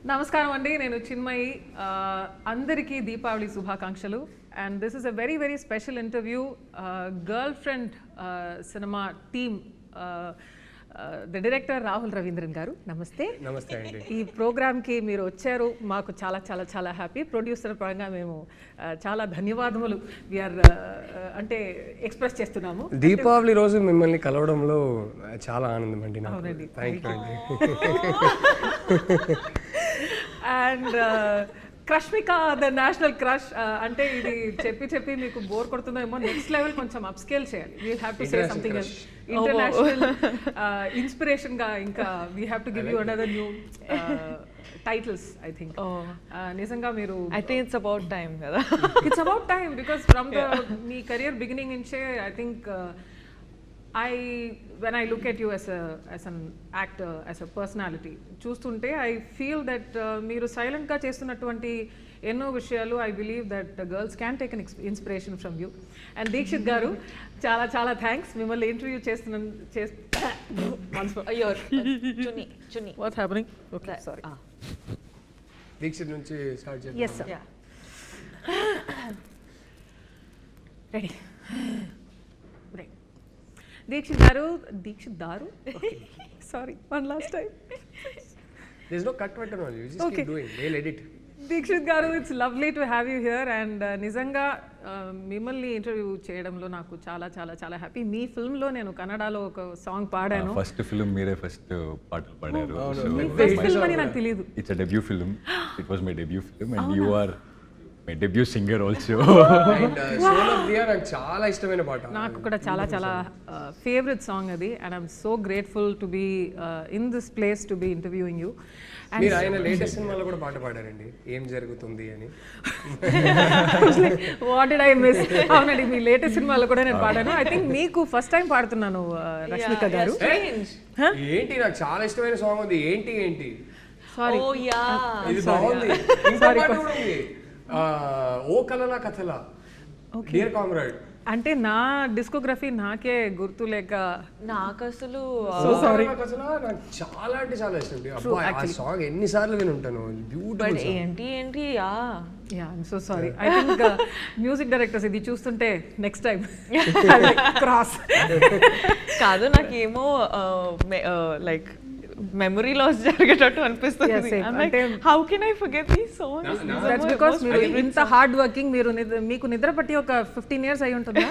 నమస్కారం అండి, నేను చిన్మయి. అందరికీ దీపావళి శుభాకాంక్షలు. And this is a very very special interview. Girl friend cinema team, the director Rahul Ravindran గారు, నమస్తే. నమస్తే అండి. ఈ ప్రోగ్రామ్కి మీరు వచ్చారు, మాకు చాలా చాలా చాలా హ్యాపీ. ప్రొడ్యూసర్ పరంగా మేము చాలా ధన్యవాదములు వీఆర్ అంటే ఎక్స్ప్రెస్ చేస్తున్నాము. దీపావళి రోజు మిమ్మల్ని కలవడంలో చాలా ఆనందం అండి. థ్యాంక్ యూ అండి. And Rashmika the national crush అంటే ఇది చెప్పి చెప్పి మీకు బోర్ కొడుతుందేమో. నెక్స్ట్ లెవెల్ కొంచెం అప్ స్కేల్ చేయాలి. We have to say something international inspiration గా. ఇంకా we have to give you another new titles. I think నిజంగా మీరు I think it's about time కదా. It's about time because from the మీ career beginning నుంచే I think when I look at you as an actor, as a personality, చూస్తుంటే I feel that మీరు silent గా చేస్తున్నటువంటి ఎన్నో విషయాలు I believe that the girls can take an inspiration from you. And Dixit గారు, చాలా చాలా థ్యాంక్స్. మిమ్మల్ని ఇంటర్వ్యూ చేస్తున్నాను. What's happening? Okay, sorry. Dixit నుంచి స్టార్ట్ చేద్దాం. Yes sir. Ready. దీక్షిత్ దారు sorry, one last time. There's no cut button on you. You just keep doing. They'll edit. Dikshit గారు, it's lovely to have you here. And నిజంగా మిమ్మల్ని interview చేయడంలో నాకు చాలా చాలా చాలా హ్యాపీ. మీ ఫిల్మ్లో నేను కన్నడలో ఒక సాంగ్ పాడాను. ఫస్ట్ ఫిల్మ్ మీరే ఫస్ట్ పాటలు పాడారు. ఫస్ట్ ఫిల్మ్ అని నాకు తెలియదు. It's a debut film. It was my debut film and you are my debut singer also. And soul of Dia నాకు చాలా ఇష్టమైన పాట. నాకు కూడా చాలా చాలా ఫేవరెట్ సాంగ్ అది. And I'm so grateful to be in this place to be interviewing you. మీరు ఆయన లేటెస్ట్ సినిమాలో కూడా పాట పాడారండి, ఏం జరుగుతుంది అని. What did I miss? అవునండి, మీ లేటెస్ట్ సినిమాలో కూడా నేను పాడాను. ఐ థింక్ మీకు ఫస్ట్ టైం పాడుతున్నాను రష్మిక గారు. ఏంటి, నాకు చాలా ఇష్టమైన సాంగ్ ఉంది. ఏంటి సారీ, ఇది బాగుంది. ఇంకో పాట కూడా ఉంది, ఓ కలలా కథలా, డియర్ కామ్రేడ్. అంటే నా డిస్కోగ్రఫీ నాకే గుర్తు లేక నాకు అసలు నాకు చాలా అంటే చాలా ఇష్టం. ఆ సాంగ్ ఎన్నిసార్లు విని ఉంటాను. బ్యూటిఫుల్. ఏంటి yeah I'm so sorry. I think music directors ఇది చూస్తుంటే నెక్స్ట్ టైం క్రాస్ కాదు, నాకేమో లైక్ మెమరీ లాస్ జరిగేటట్టు అనిపిస్తుంది. How can I forget these songs? That's because మీరు ఇంత హార్డ్ వర్కింగ్. మీరు మీకు నిద్ర పట్టి ఒక 15 years అయి ఉంటుందా?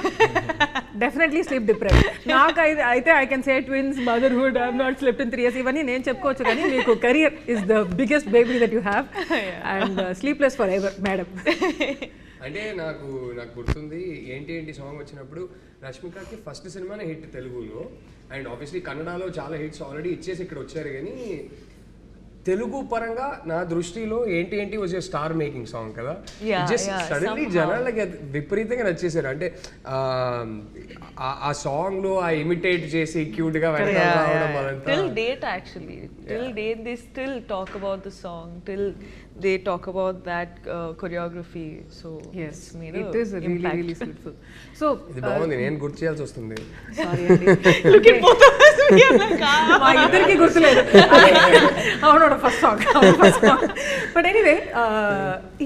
Definitely sleep deprive. నాకు అయితే I can say twins, motherhood, I have not sleeped in 3 years. ఇవన్నీ నేను చెప్పుకోవచ్చు, కానీ మీకు career is the biggest baby that you have and sleepless forever madam. అంటే నాకు గుర్తుంది ఏంటి సాంగ్ వచ్చినప్పుడు రష్మికకి ఫస్ట్ సినిమానే హిట్ తెలుగులో. అండ్ ఆబ్వియస్లీ కన్నడలో చాలా హిట్స్ ఆల్రెడీ ఇచ్చేసి ఇక్కడ వచ్చారు, కానీ తెలుగు పరంగా నా దృష్టిలో ఏంటి was a star making song కదా. జస్ట్ సడన్లీ జనాలకి విపరీతంగా నచ్చేసారు. అంటే ఆ సాంగ్ లో ఆ ఇమిటేట్ చేసి క్యూట్ గా till date actually till date they still talk about the song, till they talk about that choreography. So yes, it is really really beautiful. So ఇది బాగుంది, నేను గుర్తు చేయాల్సి వస్తుంది. సారీ అండి, look at both of us. మా ఇద్దరికి గుర్తులేదు. అవును, first song. But anyway,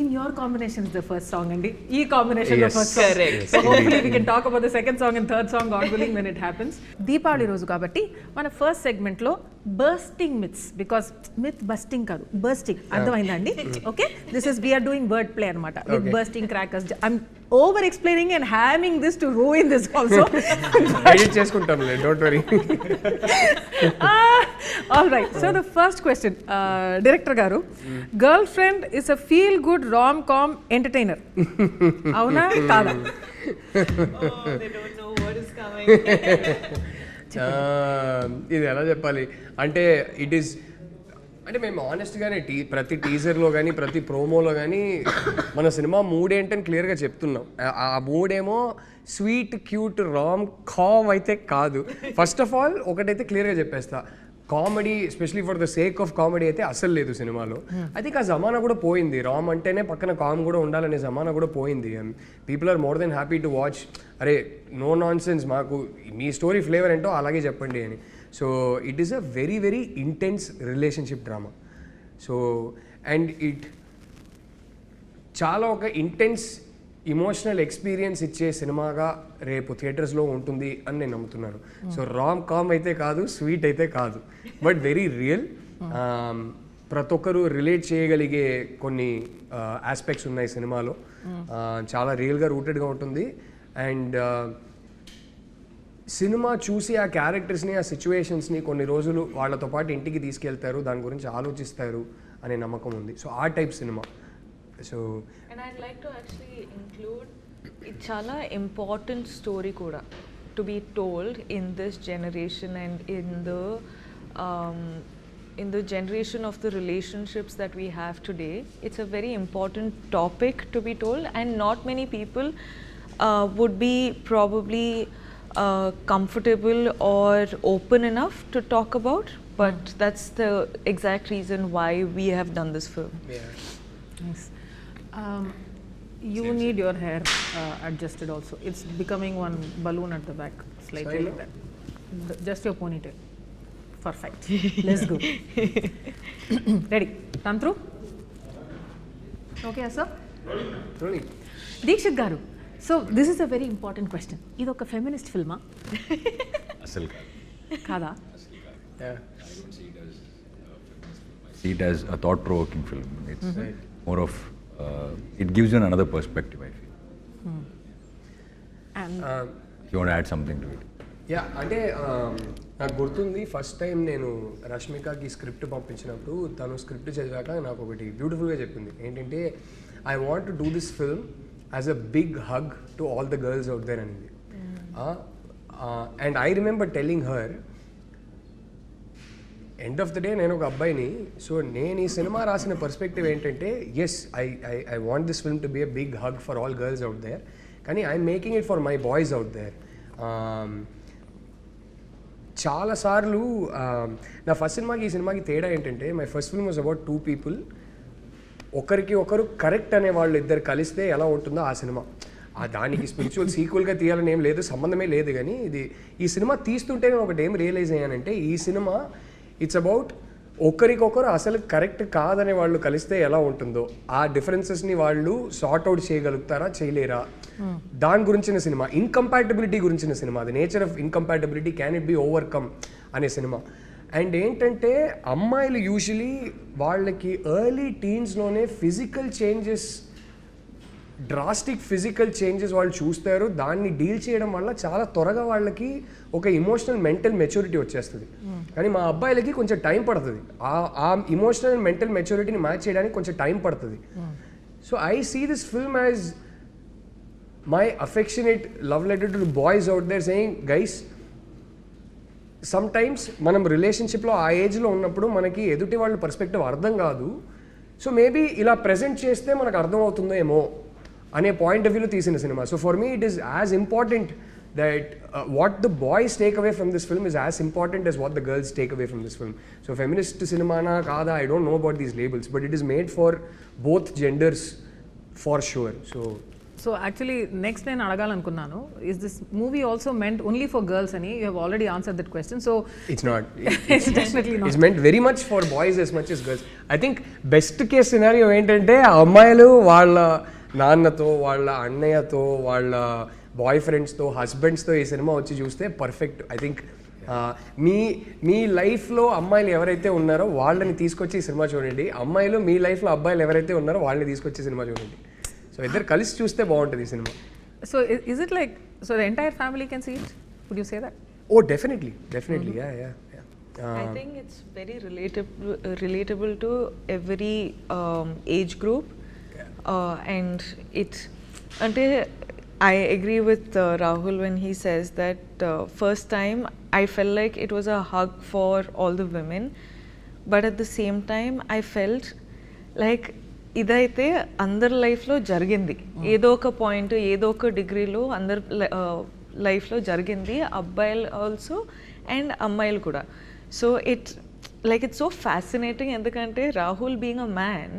in your combination is the first song అండి. ఈ కాంబినేషన్ లో first song. Correct. So hopefully we can talk about the second song and third song, God willing, when it happens. Deepavali రోజు కాబట్టి మన first segment లో bursting myths, because myth busting కాదు, bursting. అర్థమైందండి? Okay, this is we're doing word play అనమాట with bursting crackers. I'm over explaining and having this to ruin this also. Edit చేసుకుంటాం, don't worry. All right, so the first question, director గారు, girlfriend is a feel good rom com entertainer, అవునా కాదా? They don't know what is coming. ఇది ఎలా చెప్పాలి అంటే, it is అంటే మేము ఆనెస్ట్గానే ప్రతి టీజర్లో కానీ ప్రతి ప్రోమోలో కానీ మన సినిమా మూడ్ ఏంటని క్లియర్గా చెప్తున్నాం. ఆ మూడేమో స్వీట్ క్యూట్ రామ్ కామ్ అయితే కాదు. ఫస్ట్ ఆఫ్ ఆల్ ఒకటైతే క్లియర్గా చెప్పేస్తా, comedy especially for the sake of comedy అయితే అసలు లేదు సినిమాలో. ఐ థింక్ ఆ జమానా కూడా పోయింది. రామ్ అంటేనే పక్కన కామ్ కూడా ఉండాలనే జమానా కూడా పోయింది. And people are more than happy to watch, అరే నో నాన్ సెన్స్, మాకు మీ స్టోరీ ఫ్లేవర్ ఏంటో అలాగే చెప్పండి అని. So it is a very very intense relationship drama. So and it చాలా ఒక ఇంటెన్స్ ఇమోషనల్ ఎక్స్పీరియన్స్ ఇచ్చే సినిమాగా రేపు థియేటర్స్లో ఉంటుంది అని నేను నమ్ముతున్నాను. సో రామ్ కామ్ అయితే కాదు, స్వీట్ అయితే కాదు, బట్ వెరీ రియల్. ప్రతి ఒక్కరు రిలేట్ చేయగలిగే కొన్ని ఆస్పెక్ట్స్ ఉన్నాయి సినిమాలో. చాలా రియల్గా రూటెడ్గా ఉంటుంది. అండ్ సినిమా చూసి ఆ క్యారెక్టర్స్ని, ఆ సిచ్యువేషన్స్ని కొన్ని రోజులు వాళ్ళతో పాటు ఇంటికి తీసుకెళ్తారు, దాని గురించి ఆలోచిస్తారు అనే నమ్మకం ఉంది. సో ఆ type cinema. So And I'd like to actually include it's chala important story kuda to be told in this generation and in the generation of the relationships that we have today. It's a very important topic to be told, and not many people would be probably comfortable or open enough to talk about, but that's the exact reason why we have done this film. Nice. You need your hair adjusted also. It's becoming one balloon at the back, slightly like that. Just your ponytail. Perfect. Let's go. Ready? Run through? Okay, sir? Rolling. Deekshit garu. So this is a very important question. Ido oka feminist film ah? Asal Kada? Yeah. I don't see it as see it as a thought-provoking film. It's more of it gives you another perspective, I feel. And If you want to add something to it. Yeah అంటే నాకు గుర్తుంది first time నేను రష్మికకి script పంపించినప్పుడు తను script చదివాక నాకు ఒకటి బ్యూటిఫుల్గా చెప్పింది. ఏంటంటే I want to do this film as a big hug to all the girls out there అనేది. And I remember telling her, end of the day నేను ఒక అబ్బాయిని, సో నేను ఈ సినిమా రాసిన పర్స్పెక్టివ్ ఏంటంటే as I want this film to be a big hug for all girls out there, కానీ I'm making it for my boys out there. చాలాసార్లు నా ఫస్ట్ సినిమాకి ఈ సినిమాకి తేడా ఏంటంటే, my first film was about 2 people. ఒకరికి ఒకరు కరెక్ట్ అనే వాళ్ళు ఇద్దరు కలిస్తే ఎలా ఉంటుందో ఆ సినిమా. దానికి స్పిరిచువల్ సీక్వెల్గా తీయాలని ఏం లేదు, సంబంధమే లేదు. కానీ ఈ సినిమా తీస్తుంటే నేను ఒకటి ఏం రియలైజ్ అయ్యానంటే, ఈ సినిమా ఇట్స్ అబౌట్ ఒకరికొకరు అసలు కరెక్ట్ కాదనే వాళ్ళు కలిస్తే ఎలా ఉంటుందో, ఆ డిఫరెన్సెస్ని వాళ్ళు సార్ట్ అవుట్ చేయగలుగుతారా చేయలేరా, దాని గురించిన సినిమా. ఇన్కంపాటబిలిటీ గురించిన cinema. The nature of incompatibility, can it be overcome అనే సినిమా. అండ్ ఏంటంటే అమ్మాయిలు యూజువలీ వాళ్ళకి ఎర్లీ టీన్స్లోనే physical changes, drastic physical changes వాళ్ళు చూస్తారు. దాన్ని డీల్ చేయడం వల్ల చాలా త్వరగా వాళ్ళకి ఒక ఇమోషనల్ మెంటల్ మెచ్యూరిటీ వచ్చేస్తుంది. కానీ మా అబ్బాయిలకి కొంచెం టైం పడుతుంది, ఆ ఇమోషనల్ అండ్ మెంటల్ మెచ్యూరిటీని మ్యాచ్ చేయడానికి కొంచెం టైం పడుతుంది. So I see this film as my affectionate love letter to boys out there saying, guys sometimes మనం రిలేషన్షిప్లో ఆ ఏజ్లో ఉన్నప్పుడు మనకి ఎదుటి వాళ్ళ పర్స్పెక్టివ్ అర్థం కాదు. సో మేబీ ఇలా ప్రజెంట్ చేస్తే మనకు అర్థం అవుతుందో ఏమో అనే పాయింట్ ఆఫ్ వ్యూలో తీసిన cinema. So for me it is as important that what the boys take away from this film is as important as what the girls take away from this film. So feminist సినిమానా కాదా, I don't know about these labels, but it is made for both genders for sure. So actually next నేను అడగాలనుకున్నాను, is this movie also meant only for girls అని? You have already answered that question. So it's not. It's definitely not. It's meant very much for boys as much as girls. I think best case scenario ఏంటంటే అమ్మాయిలు వాళ్ళ నాన్నతో, వాళ్ళ అన్నయ్యతో, వాళ్ళ bye ఫ్రెండ్స్తో, హస్బెండ్స్తో ఈ సినిమా వచ్చి చూస్తే పర్ఫెక్ట్. ఐ థింక్ మీ లైఫ్లో అమ్మాయిలు ఎవరైతే ఉన్నారో వాళ్ళని తీసుకొచ్చి ఈ సినిమా చూడండి, అమ్మాయిలు మీ లైఫ్లో అబ్బాయిలు ఎవరైతే ఉన్నారో వాళ్ళని తీసుకొచ్చి సినిమా చూడండి. సో ఇద్దరు కలిసి చూస్తే బాగుంటుంది ఈ cinema. So is it like, so the entire family can see it? Would you say that? Oh, definitely. Yeah. I think it's very relatable to every age group. And it's, I agree with Rahul when he says that first time I felt like it was a hug for all the women, but at the same time I felt like ఇదైతే అందరి లైఫ్లో జరిగింది, ఏదో ఒక point, ఏదో ఒక డిగ్రీలో అందరి లైఫ్లో జరిగింది, అబ్బాయిలు ఆల్సో అండ్ అమ్మాయిలు కూడా. సో ఇట్స్ సో ఫ్యాసినేటింగ్, ఎందుకంటే Rahul being a man,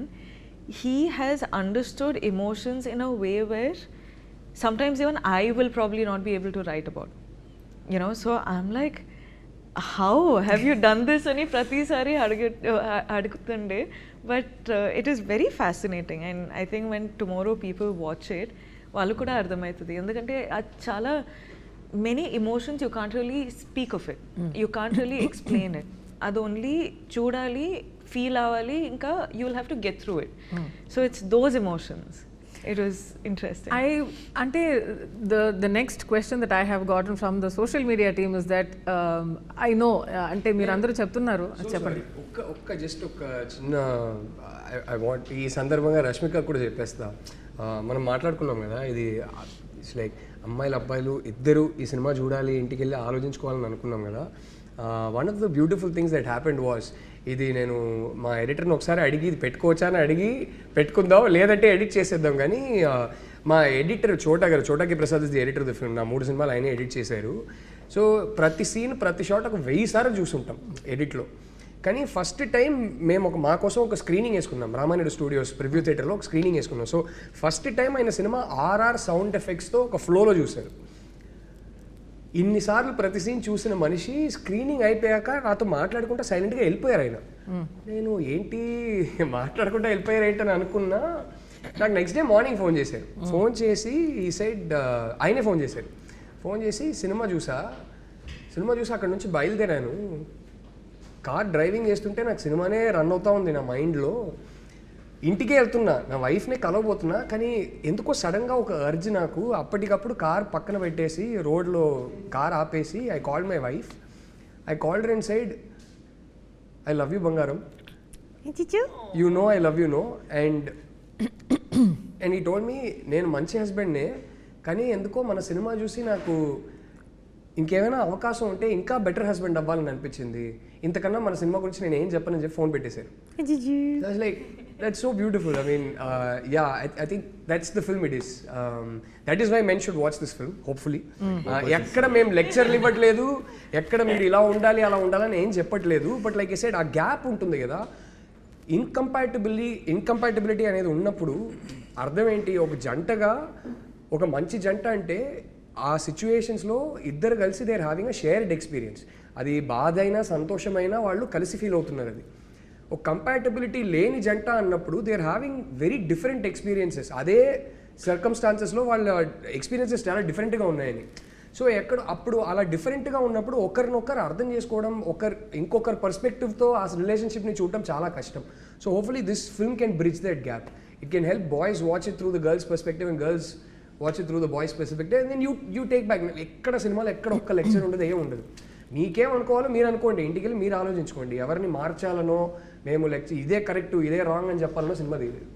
he has understood emotions in a way where sometimes even I will probably not be able to write about, so I'm like, how have you done this అని ప్రతిసారి అడుగుతుండే but it is very fascinating and I think when tomorrow people watch it వాళ్ళు కూడా అర్థమవుతుంది ఎందుకంటే అది చాలా many emotions you can't really speak of it you can't really explain it అది ఓన్లీ చూడాలి ఫీల్ అవ్వాలి ఇంకా you will have to get through it so it's those emotions. It was interesting. Ante the next question that I have gotten from the social media team is that I know ante meer andaru cheptunnaru cheppandi ఒక్క just ఒక చిన్న I want ఈ సందర్భంగా రష్మిక కూడా చెప్పేస్తా. మనం మాట్లాడుకున్నాం కదా ఇది ఇట్స్ లైక్ అమ్మాయిలు అబ్బాయిలు ఇద్దరు ఈ సినిమా చూడాలి ఇంటికి వెళ్ళి ఆలోచించుకోవాలని అనుకున్నాం కదా. One of the beautiful things that happened was ఇది నేను మా ఎడిటర్ని ఒకసారి అడిగి ఇది పెట్టుకోవచ్చా అని అడిగి పెట్టుకుందాం లేదంటే ఎడిట్ చేసేద్దాం కానీ మా editor Chota K Prasad is the editor the film. నా 3 సినిమాలు ఆయనే ఎడిట్ చేశారు. సో ప్రతి సీన్ ప్రతి షాట్ ఒక 1000 సార్లు చూసుంటాం ఎడిట్లో. కానీ ఫస్ట్ టైం మేము మా కోసం ఒక స్క్రీనింగ్ వేసుకున్నాం రామానాయుడు స్టూడియోస్ ప్రివ్యూ థియేటర్లో ఒక స్క్రీనింగ్ వేసుకున్నాం. సో ఫస్ట్ టైం ఆయన సినిమా ఆర్ఆర్ సౌండ్ ఎఫెక్ట్స్తో ఒక ఫ్లోలో చూశారు. ఇన్నిసార్లు ప్రతి సీన్ చూసిన మనిషి స్క్రీనింగ్ అయిపోయాక నాతో మాట్లాడుకుంటా సైలెంట్గా వెళ్ళిపోయారు ఆయన. నేను ఏంటి మాట్లాడుకుంటా వెళ్ళిపోయారు ఏంటని అనుకున్నా. నాకు నెక్స్ట్ డే మార్నింగ్ ఫోన్ చేశారు. ఫోన్ చేసి ఈ సైడ్ ఆయనే ఫోన్ చేసి సినిమా చూసా అక్కడ నుంచి బయలుదేరాను. కార్ డ్రైవింగ్ చేస్తుంటే నాకు సినిమానే రన్ అవుతా ఉంది నా మైండ్లో. ఇంటికే వెళ్తున్నా నా వైఫ్నే కలవబోతున్నా కానీ ఎందుకో సడన్గా ఒక అర్జ్ నాకు. అప్పటికప్పుడు కార్ పక్కన పెట్టేసి రోడ్లో కార్ ఆపేసి I called my wife. I called her inside, I love you బంగారం, you know I love you no. And he told me నేను మంచి హస్బెండ్నే కానీ ఎందుకో మన సినిమా చూసి నాకు ఇంకేమైనా అవకాశం ఉంటే ఇంకా బెటర్ హస్బెండ్ అవ్వాలని అనిపించింది. ఇంతకన్నా మన సినిమా గురించి నేను ఏం చెప్పనని చెప్పి ఫోన్ పెట్టేశారు. Like that's so beautiful. I mean I think that's the film it is. That is why men should watch this film hopefully. ఎక్కడ మేము లెక్చర్లు ఇవ్వట్లేదు, ఎక్కడ మీరు ఇలా ఉండాలి అలా ఉండాలని ఏం చెప్పట్లేదు. బట్ లైక్ ఐ సెడ్ ఆ గ్యాప్ ఉంటుంది కదా, ఇన్కంపాటబిలిటీ అనేది ఉన్నప్పుడు అర్థం ఏంటి, ఒక జంటగా ఒక మంచి జంట అంటే ఆ సిచ్యువేషన్స్లో ఇద్దరు కలిసి they are having a shared experience. అది బాధ అయినా సంతోషమైనా వాళ్ళు కలిసి ఫీల్ అవుతున్నారు. అది ఒక కంపాటబిలిటీ లేని జంట అన్నప్పుడు they are having very different experiences. అదే సర్కమ్స్టాన్సెస్లో వాళ్ళ ఎక్స్పీరియన్సెస్ చాలా డిఫరెంట్గా ఉన్నాయని. సో అప్పుడు అలా డిఫరెంట్గా ఉన్నప్పుడు ఒకరినొకరు అర్థం చేసుకోవడం, ఇంకొకరి పర్స్పెక్టివ్తో ఆ రిలేషన్షిప్ని చూడటం చాలా కష్టం. So hopefully this film can bridge that gap. It can help boys watch it through the girls perspective and girls watch it through the boys perspective. And then you take back. ఎక్కడ సినిమాలో ఎక్కడ ఒక్క lecture ఉండదు, ఏం ఉండదు. మీకేమనుకోవాలో మీరు అనుకోండి, ఇంటికి వెళ్ళి మీరు ఆలోచించుకోండి. ఎవరిని మార్చాలనో మేము లెక్చర్ ఇదే కరెక్ట్ ఇదే రాంగ్ అని చెప్పాలనో సినిమా తీయలేదు.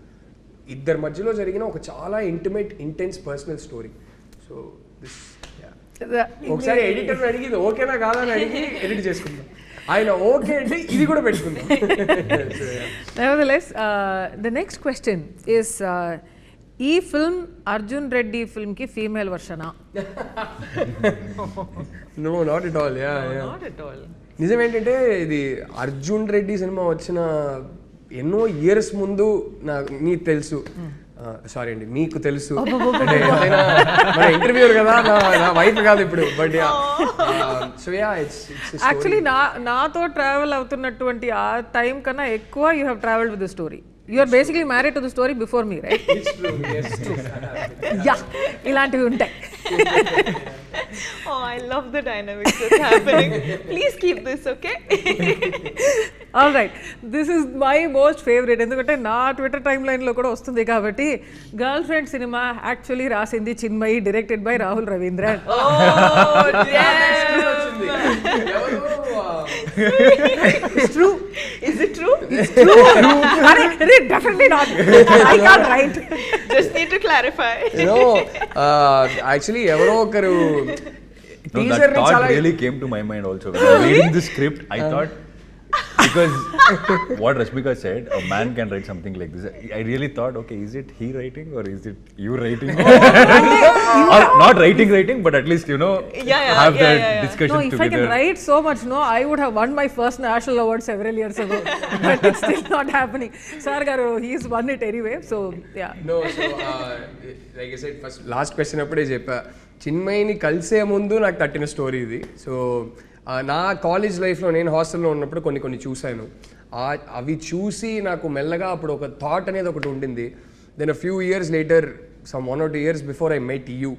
ఇద్దరి మధ్యలో జరిగిన ఒక చాలా intimate intense personal story. So this ఒకసారి ఎడిటర్ అడిగి ఇది ఓకేనా కాదని అడిగి ఎడిట్ చేసుకుందాం. ఆయన ఓకే అంటే ఇది కూడా పెట్టుకుందాం. Nevertheless, the next question is ఈ ఫిల్మ్ అర్జున్ రెడ్డి ఫిల్మ్ కి ఫీమేల్ వర్షనా? No not at all. నిజం ఏంటంటే ఇది అర్జున్ రెడ్డి సినిమా వచ్చిన ఎన్నో ఇయర్స్ ముందు నీకు తెలుసు, సారీ అండి మీకు తెలుసు, అంటే మన ఇంటర్వ్యూర్ కదా, నా వైఫ్ కాదు ఇప్పుడు. బట్ సో యాక్చువల్లీ నాతో ట్రావెల్ అవుతున్నటువంటి ఆ టైం కన్నా ఎక్కువ you have travelled with the story. You are basically married to the story before me, right? It's true. Yes, true. Yeah, ilantivi untai. Oh, I love the dynamics that's happening. Please keep this, okay? All right. This is my most favorite. ఎందుకంటే నా Twitter time line లో కూడా వస్తుంది కాబట్టి. Girl friend cinema actually రాసింది Chinmayi, directed by Rahul Ravindran. Oh, yes. It's true. Is it true? It's true. Definitely not. I can't write. Just need to clarify. Actually ఎవరో ఒకరు No, that thought really came to my mind also. When I was reading the script, I thought, because what Rashmika said, a man can write something like this. I really thought, okay, is it he writing or is it you writing? Or not writing, but at least, have that discussion together. No, if I can write so much, I would have won my first national award several years ago. But it's still not happening. Sir garu, he's won it anyway. So, yeah. No, so, like I said, first, last question appude cheppa. చిన్మయిని కలిసే ముందు నాకు తట్టిన story ఇది. So నా college లైఫ్లో నేను హాస్టల్లో ఉన్నప్పుడు కొన్ని చూశాను. అవి చూసి నాకు మెల్లగా అప్పుడు ఒక థాట్ అనేది ఒకటి ఉండింది. Then a few years later, some 1 or 2 years before I met you,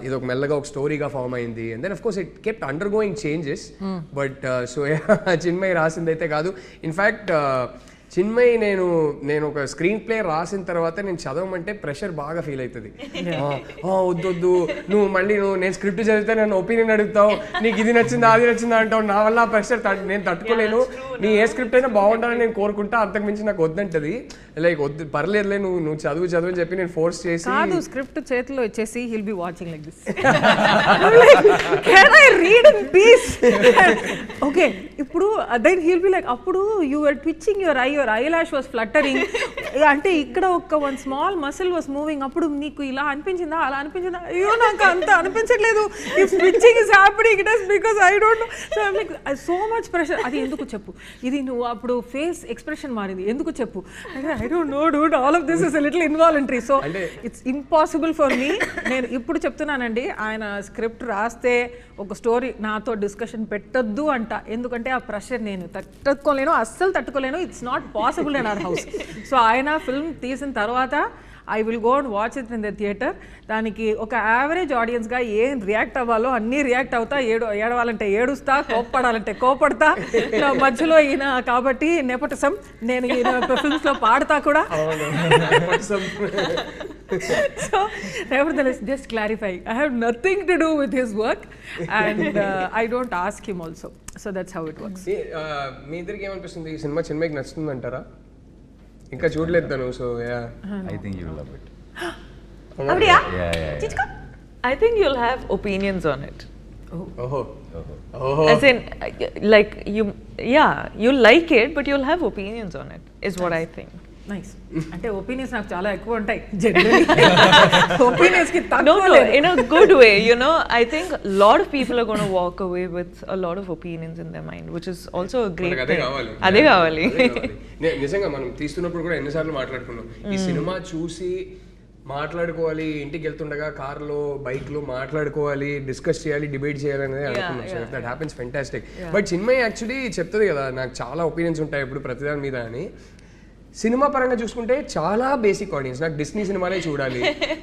ఇది ఒక మెల్లగా ఒక స్టోరీగా ఫామ్ అయింది. And then of course it kept undergoing changes. But so Chinmayi రాసిందైతే కాదు. ఇన్ఫ్యాక్ట్ చిన్మయి నేను ఒక స్క్రీన్ ప్లే రాసిన తర్వాత నేను చదవమంటే ప్రెషర్ బాగా ఫీల్ అవుతుంది. వద్దొద్దు, నేను స్క్రిప్ట్ చదివితే నన్ను ఒపీనియన్ అడుగుతావు, నీకు ఇది నచ్చిందా అది నచ్చిందా అంటావు, నా వల్ల ఆ ప్రెషర్ నేను తట్టుకోలేను, నీ ఏ స్క్రిప్ట్ అయినా బాగుండాలని నేను కోరుకుంటా, అంతకుమించి నాకు వద్దంటది. లైక్ వద్దు పర్లేదులే, నువ్వు చదువు అని చెప్పి నేను ఫోర్స్ చేసి కాదు, స్క్రిప్ట్ చేతిలో ఇచ్చేసి he'll be watching like this. Can I read in peace? Okay, ఇప్పుడు then he'll be like, అప్పుడు you were twitching your eyelash was fluttering, అంటే ఇక్కడ ఒక one small muscle was moving, అప్పుడు నీకు ఇలా అనిపించిందా అలా అనిపించిందా? అయ్యో నాకు అంత అనిపించట్లేదు, if twitching is happening it is because I don't know. So I'm like so much pressure. అది ఎందుకు చెప్పు, ఇది నువ్వు అప్పుడు ఫేస్ ఎక్స్ప్రెషన్ మారింది ఎందుకు చెప్పు. I don't know dude, all of this is a little involuntary, so it's impossible for me. నేను ఇప్పుడు చెప్తున్నానండి, ఆయన స్క్రిప్ట్ రాస్తే ఒక స్టోరీ నాతో డిస్కషన్ పెట్టొద్దు అంట, ఎందుకంటే ఆ ప్రెషర్ నేను తట్టుకోలేను, అస్సలు తట్టుకోలేను. It's not possible in our house. So ఆయన ఫిల్మ్ తీసిన తర్వాత I will go and watch it in the theatre. దానికి ఒక యావరేజ్ ఆడియన్స్గా ఏం రియాక్ట్ అవ్వాలో అన్నీ రియాక్ట్ అవుతా, ఏడవాలంటే ఏడుస్తా, కోప్పడాలంటే కోపడతా. మధ్యలో ఈయన కాబట్టి నెపోటిజం, నేను ఈయన ఫిల్మ్స్లో పాడతా కూడా. So nevertheless, just clarify, I have nothing to do with his work and I don't ask him also. So that's how it works. మీ ఇద్దరికి ఏమనిపిస్తుంది, ఈ సినిమా చిన్మయికి నచ్చుతుంది అంటారా? ఇంకా చూడలేదు తను. So I think you will love it. Avriya? Yeah. I think you'll have opinions on it. ఓహో As in, like you'll like it, but you'll have opinions on it, is what I think. Nice. అంటే opinions నాకు చాలా ఎక్కువ ఉంటాయి generally. Opinions కి No, in a good way, you know. I think a lot of people are going to walk away with a lot of opinions in their mind, which is also a great thing. అదే కావాలి. నిజంగా మనం తీస్తున్నప్పుడు కూడా ఎన్నిసార్లు మాట్లాడుకున్నాం, ఈ cinema చూసి మాట్లాడుకోవాలి, ఇంటికి వెళ్తుండగా కార్లో బైక్లో మాట్లాడుకోవాలి, డిస్కస్ చేయాలి, డిబేట్ చేయాలి అనేది అనుకున్నాం. So that happens fantastic. But Chinmayi actually చెప్తుంది కదా, నాకు చాలా ఒపీనియన్స్ ఉంటాయి ఇప్పుడు ప్రతిదాని మీద అని. సినిమా పరంగా చూసుకుంటే చాలా బేసిక్ ఆడియన్స్, నాకు డిస్నీ సినిమాలే చూడాలి,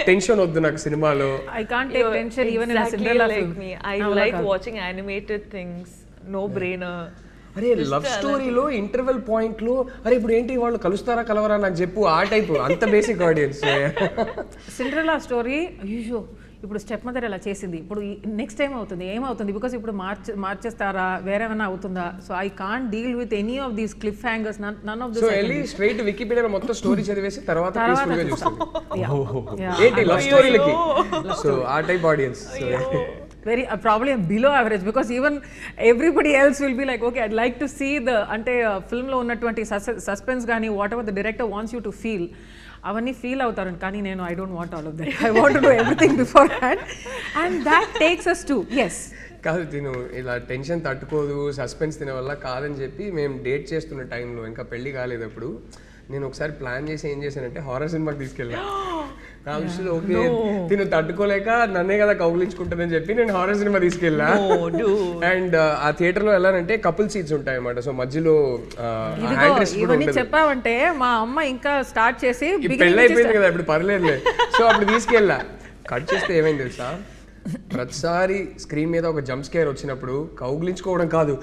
టెన్షన్ వద్దు నాకు సినిమాలో. I can't take tension even in a Cinderella film. I like watching animated things, no brainer. అరే లవ్ స్టోరీలో ఇంటర్వెల్ పాయింట్లో అరే ఇప్పుడు ఏంటి వాళ్ళు కలుస్తారా కలవరా నాకు చెప్పు, ఆ టైప్ అంత బేసిక్ ఆడియన్స్. సిండ్రెల్లా స్టోరీ అయ్యో ఇప్పుడు స్టెప్ మదర్ ఎలా చేసింది, ఇప్పుడు నెక్స్ట్ టైం అవుతుంది ఏమవుతుంది, బికాస్ ఇప్పుడు మార్చేస్తారా వేరేమైనా అవుతుందా. So I can't deal with any of these cliffhangers, none of this. So వెళ్ళి స్ట్రైట్ వికీపీడియాలో మొత్తం స్టోరీ చదివేసి తర్వాత పీస్ఫుల్ గా చూస్తుంది ఏంటి లవ్ స్టోరీలకి. సో ఆ type audience very probably below average, because even everybody else will be like okay I'd like to see the ante film lo unnatuvanti suspense gaani whatever the director wants you to feel avanni feel avutaru, kaani nenu I don't want all of that. I want to do everything beforehand and that takes us to yes కాదు తిను ఇలా tension తట్టుకోదు suspense తిన వల్ల కాదని చెప్పి మేము date చేస్తున్న టైంలో ఇంకా పెళ్లి కాలేదు అప్పుడు నేను ఒకసారి ప్లాన్ చేసి ఏం చేశానంటే హారర్ సినిమాకి తీసుకెళ్ళా. నా విషయంలో ఓకే తిను తట్టుకోలేక నన్నే కదా కౌగిలించుకుంటుందని చెప్పి నేను హారర్ సినిమా తీసుకెళ్ళా. అండ్ ఆ థియేటర్ లో వెళ్ళాలంటే కపుల్ సీట్స్ ఉంటాయి అన్నమాట. సో మధ్యలో ఇవన్నీ చెప్పావంటే మా అమ్మ ఇంకా స్టార్ట్ చేసి పెళ్ళి అయిపోయింది కదా ఇప్పుడు పర్లేదులే. సో అప్పుడు తీసుకెళ్ళా. కట్ చేస్తే ఏమైంది తెలుసా, ప్రతిసారి స్క్రీన్ మీద ఒక జంప్ స్కేర్ వచ్చినప్పుడు కౌగిలించుకోవడం కాదు,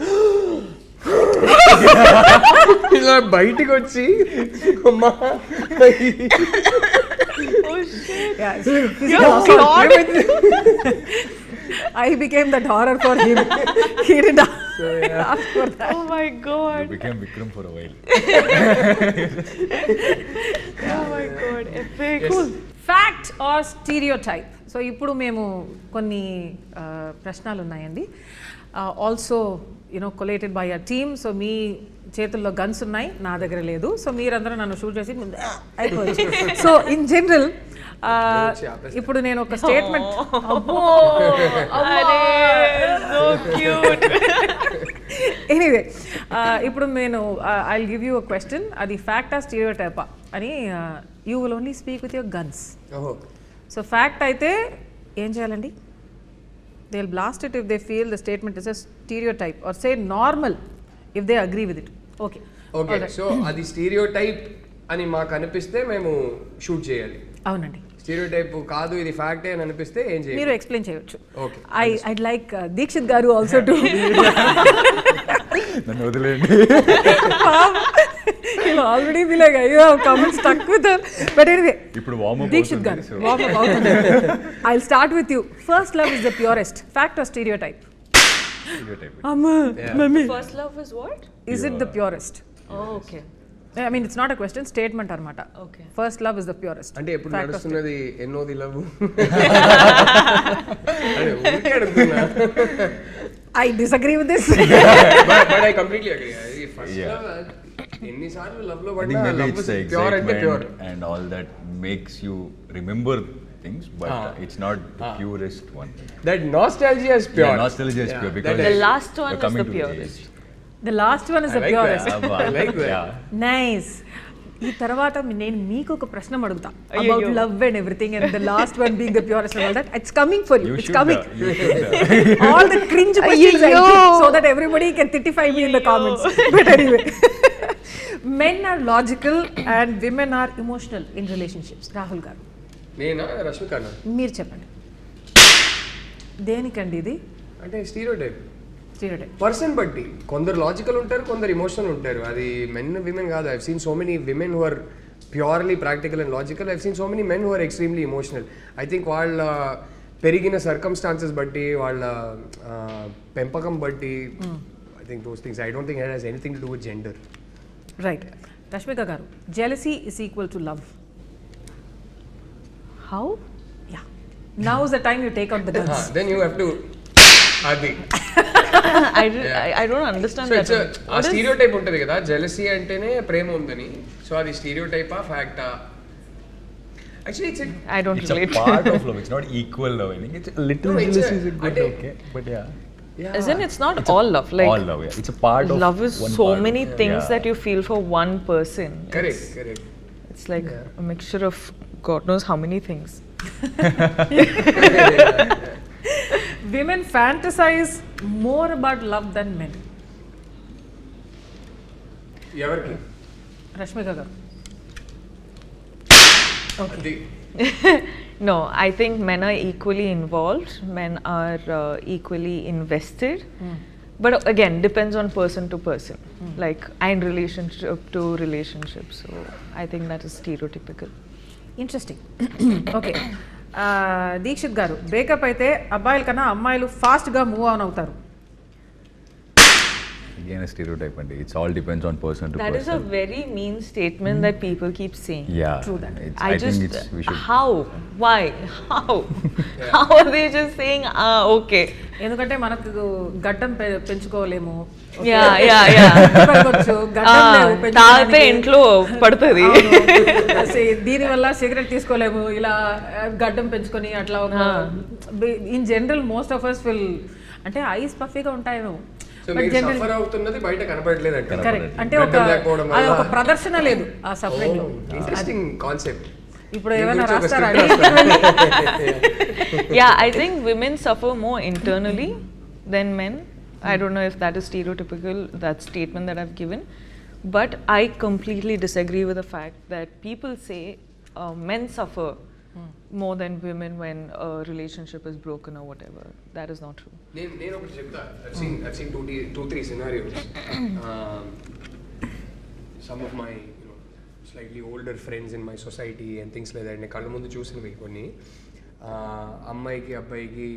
ఇలా బయటికి వచ్చి అమ్మా I became that horror for him. He did ask for that. Oh my god. You became Vikram for a while. Oh my god. Epic. Yes. Cool. Fact or stereotype? So ఇప్పుడు మేము కొన్ని ప్రశ్నలు ఉన్నాయండి. Also you know collated by a team. So మీ చేతుల్లో guns ఉన్నాయి, నా దగ్గర లేదు. సో మీరందరూ నన్ను షూట్ చేసి అయిపోవచ్చు. సో ఇన్ జనరల్ ఇప్పుడు నేను ఒక స్టేట్మెంట్ ఎనీవే ఇప్పుడు నేను I will give you a question, అది ఫ్యాక్టా స్టీరియోటైపా అని. You will only speak with your guns. So fact అయితే ఏం చేయాలండి? they'll blast it if they feel the statement is a stereotype, or say normal if they agree with it. Okay. Okay so అది stereotype అని మాకు అనిపిస్తే మేము shoot చేయాలి. అవునండి. స్టీరియోటైప్ కాదు ఇది ఫ్యాక్టే అని అనిపిస్తే ఏం చేయాలి? మీరు ఎక్స్ప్లెయిన్ చేయొచ్చు. ఓకే. I'd like దీక్షిత్ గారు ఆల్సో టు నన్ను వదిలేండి. He'll already be like, you have come and stuck with her. But anyway, ఇప్పుడు వార్మ్ అప్ దీక్షిత్ గారు warm up అవుతుంది. I'll start with you. First love is the purest. Fact or stereotype? Amma, mummy. First love is what? Is it the purest? Oh, okay. I mean, it's not a question, statement armata. Okay. First love is the purest. అంటే ఎప్పుడు నడుస్తున్నది ఎన్నోది love? అరే ఊరికే అడుగుతున్నా. I disagree with this. But I completely agree. First love ఎన్నిసార్లు love లో పడినా love is pure అంటే pure and all that makes you remember things, but it's not the purest one. That nostalgia is pure. Yeah, nostalgia is pure because The last one you're is coming the to purest. The last one is the purest. I like that. Yeah. Nice. ఈ తర్వాత నేను మీకు ఒక ప్రశ్న అడుగుతా about love and everything, and the last one being the purest and all that. It's coming for you. It's coming. All the cringe questions I keep so that everybody can titify me in the comments. But anyway, men are logical and women are emotional in relationships. Rahul garu, నేనా రష్మికనా? మీరు చెప్పండి దేనికండి ఇది? అంటే stereotype stereotype person బట్టి కొందరు logical ఉంటారు, కొందరు ఎమోషనల్ ఉంటారు. అది మెన్ విమెన్ కాదు. I've seen so many women who are purely practical and logical. I've seen so many men who are extremely emotional. I think వాళ్ళ పెరిగిన సర్కమ్స్టాన్సెస్ బట్టి, వాళ్ళ పెంపకం బట్టి, I think those things. I don't think it has anything to do with gender. Right. Rashmika garu, jealousy is equal to love. How? Yeah. Now is the time you take out the guns. Then you have to అది I don't understand so that. It's a stereotype ఉంటుంది కదా, jealousy అంటేనే ప్రేమ ఉందని. సో అది స్టీరియోటైపా ఫ్యాక్టా? Actually it's I don't It's a relate. part of love. It's not equal love. I think it's a little No, it's jealousy a- is good, I- okay, but yeah. Isn't it's not all love? Like All love, yeah. It's a part of love is one so part many of, things yeah. that you feel for one person. Correct. It's like a mixture of God knows how many things. Women fantasize more about love than men. ఎవరికి? రష్మిక గారు. అది No, I think men are equally involved. Men are equally invested. But again, depends on person to person. Like, and relationship to relationship. So I think that is stereotypical. Interesting. Okay. Dikshit garu, breakup అయితే అబ్బాయిల కన్నా అమ్మాయిలు ఫాస్ట్గా move on అవుతారు. Again, a stereotype, and it's all depends on person to That person. is a very mean statement that people keep saying. Yeah. True that. I think it's we should. How? Why? How? How are they just saying, okay? ఎందుకంటే మనకు గడ్డం పెంచుకోలేము. Yeah. తాగితే ఇంట్లో పడుతుంది. దీనివల్ల cigarette తీసుకోలేము, ఇలా గడ్డం పెంచుకొని అట్లా. In general most of us will, అంటే ఐస్ పఫీగా ఉంటాయేమో. సో మీరు సఫర్ అవుతున్నది బయట కనపడలేదు అంటే. కరెక్ట్. అంటే ఒక ప్రదర్శన లేదు ఆ సఫరింగ్ లో. Interesting concept. ఇప్పుడు ఏమైనా రాస్తారా? Yeah, I think women suffer more internally than men. I don't know if that is stereotypical, that statement that I've given, but I completely disagree with the fact that people say men suffer more than women when a relationship is broken or whatever. That is not true. నేను ఒకటి చెప్తా. I've seen 2-3 scenarios. Some of my slightly older friends in my society and things like that. నేను కళ్ళ ముందు చూసినవి కొన్ని. అమ్మాయికి అబ్బాయికి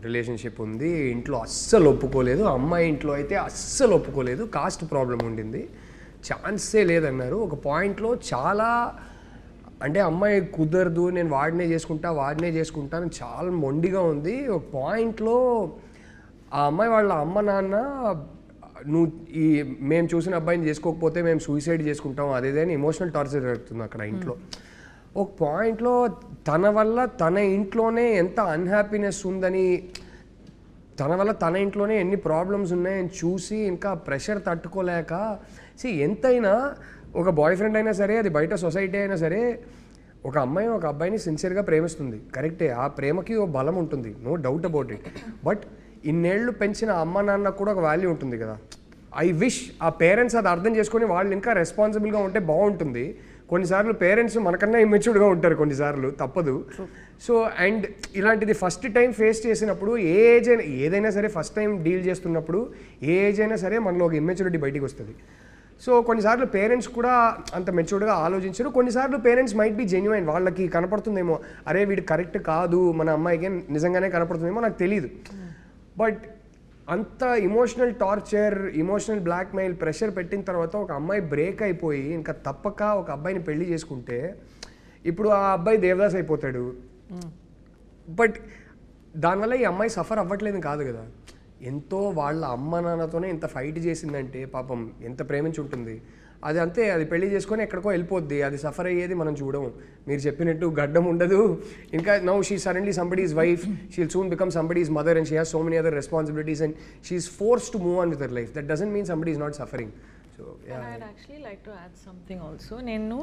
రిలేషన్షిప్ ఉంది, ఇంట్లో అస్సలు ఒప్పుకోలేదు. అమ్మాయి ఇంట్లో అయితే అస్సలు ఒప్పుకోలేదు, కాస్ట్ ప్రాబ్లం ఉండింది, ఛాన్సే లేదన్నారు. ఒక పాయింట్లో చాలా, అంటే అమ్మాయి కుదరదు, నేను వాడినే చేసుకుంటాను చాలా మొండిగా ఉంది. ఒక పాయింట్లో ఆ అమ్మాయి వాళ్ళ అమ్మ నాన్న, నువ్వు మేము చూసిన అబ్బాయిని చేసుకోకపోతే మేము సూసైడ్ చేసుకుంటాం అదేదని ఎమోషనల్ టార్చర్ జరుగుతుంది అక్కడ ఇంట్లో. ఒక పాయింట్లో తన వల్ల తన ఇంట్లోనే ఎంత అన్హ్యాపీనెస్ ఉందని, తన వల్ల తన ఇంట్లోనే ఎన్ని ప్రాబ్లమ్స్ ఉన్నాయని చూసి ఇంకా ప్రెషర్ తట్టుకోలేక, ఎంతైనా ఒక బాయ్ ఫ్రెండ్ అయినా సరే, అది బయట సొసైటీ అయినా సరే, ఒక అమ్మాయి ఒక అబ్బాయిని సిన్సియర్గా ప్రేమిస్తుంది, కరెక్టే, ఆ ప్రేమకి ఓ బలం ఉంటుంది, no doubt about it. But ఇన్నేళ్ళు పెంచిన అమ్మ నాన్న కూడా ఒక వాల్యూ ఉంటుంది కదా. ఐ విష్ ఆ పేరెంట్స్ అది అర్థం చేసుకొని వాళ్ళు ఇంకా రెస్పాన్సిబుల్గా ఉంటే బాగుంటుంది. కొన్నిసార్లు పేరెంట్స్ మనకన్నా ఇమ్మెచ్యూర్డ్గా ఉంటారు కొన్నిసార్లు, తప్పదు. సో అండ్ ఇలాంటిది ఫస్ట్ టైం ఫేస్ చేసినప్పుడు ఏ ఏజ్ అయినా, ఏదైనా సరే ఫస్ట్ టైం డీల్ చేస్తున్నప్పుడు ఏ ఏజ్ అయినా సరే మనలో ఒక ఇమ్మెచ్యూరిటీ బయటికి వస్తుంది. సో కొన్నిసార్లు పేరెంట్స్ కూడా అంత మెచ్యూర్డ్గా ఆలోచించరు. కొన్నిసార్లు పేరెంట్స్ మైట్ బి జెన్యున్, వాళ్ళకి కనపడుతుందేమో, అరే వీడు కరెక్ట్ కాదు, మన అమ్మాయికి నిజంగానే కనపడుతుందేమో, నాకు తెలియదు. బట్ అంత emotional torture, emotional blackmail, pressure పెట్టిన తర్వాత ఒక అమ్మాయి బ్రేక్ అయిపోయి ఇంకా తప్పక ఒక అబ్బాయిని పెళ్లి చేసుకుంటే ఇప్పుడు ఆ అబ్బాయి దేవదాస్ అయిపోతాడు. బట్ దానివల్ల ఈ అమ్మాయి సఫర్ అవ్వట్లేదు కాదు కదా. ఎంతో వాళ్ళ అమ్మ నాన్నతోనే ఇంత ఫైట్ చేసిందంటే పాపం ఎంత ప్రేమించి ఉంటుంది. అది అంతే, అది పెళ్లి చేసుకొని ఎక్కడికో వెళ్ళిపోద్ది, అది సఫర్ అయ్యేది మనం చూడము. మీరు చెప్పినట్టు గడ్డం ఉండదు. ఇంకా now she suddenly somebody's wife, she will soon become somebody's mother and she has so many other responsibilities and she is forced to move on with her life. That doesn't mean somebody is not suffering. So I'd actually like to add something also. నేను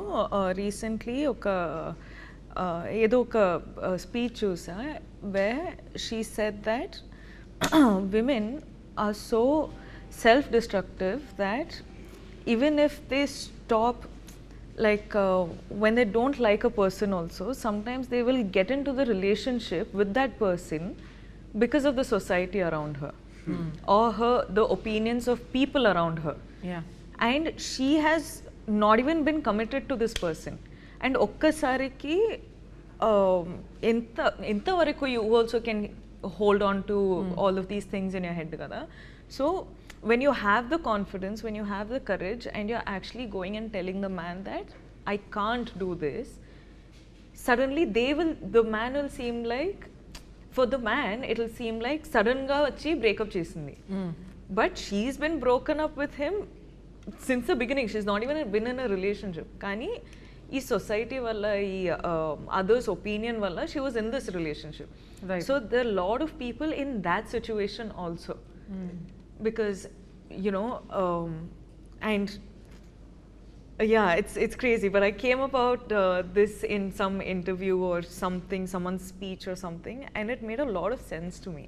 recently ఏదో ఒక speech చూసా where she said that women are so self-destructive that even if they stop, like when they don't like a person also, sometimes they will get into the relationship with that person because of the society around her or the opinions of people around her. Yeah. And she has not even been committed to this person. And ఒక్కసారికి ఎంత వరకు you also can hold on to all of these things in your head kada. So when you have the confidence, when you have the courage and you're actually going and telling the man that I can't do this, suddenly the man will seem like, for the man it will seem like sudden ga vachi break up chesindi. But she's been broken up with him since the beginning. She's not even been in a relationship, kani ee society valla, ee others opinion valla she was in this relationship. Right. So there are a lot of people in that situation also. Because you know and yeah, it's crazy, but I came about this in some interview or something, someone's speech or something, and it made a lot of sense to me.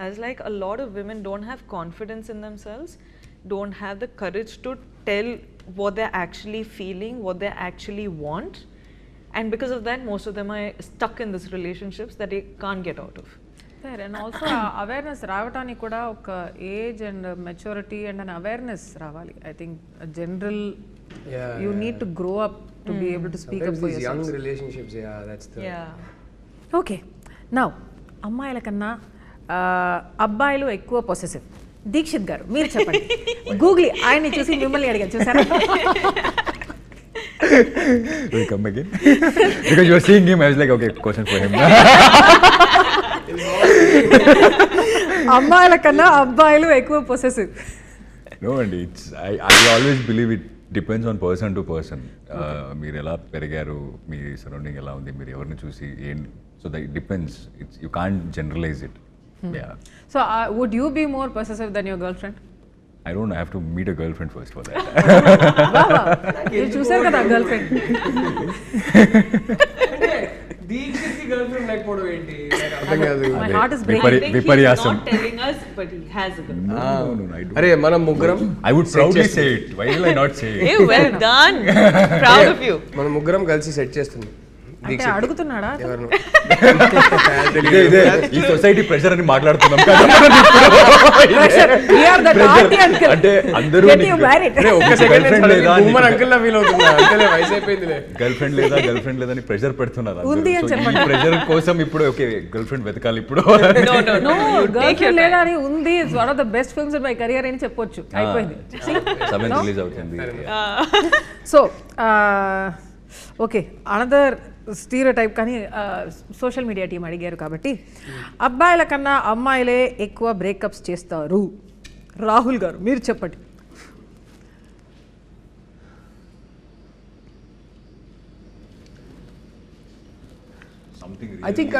I was like, a lot of women don't have confidence in themselves, don't have the courage to tell what they're actually feeling, what they actually want, and because of that most of them are stuck in these relationships that they can't get out of. And also awareness రావటానికి కూడా ఒక age and maturity and an awareness రావాలి. I think general you need to grow up to be able to speak up for your young relationships, yeah that's the okay. Now అమ్మాయిల కన్నా అబ్బాయిలు ఎక్కువ possessive. Dixit గారు మీరు చెప్పండి. గూగుల్ ఆయన్ని చూసి మిమ్మల్ని అడిగాను, చూసారా? Will you come again? Because you were seeing him, I was like, okay, question for him. అమ్మాయిల కన్నా అబ్బాయిలు ఎక్కువ possessive. No, and I always believe it depends on person to person. మీరు ఎలా పెరిగారు, మీ సరౌండింగ్ ఎలా ఉంది, మీరు ఎవరిని చూసి so that it depends. You can't generalize it. Yeah. So would you be more possessive than your girlfriend? I don't know, I have to meet a girlfriend first for that. మీరు చూసారు కదా girl friend. Dikshit girlfriend లేకపోవడం ఏంటి అర్థం కాదు. My heart is breaking. విపర్యాసం. Not telling us, but he has a girl. No, I don't. అరే మనం ముగ్గురం, I would proudly say it. Why will I not say it? Hey, well done. Proud of you. మనం ముగ్గురం కలిసి set చేస్తున్నాం. అంటే అడుగుతున్నాడా? ఎవరు ఇదే ఈ సొసైటీ ప్రెషర్ అని మాట్లాడుతున్నాం కదా. We are the naughty uncle. అంటే అందరూ Get you married. Girl friend లేదా అంకుల్ లా ఫీల్ అవుతున్నా, అంతే వయసు అయిపోయిందిలే. గర్ల్ ఫ్రెండ్ లేదా అని ప్రెషర్ పెడుతున్నారు. ఉంది అని చెప్పండి. ప్రెషర్ కోసం ఇప్పుడు ఓకే గర్ల్ ఫ్రెండ్ వెతకాలి ఇప్పుడు. No, గర్ల్ ఫ్రెండ్ లేదా అని ఉంది. It's one of the best films in my career అని చెప్పొచ్చు. అయిపోయింది. 7 రిలీజ్ అవుతుంది. So okay, another stereotype. కానీ సోషల్ మీడియా టీం అడిగారు కాబట్టి అబ్బాయిల కన్నా అమ్మాయిలే ఎక్కువ బ్రేకప్స్ చేస్తారు. రాహుల్ గారు మీరు చెప్పండి. ఐ థింక్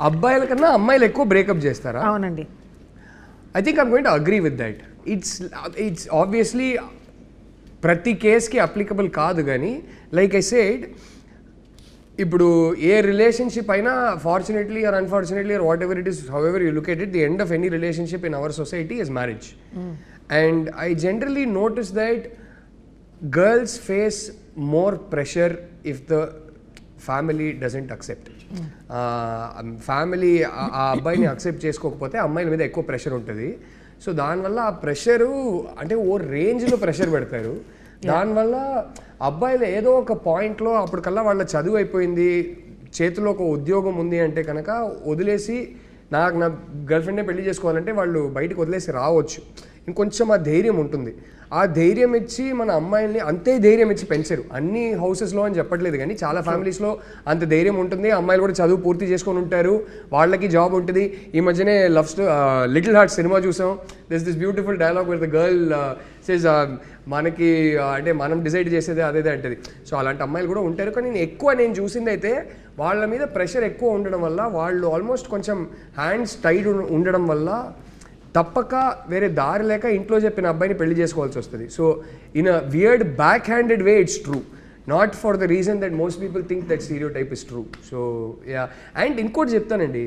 అబ్బాయిల కన్నా అమ్మాయిలు ఎక్కువ బ్రేకప్ చేస్తారా? ప్రతి కేస్కి అప్లికబుల్ కాదు, కానీ లైక్ ఐ సెడ్, ఇప్పుడు ఏ రిలేషన్షిప్ అయినా fortunately are unfortunately are what ever it is, how ever you look at it, the end of any relationship in our society is marriage. And I generally notice that girls face more pressure if the family doesn't accept. Family ఆ అబ్బాయిని accept చేసుకోకపోతే అమ్మాయిల మీద ఎక్కువ pressure ఉంటుంది. So దానివల్ల ఆ pressure అంటే ఓ రేంజ్లో ప్రెషర్ పెడతారు. దానివల్ల అబ్బాయిలు ఏదో ఒక పాయింట్లో అప్పటికల్లా వాళ్ళ చదువు అయిపోయింది, చేతిలో ఒక ఉద్యోగం ఉంది అంటే కనుక వదిలేసి నా గర్ల్ ఫ్రెండ్నే పెళ్లి చేసుకోవాలంటే వాళ్ళు బయటకు వదిలేసి రావచ్చు. ఇంకొంచెం ఆ ధైర్యం ఉంటుంది. ఆ ధైర్యం ఇచ్చి మన అమ్మాయిల్ని అంతే ధైర్యం ఇచ్చి పెంచరు. అన్ని హౌసెస్లో అని చెప్పట్లేదు, కానీ చాలా ఫ్యామిలీస్లో అంత ధైర్యం ఉంటుంది. అమ్మాయిలు కూడా చదువు పూర్తి చేసుకొని ఉంటారు, వాళ్ళకి జాబ్ ఉంటుంది. ఈ మధ్యనే లిటిల్ హార్ట్ సినిమా చూసాం. This beautiful dialogue with the girl says మనకి అంటే మనం డిసైడ్ చేసేదే అదేదే అంటది. సో అలాంటి అమ్మాయిలు కూడా ఉంటారు. కానీ నేను చూసింది అయితే వాళ్ళ మీద ప్రెషర్ ఎక్కువ ఉండడం వల్ల, వాళ్ళు ఆల్మోస్ట్ కొంచెం హ్యాండ్స్ టైడ్ ఉండడం వల్ల తప్పక వేరే దారి లేక ఇంట్లో చెప్పిన అబ్బాయిని పెళ్లి చేసుకోవాల్సి వస్తుంది. So in a weird back handed way it's true, not for the reason that most people think that stereotype is true. So yeah, and ఇంకోటి చెప్తానండి,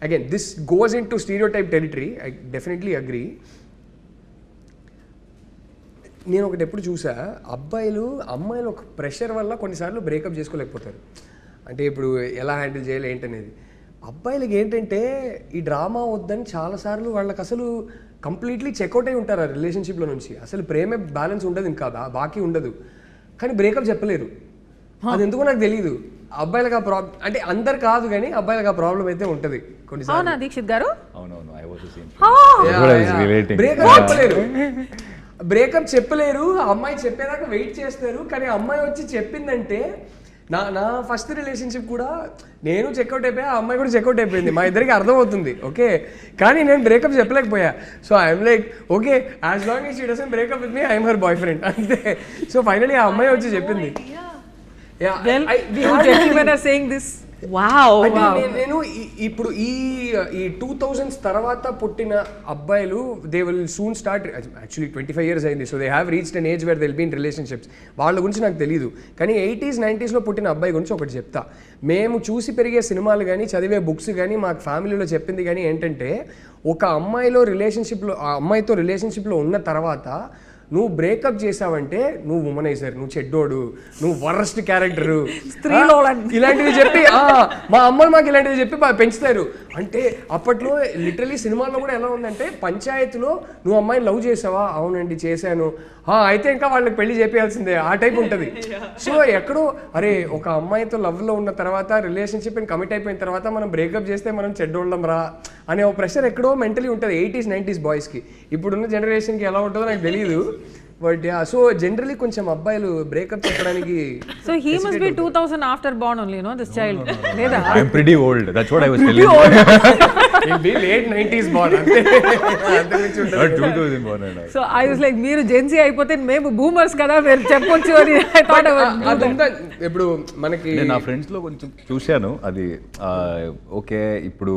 again this goes in to stereotype territory, I definitely agree. నేను ఒకటి ఎప్పుడు చూసా, అమ్మాయిలు ఒక pressure వల్ల కొన్నిసార్లు బ్రేకప్ చేసుకోలేకపోతారు. అంటే ఇప్పుడు ఎలా హ్యాండిల్ చేయాలి ఏంటనేది. అబ్బాయిలకి ఏంటంటే ఈ డ్రామా వద్దని చాలాసార్లు వాళ్ళకి అసలు కంప్లీట్లీ చెక్అవుట్ అయి ఉంటారు ఆ రిలేషన్షిప్లో నుంచి. అసలు ప్రేమే బ్యాలెన్స్ ఉండదు, ఇంకా బాకీ ఉండదు, కానీ బ్రేకప్ చెప్పలేరు. అది ఎందుకో నాకు తెలియదు. అబ్బాయిలకు ఆ ప్రాబ్లం అంటే అందరు కాదు, కానీ అబ్బాయిలకు ఆ ప్రాబ్లం అయితే ఉంటుంది కొన్నిసార్లు. దీక్షిత్ గారు బ్రేకప్ చెప్పలేరు, అమ్మాయి చెప్పేదాకా వెయిట్ చేస్తారు. కానీ అమ్మాయి వచ్చి చెప్పిందంటే, నా ఫస్ట్ రిలేషన్షిప్ కూడా నేను చెక్అవుట్ అయిపోయా, ఆ అమ్మాయి కూడా చెక్అవుట్ అయిపోయింది, మా ఇద్దరికి అర్థమవుతుంది, ఓకే. కానీ నేను బ్రేకప్ చెప్పలేకపోయా. So I'm like okay, as long as she doesn't breakup with me, I'm her boyfriend అంతే. సో ఫైనలీ ఆ అమ్మాయి వచ్చి చెప్పింది. నేను ఇప్పుడు ఈ 2000s తర్వాత పుట్టిన అబ్బాయిలు they will soon start, actually 25 years అయింది. So they have reached an age where they will be in relationships. వాళ్ళ గురించి నాకు తెలియదు, కానీ 80s 90s పుట్టిన అబ్బాయి గురించి ఒకటి చెప్తా. మేము చూసి పెరిగే సినిమాలు కానీ చదివే బుక్స్ కానీ మాకు ఫ్యామిలీలో చెప్పింది కానీ ఏంటంటే, ఒక అమ్మాయితో రిలేషన్షిప్లో ఉన్న తర్వాత నువ్వు బ్రేకప్ చేసావంటే నువ్వు ఉమనైజర్, నువ్వు చెడ్డోడు, నువ్వు వరస్ట్ క్యారెక్టరు, ఇలాంటివి చెప్పి మా అమ్మలు మాకు ఇలాంటివి చెప్పి పెంచుతారు. అంటే అప్పట్లో లిటరలీ సినిమాల్లో కూడా ఎలా ఉందంటే, పంచాయతీలో నువ్వు అమ్మాయిని లవ్ చేసావా, అవునండి చేశాను, అయితే ఇంకా వాళ్ళకి పెళ్లి చేయాల్సిందే, ఆ టైప్ ఉంటుంది. సో ఎక్కడో అరే ఒక అమ్మాయితో లవ్లో ఉన్న తర్వాత రిలేషన్షిప్ కమిట్ అయిపోయిన తర్వాత మనం బ్రేకప్ చేస్తే మనం చెడ్డోళ్ళం రా అనే ఒక ప్రెషర్ ఎక్కడో మెంటలీ ఉంటుంది 80s 90s బాయ్స్కి. ఇప్పుడున్న జనరేషన్కి ఎలా ఉంటుందో నాకు తెలియదు, బట్ యా. సో జనరలీ కొంచెం అబ్బాయిలు బ్రేకప్ చెప్పడానికి. So he must be 2000 after born only, no this child. లేదా I am pretty old, that's what I was telling. He'll be late 90s born అంతే, అంతకుమించి ఉండదు. 2000 born అండి. సో ఐ వాస్ లైక్ మీరు Gen Z అయిపోతే మేము boomers కదా, మీరు చెప్పొచ్చు అని ఐ థాట్. ఇప్పుడు మనకి నా ఫ్రెండ్స్ లో కొంచెం చూశాను అది. ఓకే, ఇప్పుడు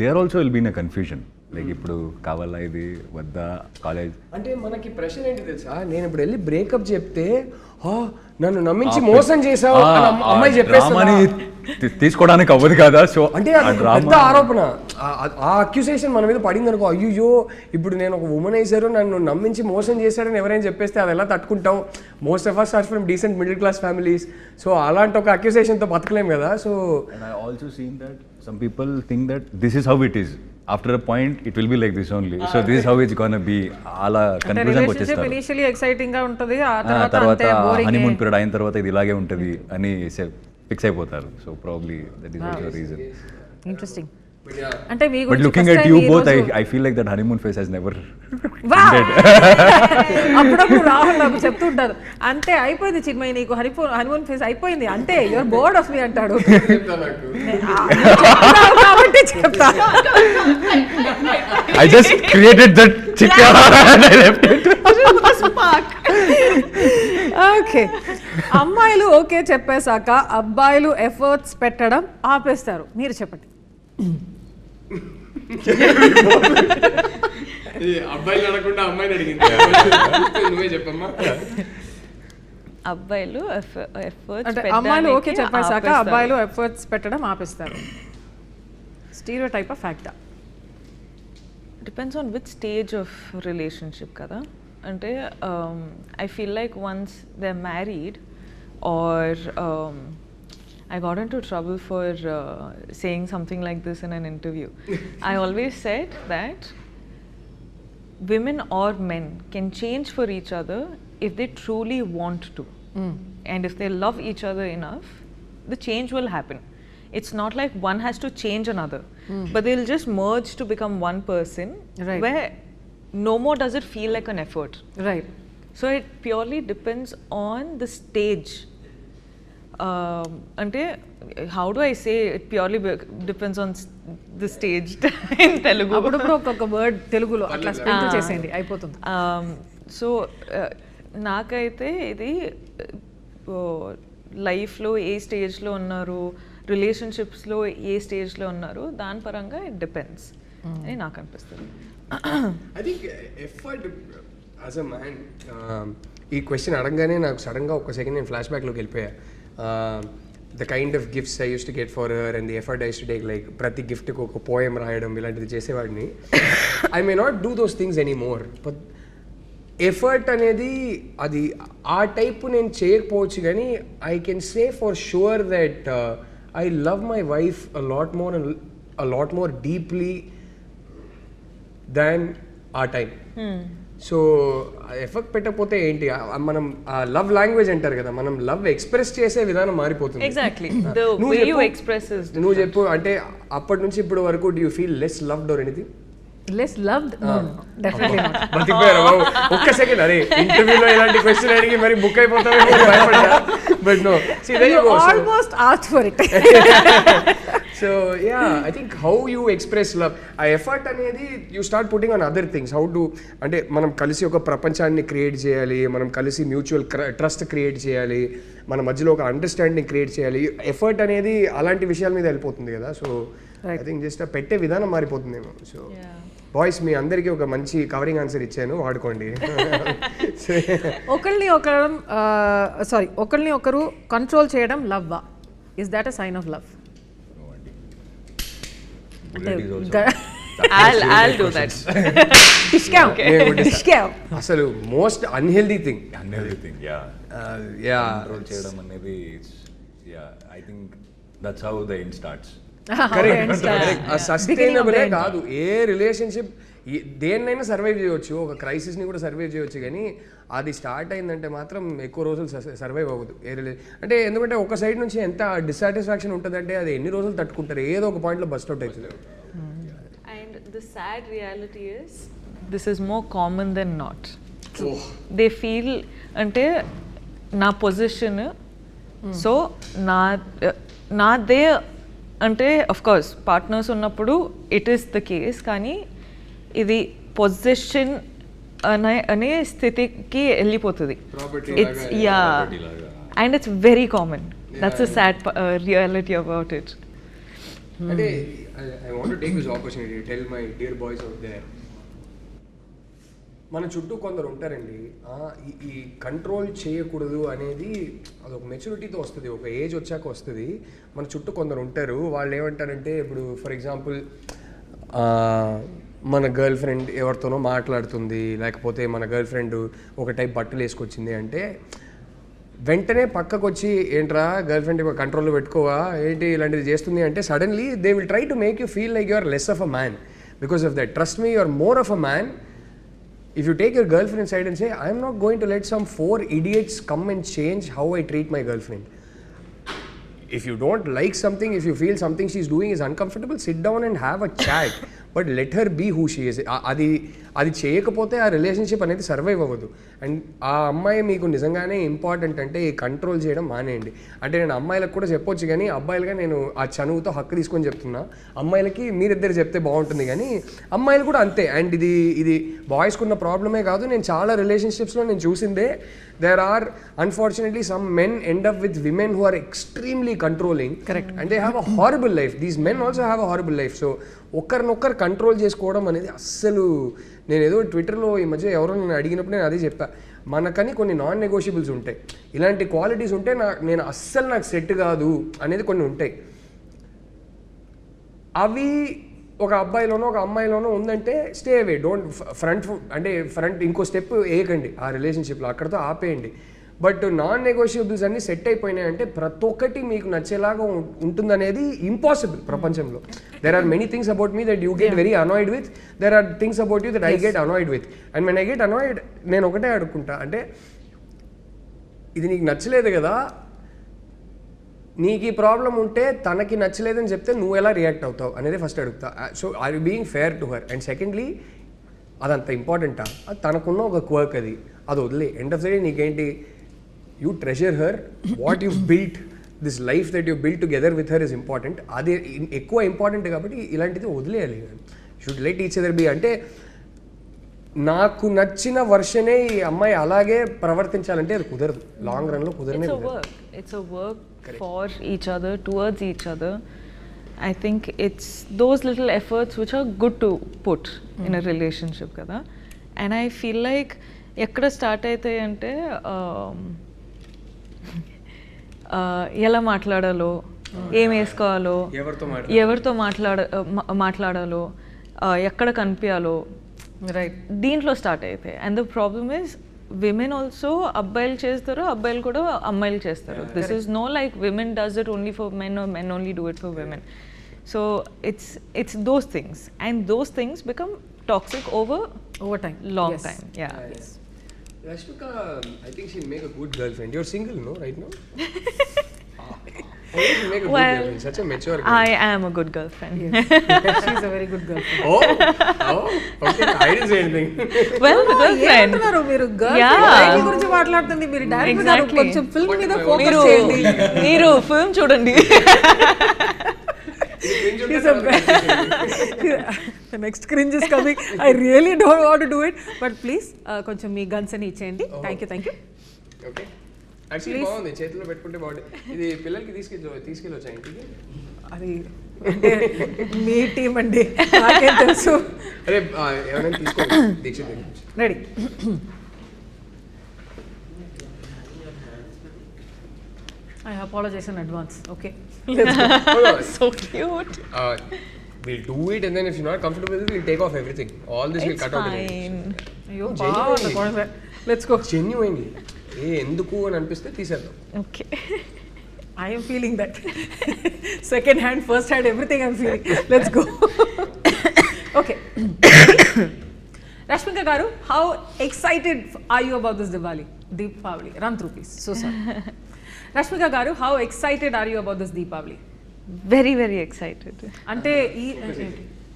they are also will be in a confusion, like ఇప్పుడు కావాలా ఇది వద్దా కాలేజ్ అంటే. మనకి ప్రెషర్ ఏంటి తెలుసా, నేను ఇప్పుడు వెళ్ళి బ్రేకప్ చెప్తే నన్ను నమ్మించి మోసం చేసావు అమ్మాయి చెప్పేస్తామని తీసుకోవడానికి అవ్వదు కదా. సో అంటే పెద్ద ఆరోపణ, ఆ అక్యూసేషన్ మన మీద పడింది అనుకో, అయ్యో ఇప్పుడు నేను ఒక ఉమనైజర్, నన్ను నమ్మించి మోసం చేశాడని ఎవరైనా చెప్పేస్తే అది ఎలా తట్టుకుంటాం. Most of us are from decent middle class families. So అలాంటి ఒక అక్యూసేషన్తో బతకలేం కదా. So I also seen that some people think that this is how it is. After a point it will be like this only. So this is how it's gonna be. అలా కన్క్లూజన్కి వచ్చేస్తారు. Initially exciting గా ఉంటది, ఆ తర్వాత honeymoon period అయిన తర్వాత ఇది ఇలాగే ఉంటది అని ఫిక్స్ అయిపోతారు. So probably that is also reason. Interesting. అంటే మీ but looking at you both I feel like that honeymoon phase has never ended. అప్పుడప్పుడు రాహుల్ నాకు చెప్తుంటారు, అంటే అయిపోయింది చిన్మయి, నీకు హనీమూన్ ఫేస్ అయిపోయింది, అంటే యువర్ బోర్డ్ ఆఫ్ మీ అంటాడు. కాబట్టి చెప్తా, I just created that chicken and I left it. Okay, అమ్మాయిలు ఓకే చెప్పేశాక అబ్బాయిలు ఎఫర్ట్స్ పెట్టడం ఆపేస్తారు. మీరు చెప్పండి. అబ్బాయిలు అడగకుండా అమ్మాయిని అడిగింది. నువ్వే చెప్పమ్మా. అబ్బాయిలు అంటే అమ్మాయిలు ఓకే చెప్పేసాక అబ్బాయిలు ఎఫర్ట్స్ పెట్టడం ఆపేస్తారు. స్టీరియోటైప్ ఆఫ్ ఫ్యాక్టా? Depends on which stage of relationship kada. Ante I feel like once they're married or I got into trouble for saying something like this in an interview. I always said that women or men can change for each other if they truly want to. And if they love each other enough, the change will happen. It's not like one has to change another, but they'll just merge to become one person, right, where no more does it feel like an effort. Right. So it purely depends on the stage. Ante how do I say it purely depends on the stage in Telugu. అప్పుడప్పుడు ఒక్కొక్క word తెలుగులో అట్లా spell చేసేయండి అయిపోతుంది. So నాకైతే ఇది లైఫ్లో ఏ స్టేజ్లో ఉన్నారు, రిలేషన్షిప్స్లో ఏ స్టేజ్లో ఉన్నారు, దాని పరంగా ఇట్ డిపెండ్స్ అని నాకు అనిపిస్తుంది. I think effort as a man, ఈ క్వశ్చన్ అడగగానే నాకు సడన్గా ఒక సెకండ్ నేను ఫ్లాష్ బ్యాక్లోకి వెళ్ళిపోయా. The kind of gifts I used to get for her and the effort I used to take, like ప్రతి గిఫ్ట్కి ఒక పోయం రాయడం ఇలాంటిది చేసేవాడిని. I may not do those things any more, but effort అనేది అది ఆ టైపు నేను చేయకపోవచ్చు, కానీ I can say for sure that I love my wife a lot more deeply than our time. So effect పెట్టకపోతే ఏంటి, మనం లవ్ లాంగ్వేజ్ అంటారు కదా, మనం లవ్ ఎక్స్ప్రెస్ చేసే విధానం మారిపోతుంది. Exactly the way you express is. నువ్వు చెప్పు, అంటే అప్పటి నుంచి ఇప్పటి వరకు do you feel less loved or anything? Less loved? Definitely not. బతికిపోయారు బాబు. ఒక్క సెకండ్, అరే ఇంటర్వ్యూలో ఇలాంటి క్వశ్చన్ అడిగి మరి బుక్ అయిపోతామేమో భయపడ్డా. But no, see there you go. Almost asked for it. So yeah, I think how you express love, ఆ ఎఫర్ట్ అనేది you start putting on other things. How to, అంటే మనం కలిసి ఒక ప్రపంచాన్ని క్రియేట్ చేయాలి, మనం కలిసి మ్యూచువల్ ట్రస్ట్ క్రియేట్ చేయాలి, మన మధ్యలో ఒక అండర్స్టాండింగ్ క్రియేట్ చేయాలి. ఎఫర్ట్ అనేది అలాంటి విషయాల మీద వెళ్ళిపోతుంది కదా. సో ఐ థింక్ జస్ట్ పెట్టే విధానం మారిపోతుందేమో. సో బాయ్స్, మీ అందరికీ ఒక మంచి కవరింగ్ ఆన్సర్ ఇచ్చాను, వాడుకోండి. ఒకరిని ఒకరు కంట్రోల్ చేయడం లవ్వా? Is that a sign of love? I'll do that. అసలు మోస్ట్ అన్హెల్దీ థింగ్. కంట్రోల్ చేయడం అనేది, I think that's how the end starts. సస్టైనబులే కాదు ఏ రిలేషన్షిప్, దేన్నైనా సర్వైవ్ చేయవచ్చు, ఒక క్రైసిస్ని కూడా సర్వైవ్ చేయవచ్చు, కానీ అది స్టార్ట్ అయిందంటే మాత్రం ఎక్కువ రోజులు సర్వైవ్ అవ్వదు. అంటే ఎందుకంటే ఒక సైడ్ నుంచి ఎంత డిస్సాటిస్ఫాక్షన్ ఉంటుందంటే అది ఎన్ని రోజులు తట్టుకుంటారు, ఏదో ఒక పాయింట్లో బస్ట్ అవుట్ అవుతుంది. And the sad reality is this is more common than not. They feel అంటే నా పొజిషన్, సో నాదే అంటే ఆఫ్ కోర్స్ పార్ట్నర్స్ ఉన్నప్పుడు ఇట్ ఈస్ ద కేస్, కానీ ఇది పొజిషన్ అనే స్థితికి వెళ్ళిపోతుంది. It's and it's very common. That's a sad reality about it. అంటే I want to take this opportunity to tell my dear boys out there, మన చుట్టూ కొందరు ఉంటారండి, ఈ కంట్రోల్ చేయకూడదు అనేది అదొక మెచ్యూరిటీతో వస్తుంది, ఒక ఏజ్ వచ్చాక వస్తుంది. మన చుట్టూ కొందరు ఉంటారు, వాళ్ళు ఏమంటారంటే, ఇప్పుడు ఫర్ ఎగ్జాంపుల్ మన గర్ల్ ఫ్రెండ్ ఎవరితోనో మాట్లాడుతుంది, లేకపోతే మన గర్ల్ ఫ్రెండ్ ఒక టైప్ బట్టలు వేసుకొచ్చింది అంటే వెంటనే పక్కకు వచ్చి, ఏంట్రా గర్ల్ ఫ్రెండ్ కంట్రోల్లో పెట్టుకోవా ఏంటి ఇలాంటిది చేస్తుంది అంటే, suddenly they will try to make you feel like you are less of a man because of that. Trust me, you are more of a man if you take your girlfriend side and say, I am not going to let some 4 idiots come and change how I treat my girlfriend. If you don't like something, if you feel something she's doing is uncomfortable, sit down and have a chat, but let her be who she is. అది చేయకపోతే ఆ relationship అనేది survive అవ్వదు. And ఆ అమ్మాయి మీకు నిజంగానే important అంటే ఈ కంట్రోల్ చేయడం మానేయండి. అంటే నేను అమ్మాయిలకు కూడా చెప్పొచ్చు, కానీ అబ్బాయిలుగా నేను ఆ చనువుతో హక్కు తీసుకొని చెప్తున్నా. అమ్మాయిలకి మీరిద్దరు చెప్తే బాగుంటుంది, కానీ అమ్మాయిలు కూడా అంతే. అండ్ ఇది బాయ్స్కి ఉన్న ప్రాబ్లమే కాదు, నేను చాలా రిలేషన్షిప్స్లో నేను చూసిందే. There are unfortunately some men end up with women who are extremely controlling. Correct. And they have a horrible life. These men also have a horrible life. So ఒకరినొకరు కంట్రోల్ చేసుకోవడం అనేది అస్సలు, నేను ఏదో ట్విట్టర్లో ఈ మధ్య ఎవరో నేను అడిగినప్పుడు నేను అదే చెప్పా, మనకని కొన్ని నాన్ నెగోషియబుల్స్ ఉంటాయి, ఇలాంటి క్వాలిటీస్ ఉంటే నేను అస్సలు నాకు సెట్ కాదు అనేది కొన్ని ఉంటాయి. అవి ఒక అబ్బాయిలోనో ఒక అమ్మాయిలోనో ఉందంటే స్టే అవే, డోంట్ ఫ్రంట్ ఇంకో స్టెప్ వేయకండి ఆ రిలేషన్షిప్లో, అక్కడితో ఆపేయండి. బట్ నాన్ నెగోషియబుల్స్ అన్నీ సెట్ అయిపోయినాయంటే ప్రతి ఒక్కటి మీకు నచ్చేలాగా ఉంటుందనేది ఇంపాసిబుల్ ప్రపంచంలో. There are many things about me that you get very annoyed with, there are things about you that I get annoyed with. And when I get annoyed నేను ఒకటే అడుక్కుంటా, అంటే ఇది నీకు నచ్చలేదు కదా, నీకు ఈ ప్రాబ్లం ఉంటే తనకి నచ్చలేదని చెప్తే నువ్వు ఎలా రియాక్ట్ అవుతావు అనేది ఫస్ట్ అడుగుతా. So are you being fair to her? And secondly, అదంత ఇంపార్టెంటా? అది తనకున్న ఒక క్వర్క్, అది వదిలే. ఎండ్ ఆఫ్ ద డే నీకేంటి, you treasure her, what you built, this life that you built together with her is important. అది ఎక్కువ ఇంపార్టెంట్ కాబట్టి ఇలాంటిది వదిలేయాలి. Should let each other be. అంటే నాకు నచ్చిన వర్షనే ఈ అమ్మాయి అలాగే ప్రవర్తించాలంటే అది కుదరదు, లాంగ్ రన్లో కుదరనే. It's a work for each other, towards each other. I think it's those little efforts which are good to put in a relationship kada. And I feel like ekkada start aitayi ante ఎలా మాట్లాడాలో, ఏం వేసుకోవాలో, ఎవరితో మాట్లాడాలో, ఎక్కడ కనిపించాలో, right, దీంట్లో start అవుతాయి. And the problem is women also, అబ్బాయిలు చేస్తారు, అబ్బాయిలు కూడా అమ్మాయిలు చేస్తారు. This is no like women does it only for men or men only do it for women. So it's those things, and those things become toxic over time, long time. Yeah. Rashmika, I think she'll make a good girlfriend. You're single, no, right now? She'll make a good girlfriend. Such a mature girl. I am a good girlfriend. Yes. She's a very good girlfriend. Okay. I didn't say anything. Well, girlfriend. ఏంటున్నారు మీరు? Yeah. Girl గురించి మాట్లాడుతుంది మీరు. Direct గా కొంచెం film మీద focus చేయండి. మీరు film చూడండి. The next cringe is coming. I really don't want to do it, but please కొంచెం మీ గన్స్ అని ఇచ్చేయండి. Thank you. ఓకే, యాక్చువల్లీ బాగుంది, చేతిలో పెట్టుకుంటే బాగుంది. ఇది పిల్లలకి తీసుకెళ్ళొచ్చా ఇంటికి? అది అంటే మీ టీం అండి, నాకేం తెలుసు. అరే ఎవరైనా తీసుకోండి, దీక్ష ready. I apologize in advance. Okay. Let's go. So cute. We'll do it, and then if you're not comfortable with it, we'll take off everything. All this we'll cut out. అయ్యో బాగా. Let's go. Genuinely. ఎందుకు అని అనిపిస్తే తీసేద్దాం. Okay. I am feeling that. Second hand, first hand, everything I'm feeling. Let's go. Okay. Rashmika garu, how excited are you about this Deepavali? Run through, please. So sorry. Rashmika garu, how excited are you about this Deepavali? Very, very excited. Ante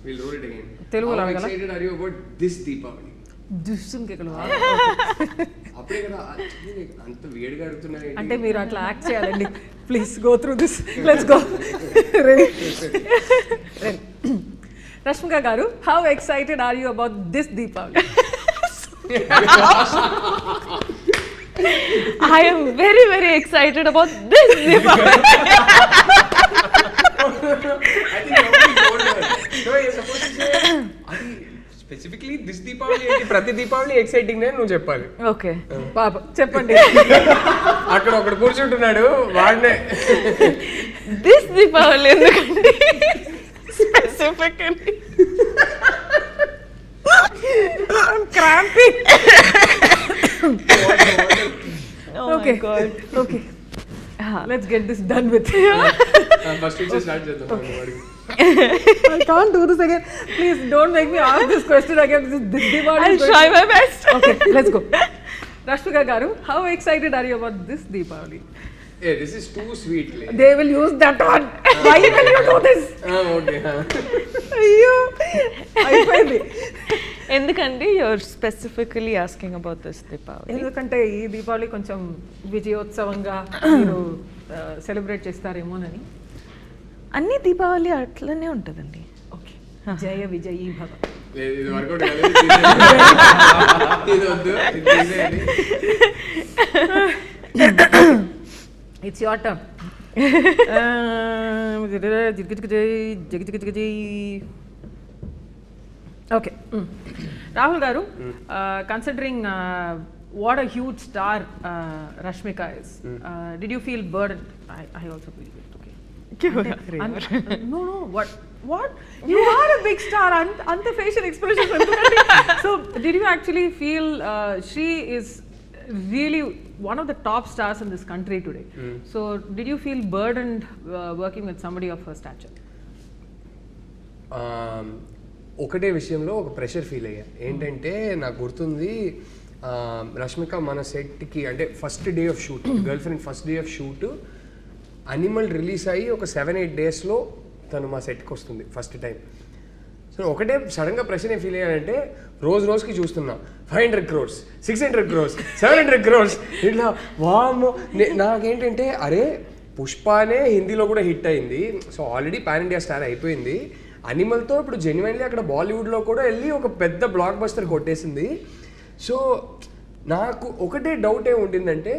We'll roll it again. Telugu how excited are you about this Deepavali? దుష్యం కేకలు. అప్పుడే కదా అంత వేడిగా అడుగుతున్నారు. అంటే మీరు అట్లా act చేయాలండి. Please go through this. Let's go. Ready. Rashmika garu, how excited are you about this Deepavali? I am very, very excited about this Deepavali. I think nobody told her. No, you're supposed to say specifically this Deepavali ఏంటి, ప్రతి Deepavali exciting నే నువ్వు చెప్పాలి. Okay పాప చెప్పండి. అక్కడ ఒకడు కూర్చుంటున్నాడు వాడినే దిస్ దీపావళి ఎందుకండి specifically cramping. Okay okay let's get this done with. First నుంచి స్టార్ట్ చేద్దాం. I can't do this again. Please don't make me ask this question again. This Diwali. I'll try my best. Okay, let's go. Rashmika garu, how excited are you about this Deepavali? Hey, this is too sweet. They will use that one. Why will you do this? Okay. Ayyo. అయిపోయింది. ఎందుకండి you're specifically asking about this Deepavali? ఎందుకంటే ఈ దీపావళి కొంచెం విజయోత్సవంగా మీరు celebrate చేస్తారేమోనని. అన్ని దీపావళి అట్లనే ఉంటుందండి. Okay, జయ విజయీ భవ. ఇది వర్కౌట్ కాలేదు, ఇది వద్దు, it's your turn. Okay, Rahul గారు, considering what a huge star Rashmika is, did you feel burdened? I also feel it. Okay. No, what? You are a big star. Anta facial expressions. So, did you actually feel she is really one of the top stars in this country today? So, did you feel burdened working with somebody of her stature? ఒకటే విషయంలో ఒక pressure feel అయ్యా. ఏంటంటే నాకు గుర్తుంది, రష్మిక మన సెట్కి అంటే first day of shoot, girl friend first day of shoot animal release అయ్యి ఒక 7-8 డేస్లో తను మా సెట్కి వస్తుంది ఫస్ట్ టైం. సో ఒకటే సడన్గా ప్రెషర్ ఏం ఫీల్ అయ్యానంటే, రోజుకి చూస్తున్నా 500 crores, 600 crores, 700 crores ఇట్లా. వామ్మో, నాకేంటంటే అరే పుష్పనే హిందీలో కూడా హిట్ అయింది, so already pan India star అయిపోయింది. అనిమల్తో ఇప్పుడు జెన్యున్లీ అక్కడ బాలీవుడ్లో కూడా వెళ్ళి ఒక పెద్ద బ్లాక్ బస్టర్ కొట్టేసింది. సో నాకు ఒకటే డౌట్ ఏమి ఉండిందంటే,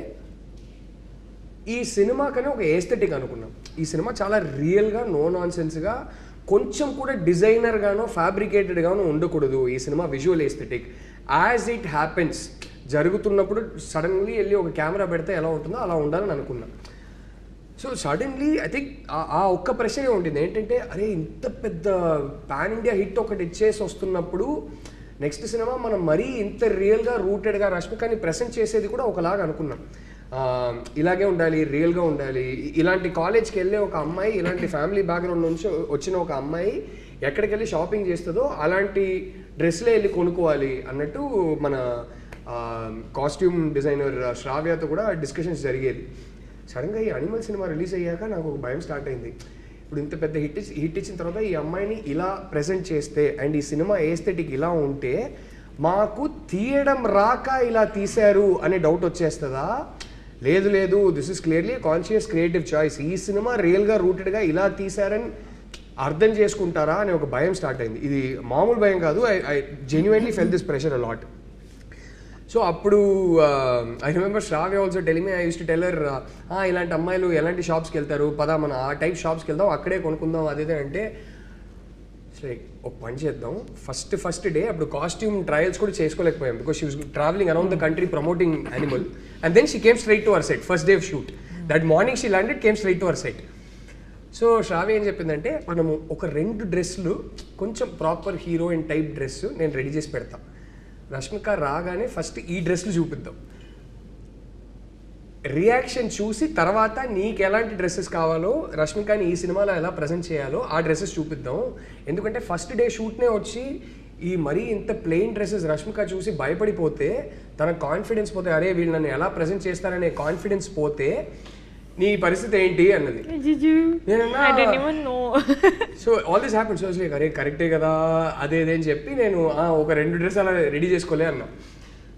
ఈ సినిమాకనే ఒక ఏస్థెటిక్ అనుకున్నాం. ఈ సినిమా చాలా రియల్గా, నో నాన్సెన్స్గా, కొంచెం కూడా డిజైనర్గానో ఫ్యాబ్రికేటెడ్గానో ఉండకూడదు. ఈ cinema visual aesthetic as it happens జరుగుతున్నప్పుడు సడన్లీ వెళ్ళి ఒక కెమెరా పెడితే ఎలా ఉంటుందో అలా ఉండాలని అనుకున్నాం. సో సడన్లీ ఐ థింక్ ఆ ఒక్క ప్రెషరే ఉంటుంది. ఏంటంటే అరే ఇంత పెద్ద పాన్ ఇండియా హిట్ ఒకటి ఇచ్చేసి వస్తున్నప్పుడు నెక్స్ట్ సినిమా మనం మరీ ఇంత రియల్గా రూటెడ్గా రష్మికని ప్రెజెంట్ చేసేది కూడా ఒకలాగా అనుకున్నాం. ఇలాగే ఉండాలి, రియల్గా ఉండాలి. ఇలాంటి కాలేజ్కి వెళ్ళే ఒక అమ్మాయి, ఇలాంటి ఫ్యామిలీ బ్యాక్గ్రౌండ్ నుంచి వచ్చిన ఒక అమ్మాయి ఎక్కడికి వెళ్ళి షాపింగ్ చేస్తుందో అలాంటి డ్రెస్లే వెళ్ళి కొనుక్కోవాలి అన్నట్టు మన కాస్ట్యూమ్ డిజైనర్ శ్రావ్యతో కూడా డిస్కషన్స్ జరిగేది. సడన్గా ఈ అనిమల్ సినిమా రిలీజ్ అయ్యాక నాకు ఒక భయం స్టార్ట్ అయింది. ఇప్పుడు ఇంత పెద్ద హిట్ ఇచ్చిన తర్వాత ఈ అమ్మాయిని ఇలా ప్రెజెంట్ చేస్తే అండ్ ఈ సినిమా ఏస్థెటిక్ ఇలా ఉంటే మాకు తీయడం రాక ఇలా తీశారు అనే డౌట్ వచ్చేస్తుందా? లేదు, this is clearly conscious creative choice. ఈ సినిమా రియల్గా రూటెడ్గా ఇలా తీశారని అర్థం చేసుకుంటారా అనే ఒక భయం స్టార్ట్ అయింది. ఇది మామూలు భయం కాదు. I genuinely felt this pressure a lot. So అప్పుడు I remember Shravya also telling me, I used to tell her, ఇలాంటి అమ్మాయిలు ఎలాంటి షాప్స్కి వెళ్తారు, పదా మన ఆ టైప్ షాప్స్కి వెళ్దాం, అక్కడే కొనుక్కుందాం అదేదే అంటే, లైక్ ఒక పని చేద్దాం. ఫస్ట్ డే అప్పుడు కాస్ట్యూమ్ ట్రయల్స్ కూడా చేసుకోలేకపోయాం because she was travelling around the country promoting Animal. And then she came straight to our set first day of shoot. That morning she landed, came straight to our set. So Shravya ఏం చెప్పిందంటే, మనము ఒక 2 డ్రెస్సులు కొంచెం proper heroine type dress నేను ready చేసి పెడతా, రష్మిక రాగానే ఫస్ట్ ఈ డ్రెస్లు చూపిద్దాం, రియాక్షన్ చూసి తర్వాత నీకు ఎలాంటి డ్రెస్సెస్ కావాలో, రష్మికని ఈ సినిమాలో ఎలా ప్రజెంట్ చేయాలో ఆ డ్రెస్సెస్ చూపిద్దాం. ఎందుకంటే ఫస్ట్ డే షూట్నే వచ్చి ఈ మరీ ఇంత ప్లెయిన్ డ్రెస్సెస్ రష్మిక చూసి భయపడిపోతే, తన కాన్ఫిడెన్స్ పోతే, అరే వీళ్ళు నన్ను ఎలా ప్రజెంట్ చేస్తారనే కాన్ఫిడెన్స్ పోతే నీ పరిస్థితి ఏంటి అన్నది. So all this happen. So like అరే కరెక్టే కదా అదేదే అని చెప్పి నేను ఒక 2 డ్రెస్ అలా రెడీ చేసుకోలే అన్నా.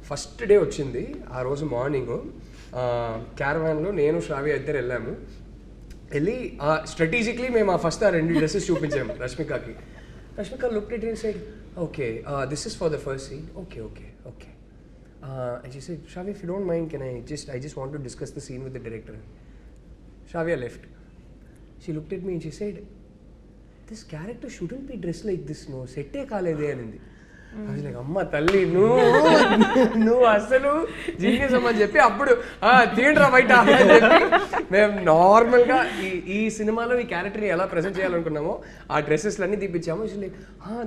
ఫస్ట్ డే వచ్చింది. ఆ రోజు మార్నింగ్ క్యారవాన్లో నేను శ్రావ్య ఇద్దరు వెళ్ళాము. వెళ్ళి స్ట్రాటజిక్లీ మేము ఆ 2 డ్రెస్సెస్ చూపించాము రష్మికకి. Rashmika looked at it and said, okay this is for the first scene, okay. And she said, Shravya, if you don't mind, I just want to discuss the scene with the director. Shravya left. She looked at me and she said, this character shouldn't be dressed like this, no. Sette kalede anindi. I was like, amma talli, no asalu genius amma అని చెప్పి అప్పుడు theatre బయట అని చెప్పి మేము నార్మల్గా ఈ సినిమాలో ఈ క్యారెక్టర్ని ఎలా ప్రజెంట్ చేయాలనుకున్నామో ఆ డ్రెస్సెస్లన్నీ తీపిచ్చాము. She like,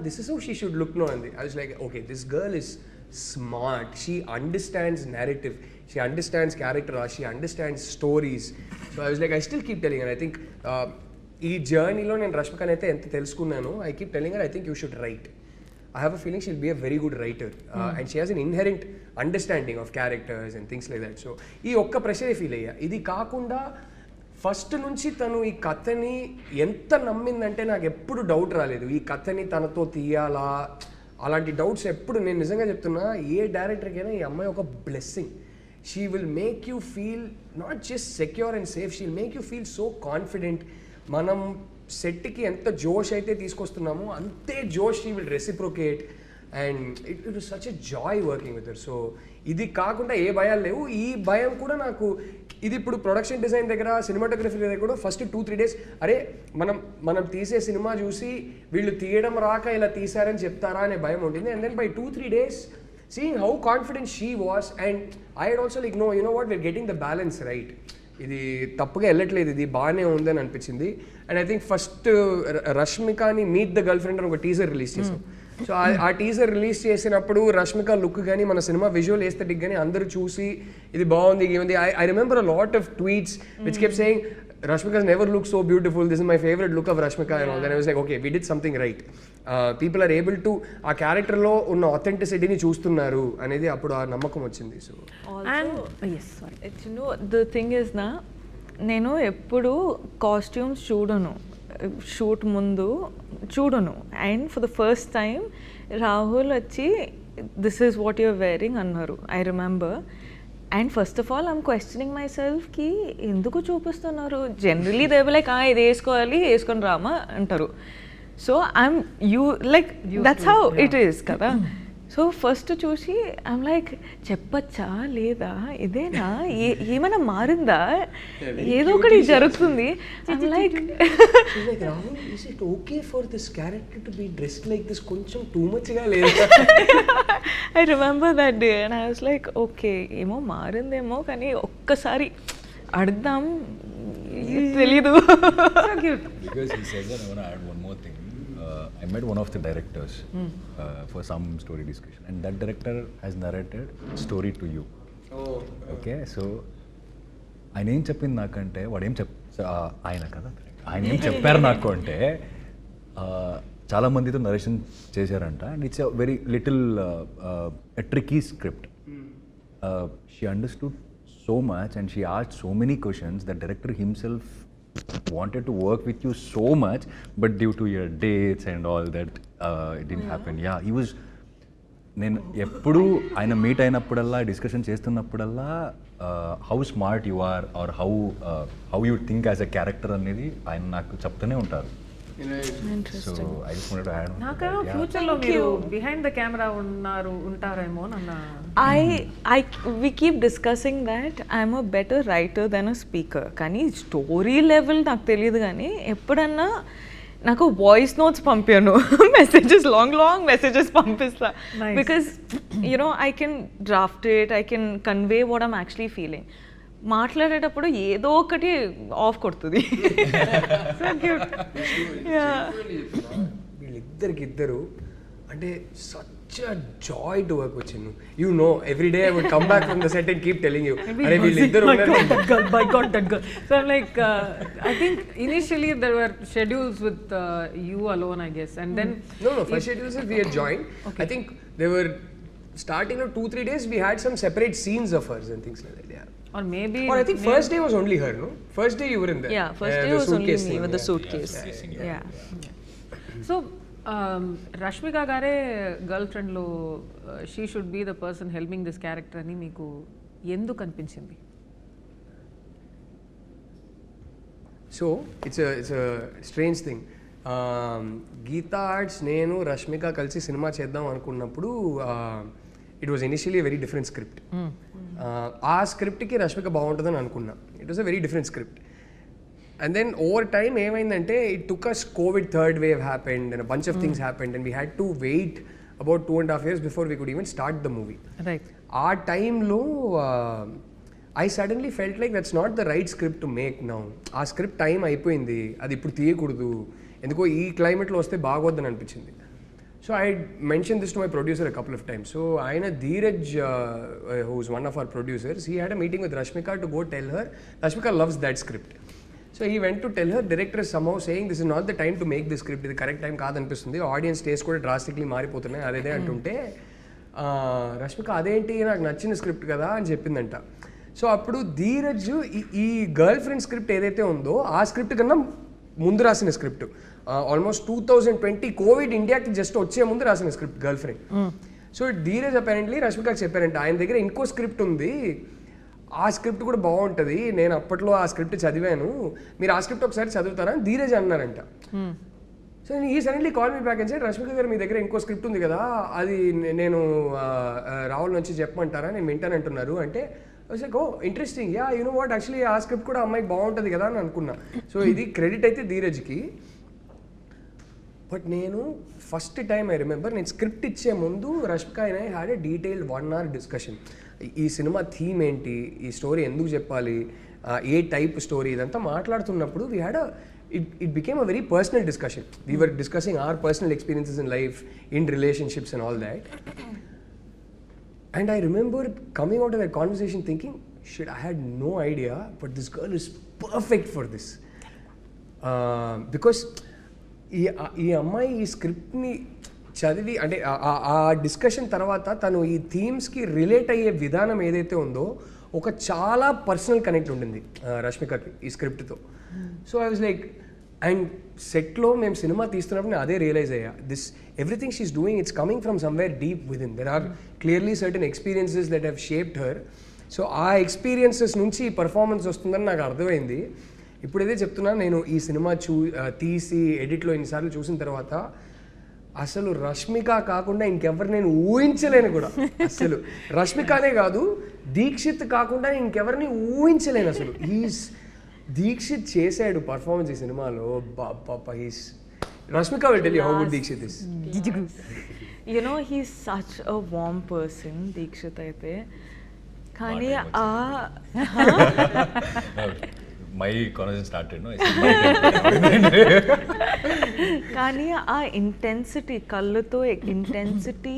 this is how she should look no అంది. I was like, okay, this girl is smart, she understands narrative, she understands character, she understands stories. So I was like, I still keep telling her, I think ee journey lo nen Rashmika naithe enta telusukunnanu, I keep telling her, I think you should write. I have a feeling she'll be a very good writer, and she has an inherent understanding of characters and things like that. So ee okka pressure feel ayya. Idi kaakunda first నుంచి తను ఈ కథని ఎంత నమ్మిందంటే నాకు ఎప్పుడు doubt రాలేదు, ఈ కథని తనతో తీయాలా అలాంటి డౌట్స్ ఎప్పుడు. నేను నిజంగా చెప్తున్నా, ఏ డైరెక్టర్కైనా ఈ అమ్మాయి ఒక blessing. She will make you feel not just secure and safe, she will make you feel so confident. మనం సెట్కి ఎంత జోష్ అయితే తీసుకొస్తున్నామో అంతే జోష్ she will reciprocate, and it was such a joy working with her. So ఇది కాకుండా ఏ భయాలు లేవు. ఈ భయం కూడా నాకు ఇది ఇప్పుడు ప్రొడక్షన్ డిజైన్ దగ్గర సినిమాటోగ్రఫీ దగ్గర కూడా ఫస్ట్ 2-3 days అరే మనం తీసే సినిమా చూసి వీళ్ళు తీయడం రాక ఇలా తీసారని చెప్తారా అనే భయం ఉంటుంది. And then by 2-3 days seeing how confident she was, and I had also like, no, you know what, we're getting the balance right. ఇది తప్పుగా వెళ్ళట్లేదు, ఇది బాగానే ఉందని అనిపించింది. అండ్ ఐ థింక్ ఫస్ట్ రష్మికని మీట్ ద గర్ల్ ఫ్రెండ్ అని ఒక టీజర్ రిలీజ్ చేసాం. సో ఆ టీజర్ రిలీజ్ చేసినప్పుడు రష్మిక లుక్ కానీ మన సినిమా విజువల్ ఎస్థెటిక్ కానీ అందరూ చూసి ఇది బాగుంది ఏముంది. I remember a lot of tweets which kept saying Rashmika's never looked so beautiful. This is my favorite look of Rashmika and all. Then I was like, okay, we did something right. People are able to ఆ క్యారెక్టర్లో ఉన్న ఆథెంటిసిటీని చూస్తున్నారు అనేది అప్పుడు ఆ నమ్మకం వచ్చింది. So the thing is నా, నేను ఎప్పుడు కాస్ట్యూమ్స్ చూడను, షూట్ ముందు చూడను. And for the first time Rahul వచ్చి this is what you're wearing అన్నారు. I remember. And first of all I'm questioning my సెల్ఫ్కి ఎందుకు చూపిస్తున్నారు. జనరలీ దే బి లైక్ ఇది వేసుకోవాలి, వేసుకొని రామా అంటారు. So I'm like that's how it is కదా. సో ఫస్ట్ చూసి ఐమ్ లైక్ చెప్పచ్చా లేదా, ఇదేనా, ఏమైనా మారిందా, ఏదో ఒకటి జరుగుతుంది. I'm like Rahul, is it okay for this character to be dressed like this, కొంచెం టూ మచ్ గా లేదు. I remember that day and I was like okay ఏమో మారిందేమో, కానీ ఒక్కసారి అడుగుదాం, తెలీదు. Because he said that, I want to add one more thing. I met one of the directors for some story discussion, and that director has narrated story to you. Okay, so ఆయన ఏం చెప్పింది నాకంటే, వాడు ఏం ఆయన కదా, ఆయన ఏం చెప్పారు నాకు అంటే, చాలా మందితో నరేషన్ చేశారంట. And it's a very little tricky script. She understood so much and she asked so many questions. The director himself wanted to work with you so much, but due to your dates and all that, it didn't happen. Yeah, he was, నేను ఎప్పుడు ఆయన meet అయినప్పుడల్లా, discussion చేస్తున్నప్పుడల్లా how smart you are or how you think as a character అనేది ఆయన నాకు చెప్తూనే ఉంటారు. So I just wanted to add on. నాకేమో ఫ్యూచర్ లో మీరు బిహైండ్ ద కెమెరా ఉంటారేమో అన్న. we keep discussing that I'm a better writer than a speaker. కానీ స్టోరీ లెవెల్ నాకు తెలియదు, కానీ ఎప్పుడన్నా నాకు వాయిస్ నోట్స్ పంపాను, మెసేజెస్ లాంగ్ మెసేజెస్ పంపిస్తా. Because you know I can draft it, I can convey what I'm actually feeling. మాట్లాడేటప్పుడు ఏదో ఒకటి ఆఫ్ కొడుతుంది. వీళ్ళిద్దరు అంటే such a joy to work with Chinnu. You know, every day I would come back from the set and keep telling you, "Arey veeliddaru unnaru, that girl." So I'm like, I think initially there were schedules with you alone, I guess, and then no, first schedules we had joined. Okay. I think they were starting of 2-3 days we had some separate scenes of hers and things like that. Yeah. Or maybe, or I think first day was only her, no? First day you were in there. Yeah, first day was only me with the suitcase. Yeah. So Rashmika గారే గర్ల్ ఫ్రెండ్లో she should be the person helping this character అని మీకు ఎందుకు అనిపించింది? So it's strange thing. Geetha Arts నేను రష్మిక కలిసి cinema చేద్దాం అనుకున్నప్పుడు it was initially very different script. ఆ స్క్రిప్ట్కి రష్మిక బాగుంటుందని అనుకున్నా. It was a very different script. And then over time ఏమైందంటే it took us COVID third wave happened and a bunch of things happened and we had to wait about 2.5 years before we could even start the movie. Right. ఆ టైంలో I suddenly felt like that's not the right script to make now. ఆ script time అయిపోయింది, అది ఇప్పుడు తీయకూడదు, ఎందుకో ఈ క్లైమేట్లో వస్తే బాగోద్దని అనిపించింది. So I mentioned this to my producer a couple of times. So Aina Dheeraj, who's one of our producers, he had a meeting with Rashmika to go tell her. Rashmika loves that script. So he went to tell her, director is somehow saying this is not the time to make this script, ఇది correct time కాదనిపిస్తుంది, audience taste కూడా drastically మారిపోతున్నాయి అదేదే అంటుంటే రష్మిక అదేంటి నాకు నచ్చిన script కదా అని చెప్పిందంట. సో అప్పుడు ధీరజ్ ఈ గర్ల్ ఫ్రెండ్ స్క్రిప్ట్ ఏదైతే ఉందో ఆ స్క్రిప్ట్ కన్నా ముందు రాసిన స్క్రిప్ట్, ఆల్మోస్ట్ 2020 కోవిడ్ ఇండియాకి జస్ట్ వచ్చే ముందు రాసిన script girlfriend. So Dheeraj apparently రష్మికకి చెప్పారంట ఆయన దగ్గర ఇంకో స్క్రిప్ట్ ఉంది, ఆ స్క్రిప్ట్ కూడా బాగుంటుంది, నేను అప్పట్లో ఆ స్క్రిప్ట్ చదివాను, మీరు ఆ స్క్రిప్ట్ ఒకసారి చదువుతారా అని ధీరజ్ అన్నారంట. సో ఈ suddenly call me back and side Rashmika గారు మీ దగ్గర ఇంకో స్క్రిప్ట్ ఉంది కదా, అది నేను రాహుల్ నుంచి చెప్పమంటారా, నేను వింటానంటున్నారు అంటే like oh interesting, ya you know what, actually ఆ స్క్రిప్ట్ కూడా అమ్మాయికి బాగుంటుంది కదా అని అనుకున్నా. సో ఇది క్రెడిట్ అయితే ధీరజ్కి. బట్ నేను ఫస్ట్ టైం ఐ రిమెంబర్, నేను స్క్రిప్ట్ ఇచ్చే ముందు Rashmika and I had a detailed 1 hour discussion. ఈ సినిమా థీమ్ ఏంటి, ఈ స్టోరీ ఎందుకు చెప్పాలి, ఏ టైప్ స్టోరీ, ఇదంతా మాట్లాడుతున్నప్పుడు we had it became a very personal discussion. We were discussing our personal experiences in life, in relationships and all that. And I remember coming out of that conversation thinking, shit, I had no idea, but this girl is perfect for this. Because ఈ అమ్మాయి ఈ స్క్రిప్ట్ని చదివి, అంటే ఆ discussion తర్వాత తను ఈ థీమ్స్కి relate అయ్యే విధానం ఏదైతే ఉందో ఒక చాలా పర్సనల్ కనెక్ట్ ఉండింది రష్మికకి ఈ స్క్రిప్ట్తో. So I was like, and సెట్లో మేము సినిమా తీస్తున్నప్పుడు నేను అదే రియలైజ్ అయ్యా, this everything she is doing it's coming from somewhere deep within. There are clearly certain experiences that have shaped her. So ఆ ఎక్స్పీరియన్సెస్ నుంచి ఈ పర్ఫార్మెన్స్ వస్తుందని నాకు అర్థమైంది. ఇప్పుడైతే చెప్తున్నాను, నేను ఈ సినిమా తీసి ఎడిట్లో ఇన్నిసార్లు చూసిన తర్వాత అసలు రష్మిక కాకుండా ఇంకెవరు నేను ఊహించలేను కూడా. అసలు రష్మికనే కాదు, దీక్షిత్ కాకుండా ఇంకెవరిని ఊహించలేను అసలు. దీక్షిత్ చేశాడు పర్ఫార్మెన్స్ ఈ సినిమాలో, he's Rashmika will tell you how good Dikshit is. You know, he's such a warm person, Dikshit అయితే. కానీ my conversation started, no? కానీ ఆ ఇంటెన్సిటీ, కళ్ళతో ఇంటెన్సిటీ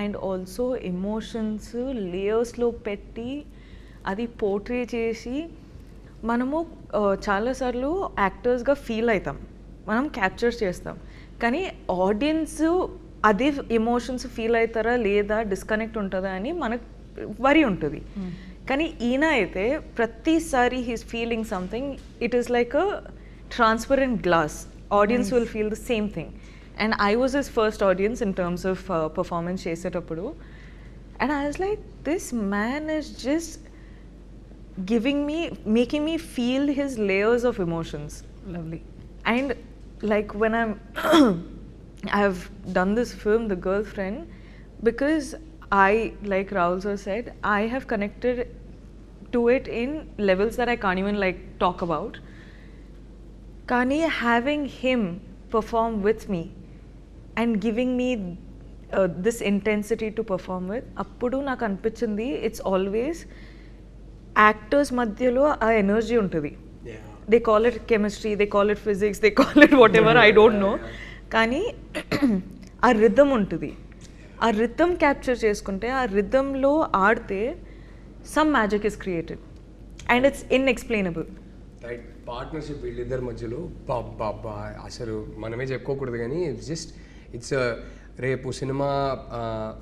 అండ్ ఆల్సో ఎమోషన్స్ లేయర్స్లో పెట్టి అది పోర్ట్రే చేసి మనము చాలాసార్లు యాక్టర్స్గా ఫీల్ అవుతాం, మనం క్యాప్చర్ చేస్తాం. కానీ ఆడియన్స్ అదే ఎమోషన్స్ ఫీల్ అవుతారా లేదా, డిస్కనెక్ట్ ఉంటుందా అని మనకు వరి ఉంటుంది. కానీ ఈయన అయితే ప్రతిసారి he's feeling something, it is like a transparent glass, audience will feel the same thing. And I was his first audience in terms of performance చేసేటప్పుడు. And I was like, this man is just giving me, making me feel his layers of emotions. Lovely. And like when I have done this film, The Girlfriend, because I, like Rahul sir said, I have connected to it in levels that I can't even like talk about. Kani, having him perform with me and giving me this intensity to perform with, appudu naku anpichindi it's always actors madhyalo aa energy untadi. They call it chemistry, they call it physics, they call it whatever, I don't know. కానీ ఆ rhythm ఉంటుంది, ఆ rhythm capture చేసుకుంటే, ఆ రిథమ్లో ఆడితే some magic is created and it's inexplainable. Right, partnership వీళ్ళిద్దరి మధ్యలో బాబా అసలు మనమే చెప్పుకోకూడదు, కానీ ఇట్స్ రేపు సినిమా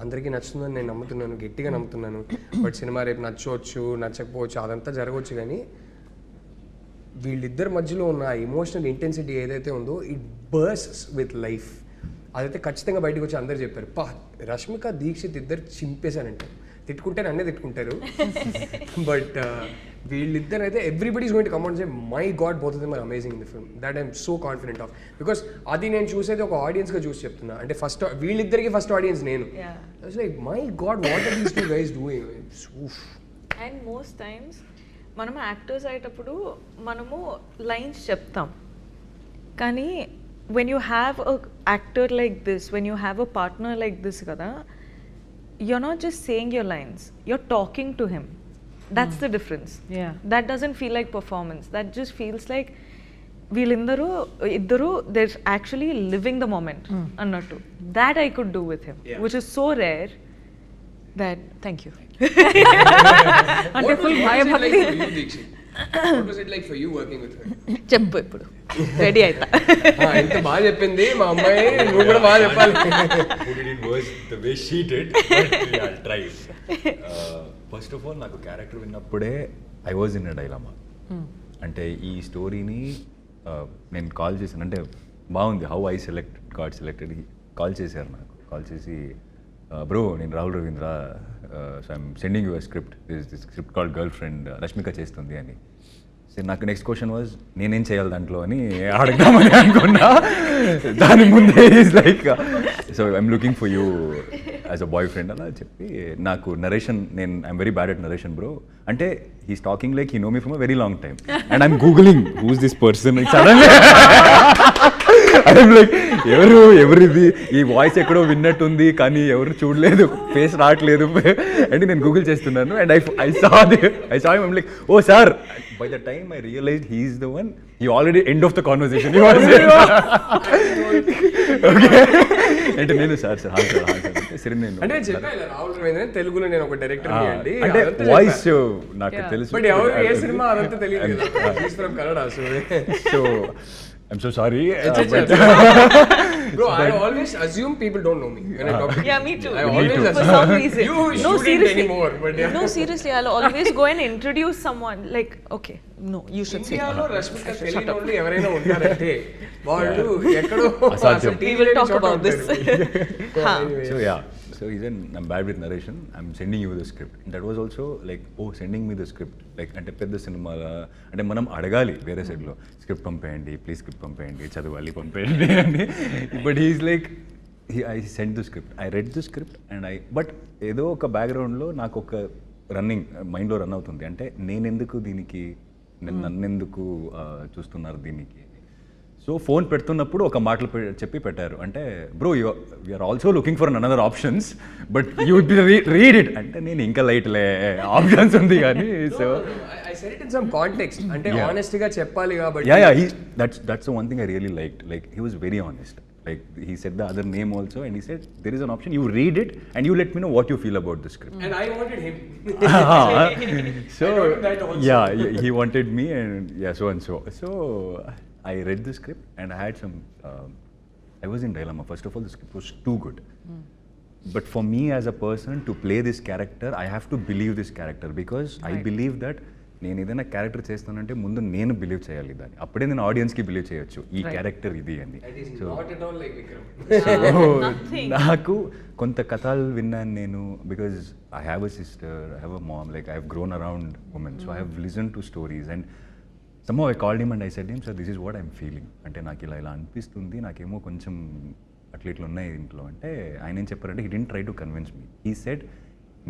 అందరికీ నచ్చుతుందని నేను నమ్ముతున్నాను, గట్టిగా నమ్ముతున్నాను. బట్ సినిమా రేపు నచ్చవచ్చు నచ్చకపోవచ్చు అదంతా జరగవచ్చు, కానీ వీళ్ళిద్దరి మధ్యలో ఉన్న ఎమోషనల్ ఇంటెన్సిటీ ఏదైతే ఉందో ఇట్ బర్స్ట్స్ విత్ లైఫ్. అదైతే ఖచ్చితంగా బయటకు వచ్చి అందరు చెప్పారు, రష్మిక దీక్షిత్ ఇద్దరు చింపేశానంటే, తిట్టుకుంటే నన్నే తిట్టుకుంటారు. బట్ వీళ్ళిద్దరు అయితే everybody is going to come out and say my god both of them are amazing in the film. That I'm so confident of, because అది నేను చూసేది ఒక ఆడియన్స్గా చూసి చెప్తున్నా. అంటే ఫస్ట్ వీళ్ళిద్దరికి ఫస్ట్ ఆడియన్స్ నేను. Like my god what are these two guys doing. And most times మనం యాక్టర్స్ అయ్యేటప్పుడు మనము లైన్స్ చెప్తాం, కానీ when you have a actor like this, when you have a partner like this కదా, you're not just saying your lines, you're talking to him. That's the difference. Yeah. That doesn't feel like performance. That just feels like iddaru they're actually living the moment annattu. That I could do with him, which is so rare that thank you. అంటే full భయభక్తి. What was it like for you working with her? చెప్పు ఇప్పుడు ready అయితా. ఎంత బాగా చెప్పింది మా అమ్మాయి, నువ్వు కూడా బాగా చెప్పాలి. Who did it worse the way she did, but yeah, I'll try. First of all, నాకు character విన్నప్పుడే I was in a dilemma. అంటే ఈ స్టోరీని నేను కాల్ చేశాను, అంటే బాగుంది how I got selected. Call చేశారు నాకు, కాల్ చేసి బ్రో నేను Rahul Ravindra, so I'm sending you a script, this script called girl friend, Rashmika చేస్తుంది అని. సో నాకు నెక్స్ట్ క్వశ్చన్ వాజ్ నేనేం చేయాలి దాంట్లో అని అడగదామని అనుకున్నా. దాని ముందే is like, so I'm looking for you as a boyfriend అలా చెప్పి నాకు narration I'm very bad at narration bro అంటే he's talking like he know me from a very long time and I'm googling who's this person suddenly I'm like ఎవరిది ఈ voice ఎక్కడో విన్నట్టుంది కానీ ఎవరు చూడలేదు ఫేస్ రావట్లేదు అంటే నేను గూగుల్ చేస్తున్నాను and I saw him like oh sir by the time I realised he is the one he already end of the conversation okay అంటే నేను సార్ సరే నేను అంటే చెప్పాను రాహుల్ రవీంద్ర తెలుగులో నేను ఒక డైరెక్టర్ అండి అంటే వాయిస్ నాకు తెలుసు బట్ ఎవరు ఏ సినిమా అదంతా తెలియదు కదా he is from Kannada so I'm so sorry. Bro, I always assume people don't know me when I talk to you. Yeah, me too. I always For assume. some reason. You No, shouldn't seriously. anymore, but yeah. No, seriously, I'll always go and introduce someone. Like, okay, no, you should say. ఇండియాలో రష్మిక తెలియని వాళ్ళు ఎవరైనా ఉంటారంటే వాళ్ళు ఎక్కడో అసాధ్యం. We will talk about this. So yeah, so even I'm bad with narration. I'm sending you the script. And that was also like, oh, sending me the script. Like అంటే పెద్ద సినిమా అంటే మనం అడగాలి వేరే సైడ్లో స్క్రిప్ట్ పంపేయండి please script పంపేయండి చదవాలి పంపేయండి అని but he's like I send the script I read the script and but ఏదో ఒక బ్యాక్గ్రౌండ్లో నాకు ఒక రన్నింగ్ మైండ్లో రన్ అవుతుంది అంటే నేనెందుకు దీనికి నన్నెందుకు చూస్తున్నారు దీనికి సో ఫోన్ పెడుతున్నప్పుడు ఒక మాటలు చెప్పి పెట్టారు అంటే bro you're also looking for another options but you would be read it అంటే నేను ఇంకా లైట్లే ఆప్షన్స్ ఉంది కానీ so I said it in some context అంటే honest గా చెప్పాలి కాబట్టి yeah that's the one thing I really liked like he was very honest like he said the other name also and he said there is an option you read it and you let me know what you feel about the script and I wanted him so I wanted that also. yeah he wanted me and yeah so I read the script and I had some I was in dilemma first of all the script was too good but for me as a person to play this character I have to believe this character because I believe that నేను ఏదైనా character చేస్తానంటే ముందు నేను believe చేయాలి దాన్ని అప్పుడే నేను ఆడియన్స్కి బిలీవ్ చేయొచ్చు ఈ క్యారెక్టర్ ఇది అని నాకు కొంత కథలు విన్నాను నేను because I have a sister I have a mom like I have grown around women so I have listen to stories and somehow I called him and I said him sir this is what I'm feeling అంటే నాకు ఇలా అనిపిస్తుంది నాకేమో కొంచెం అట్లా ఇట్లా ఉన్నాయి ఇంట్లో అంటే ఆయన ఏం చెప్పారంటే he didn't try to convince me he said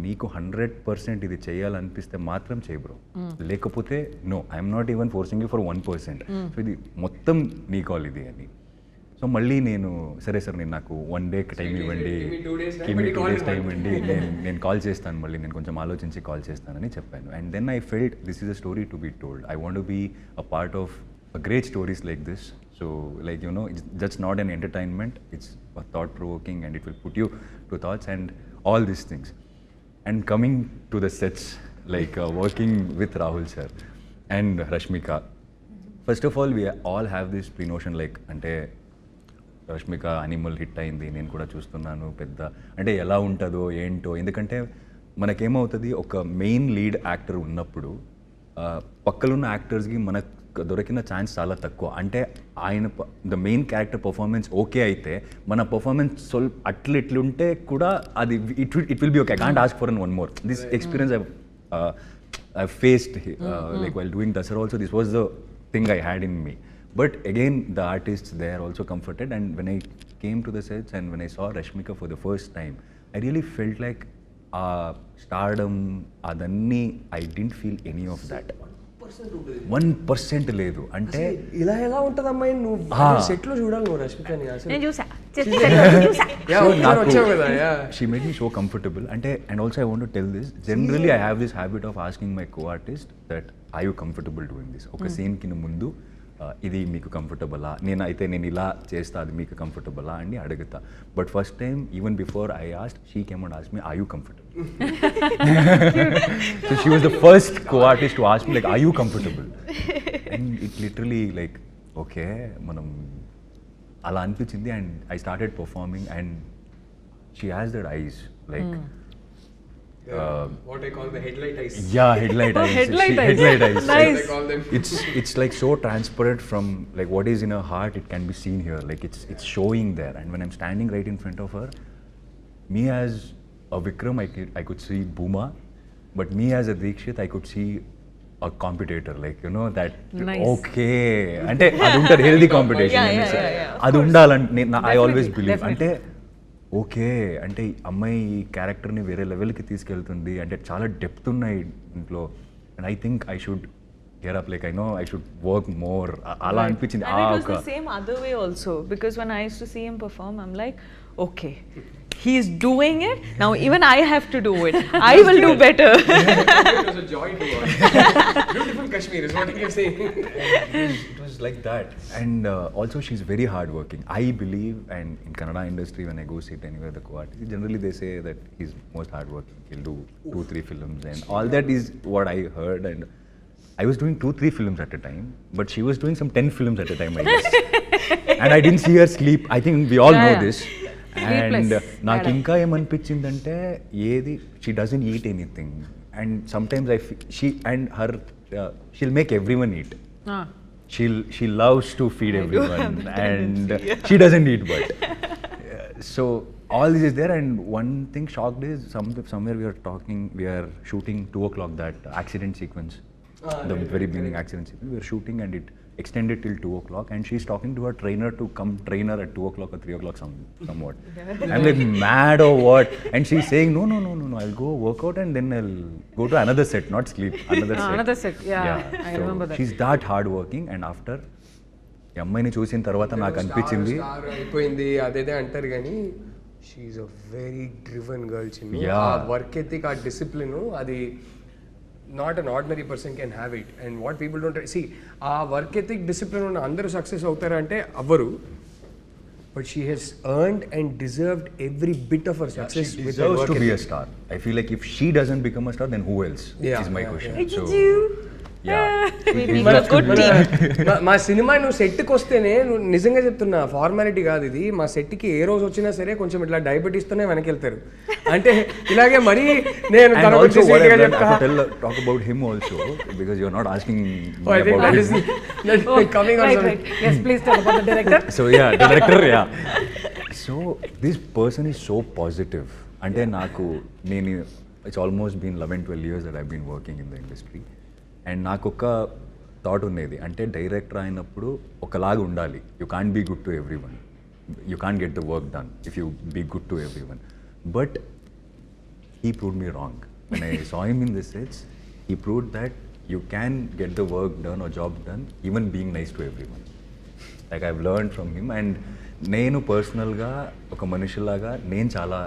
నీకు 100% ఇది చేయాలనిపిస్తే మాత్రం చేయి బ్రో లేకపోతే no I'm not even forcing you for 1% so ఇది మొత్తం నీ కాల్ ఇది అని సో మళ్ళీ నేను సరే సార్ నేను నాకు 1 day టైం ఇవ్వండి 2 days టైం ఇవ్వండి నేను కాల్ చేస్తాను మళ్ళీ నేను కొంచెం ఆలోచించి కాల్ చేస్తానని చెప్పాను and then I felt this is a story to be told I want to be a part of a great stories like this so like you know it's just not an entertainment it's a thought provoking and it will put you to thoughts and all these things and coming to the sets like working with Rahul sir and Rashmika first of all we all have this pre-notion like ante Rashmika animal hit అయింది నేను కూడా చూస్తున్నాను పెద్ద అంటే ఎలా ఉంటుందో ఏంటో ఎందుకంటే మనకేమవుతుంది ఒక మెయిన్ లీడ్ యాక్టర్ ఉన్నప్పుడు పక్కలున్న యాక్టర్స్కి మనకు దొరికిన ఛాన్స్ చాలా తక్కువ అంటే ఆయన the main character performance okay అయితే మన పర్ఫార్మెన్స్ స్వల్ప అట్లుంటే కూడా అది it will be okay I can't ask for one more this experience I faced like while doing Dasara also this was the thing I had in me but again the artists they are also comforted and when I came to the sets and when I saw Rashmika for the first time I really felt like ఆ stardom అదన్నీ I didn't feel any of that 1% లేదు అంటే ఇలా ఎలా ఉంటుంది అమ్మాయి నువ్వు set లో చూడాలి నువ్వు రష్మికని నేను చూసా she made me so comfortable and also I want to tell this generally I have this habit of asking my co-artist that are you comfortable doing this ఒక సీన్ కి ముందు ఇది మీకు కంఫర్టబులా నేను ఇలా చేస్తా అది మీకు కంఫర్టబులా అని అడుగుతా but first time even before I asked she came and asked me are you comfortable so she was the first co-artist to ask me like are you comfortable and it literally like okay మనం అలా అనిపించింది and I started performing and she has that ice like what I call the headlight eyes. Yeah, headlight eyes. Headlight eyes. Nice. They call them. It's like so transparent from like what is in her heart. It can be seen here. Like it's showing there. And when I'm standing right in front of her, me as a Vikram, I could see Bhuma, but me as a Dikshit, I could see a competitor. Like you know that. Nice. Okay. Ante adu untadi healthy competition. Yeah. Adu undalanti I always believe. Ante okay అంటే అమ్మాయి ఈ క్యారెక్టర్ని వేరే లెవెల్కి తీసుకెళ్తుంది అంటే చాలా depth ఉన్నాయి ఇంట్లో and I think I should get up like I know I should work more అలా అనిపించింది. And it was the same other way also, because when I used to see him perform, I'm like, okay, he's doing it, now even I have to do it. I will do better. It was a joy to watch. Beautiful Kashmir is what you're saying. It was like that. And also she's very hardworking. I believe, and in Kannada industry, when I go sit anywhere, the co-artist, generally they say that he's most hardworking. He'll do 2-3 films and all that is what I heard. And I was doing 2-3 films at a time, but she was doing some 10 films at a time, I guess. And I didn't see her sleep. I think we all know this. And నాకు ఇంకా ఏమనిపించిందంటే ఏది she doesn't eat anything and sometimes she'll make everyone eat. She loves to feed everyone and she doesn't eat but so all this is there. And one thing shocked is somewhere we are shooting 2 o'clock that accident sequence, the very beginning accident sequence. We were shooting and it extended till 2 o'clock and she's talking to her trainer to come train her at 2 o'clock or 3 o'clock somewhat. I'm like mad or what? And she's saying no, I'll go work out and then I'll go to another set, not sleep, another set. Yeah, I so remember that. She's that hard working and after ఈ అమ్మాయిని చూసిన తర్వాత నాకు అనిపించింది అయిపోయింది అదేదే అంటారు కానీ she's a very driven girl చిన్న. ఆ వర్క్ ఎథిక్ ఆ డిసిప్లిన్ అది not an ordinary person can have it. And what people don't see, our work ethic discipline on andaru success avutara ante avaru, but she has earned and deserved every bit of her success. She deserves to be a star. I feel like if she doesn't become a star then who else is my question. So మా cinema నువ్వు సెట్కి వస్తేనే నువ్వు నిజంగా చెప్తున్నా formality కాదు ఇది, మా సెట్కి ఏ రోజు వచ్చినా సరే కొంచెం ఇట్లా డయాబెటీస్తోనే వెనక్కి వెళ్తారు అంటే ఇలాగే మరీ నేను talk about him also because you're not asking me about that is coming on. Yes, please tell about the director. So director so this person is so positive అంటే నాకు నేను it's almost been 11-12 years that I've been working in the industry. And నాకు ఒక thought ఉండేది అంటే director అయినప్పుడు ఒకలాగా ఉండాలి. You can't be good to everyone, you can't get the work done if you be good to everyone. But he proved me wrong. When I saw him in this sets he proved that you can get the work done or job done even being nice to everyone. Like I learned from him. And నేను పర్సనల్గా ఒక మనిషిలాగా నేను చాలా